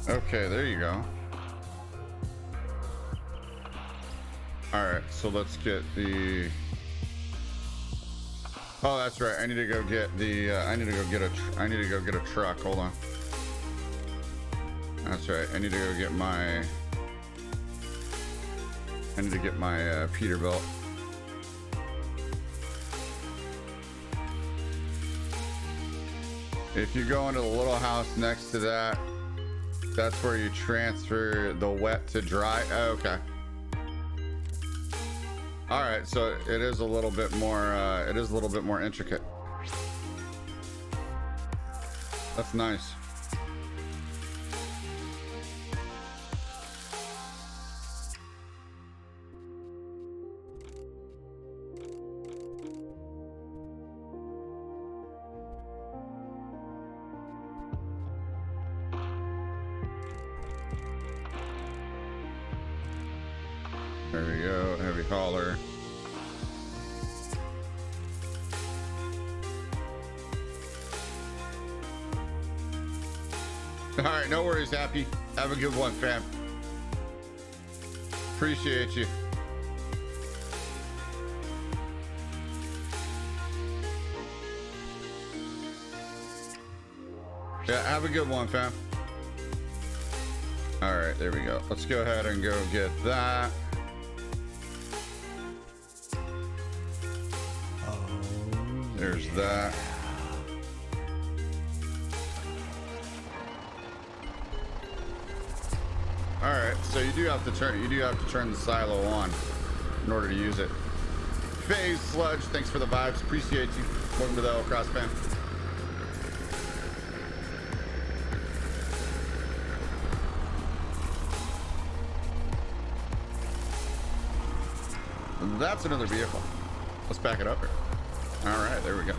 Okay, there you go. All right, so let's get the... Oh, that's right. I need to go get the. I need to go get a truck. Hold on. That's right. I need to go get my. I need to get my Peterbilt. If you go into the little house next to that, that's where you transfer the wet to dry. Oh, okay. All right, so it is a little bit more. It is a little bit more intricate. That's nice. There we go, heavy hauler. All right, no worries, Happy. Have a good one, fam. Appreciate you. Yeah, have a good one, fam. All right, there we go. Let's go ahead and go get that. There's that. All right, so you do have to turn the silo on in order to use it. Phase Sludge, thanks for the vibes. Appreciate you. Welcome to the L Cross fam. That's another vehicle. Let's back it up here. All right, there we go.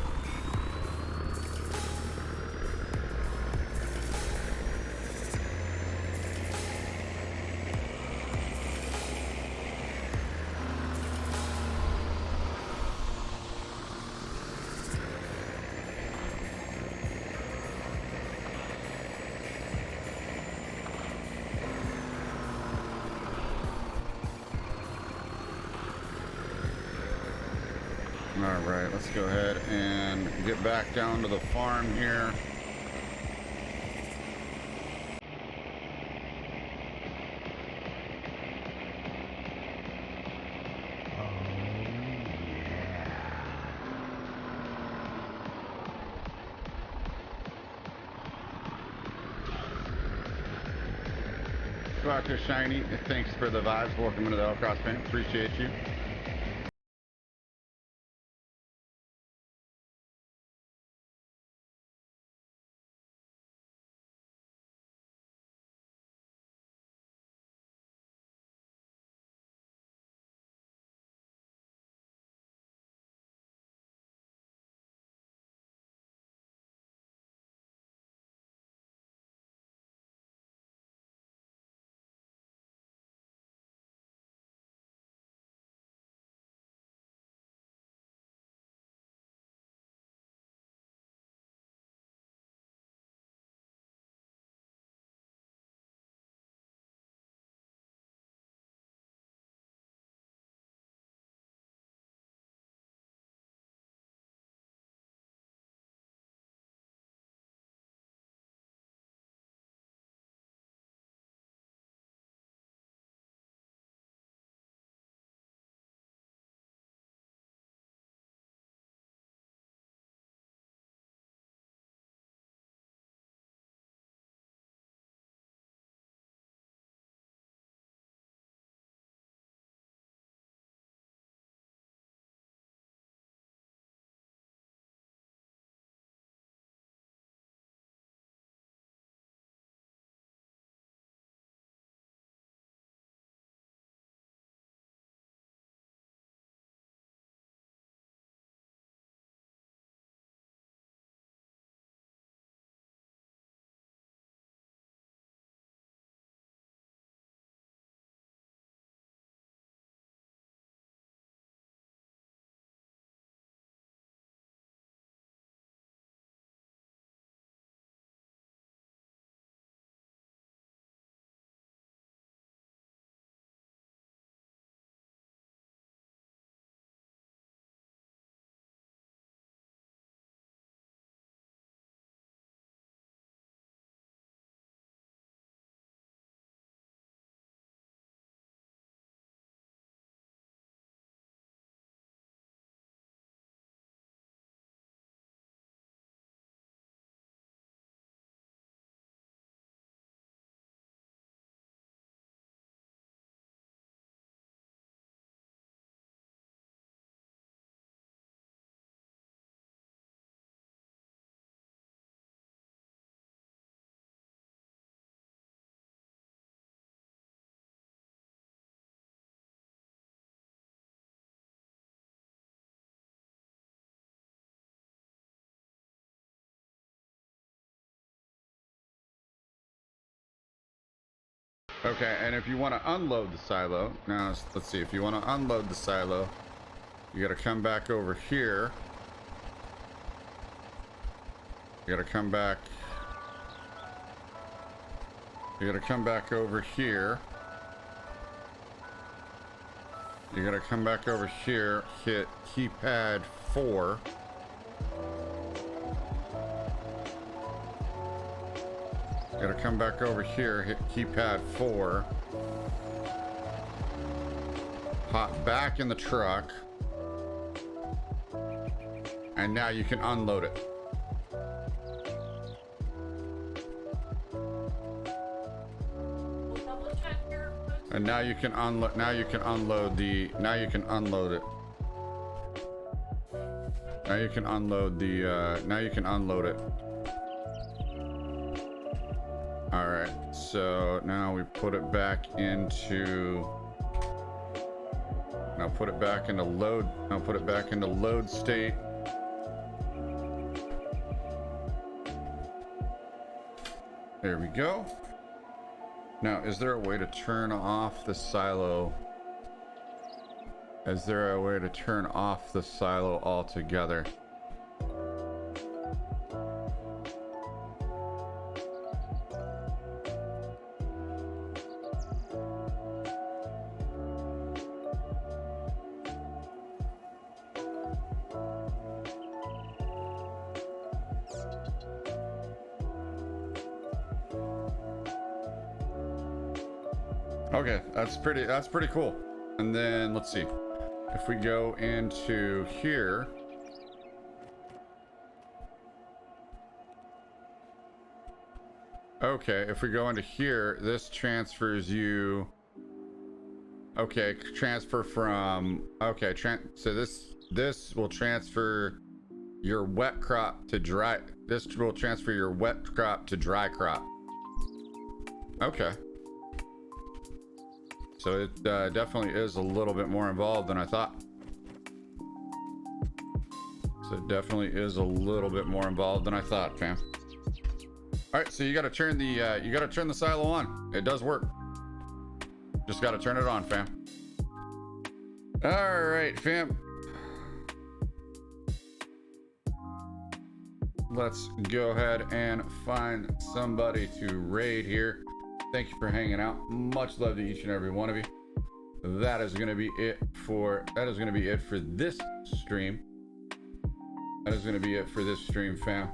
All right, let's go ahead and get back down to the farm here. Dr. Shiny, thanks for the vibes. Welcome into the L Cross fam. Appreciate you. Okay, and if you want to unload the silo, now let's see, if you want to unload the silo, you got to come back over here. You got to come back. You got to come back over here. You got to come back over here, hit keypad 4. You got to come back over here, hit keypad 4. Hop back in the truck. And now you can unload it. And now you can unload. Now you can unload the. Now you can unload it. Now you can unload the. Now you can unload it. All right. So now we put it back into. Now put it back into load. Now put it back into load state. There we go. Now, is there a way to turn off the silo? Is there a way to turn off the silo altogether? Okay, that's pretty cool. And then let's see. If we go into here, okay, if we go into here, this transfers you. Okay, transfer from. Okay, so this will transfer your wet crop to dry. This will transfer your wet crop to dry crop. Okay. So it definitely is a little bit more involved than I thought. So it definitely is a little bit more involved than I thought, fam. All right, so you got to turn the silo on. It does work. Just got to turn it on, fam. All right, fam. Let's go ahead and find somebody to raid here. Thank you for hanging out. Much love to each and every one of you. That is going to be it for this stream. That is going to be it for this stream, fam.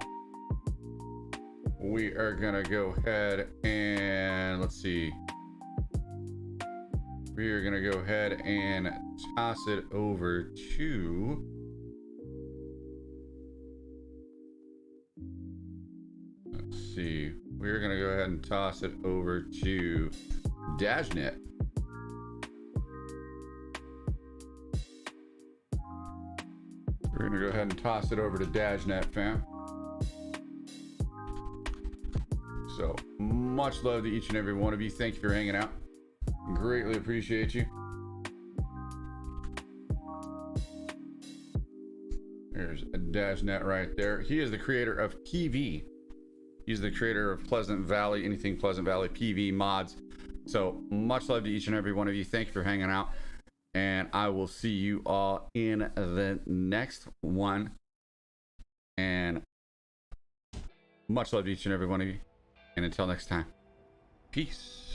We are going to go ahead and let's see. We are going to go ahead and toss it over to let's see. We're going to go ahead and toss it over to Dashnet. We're going to go ahead and toss it over to Dashnet, fam. So, much love to each and every one of you. Thank you for hanging out. Greatly appreciate you. There's a Dashnet right there. He is the creator of PV. He's the creator of Pleasant Valley, anything Pleasant Valley PV mods. So much love to each and every one of you. Thank you for hanging out. And I will see you all in the next one. And much love to each and every one of you. And until next time, peace.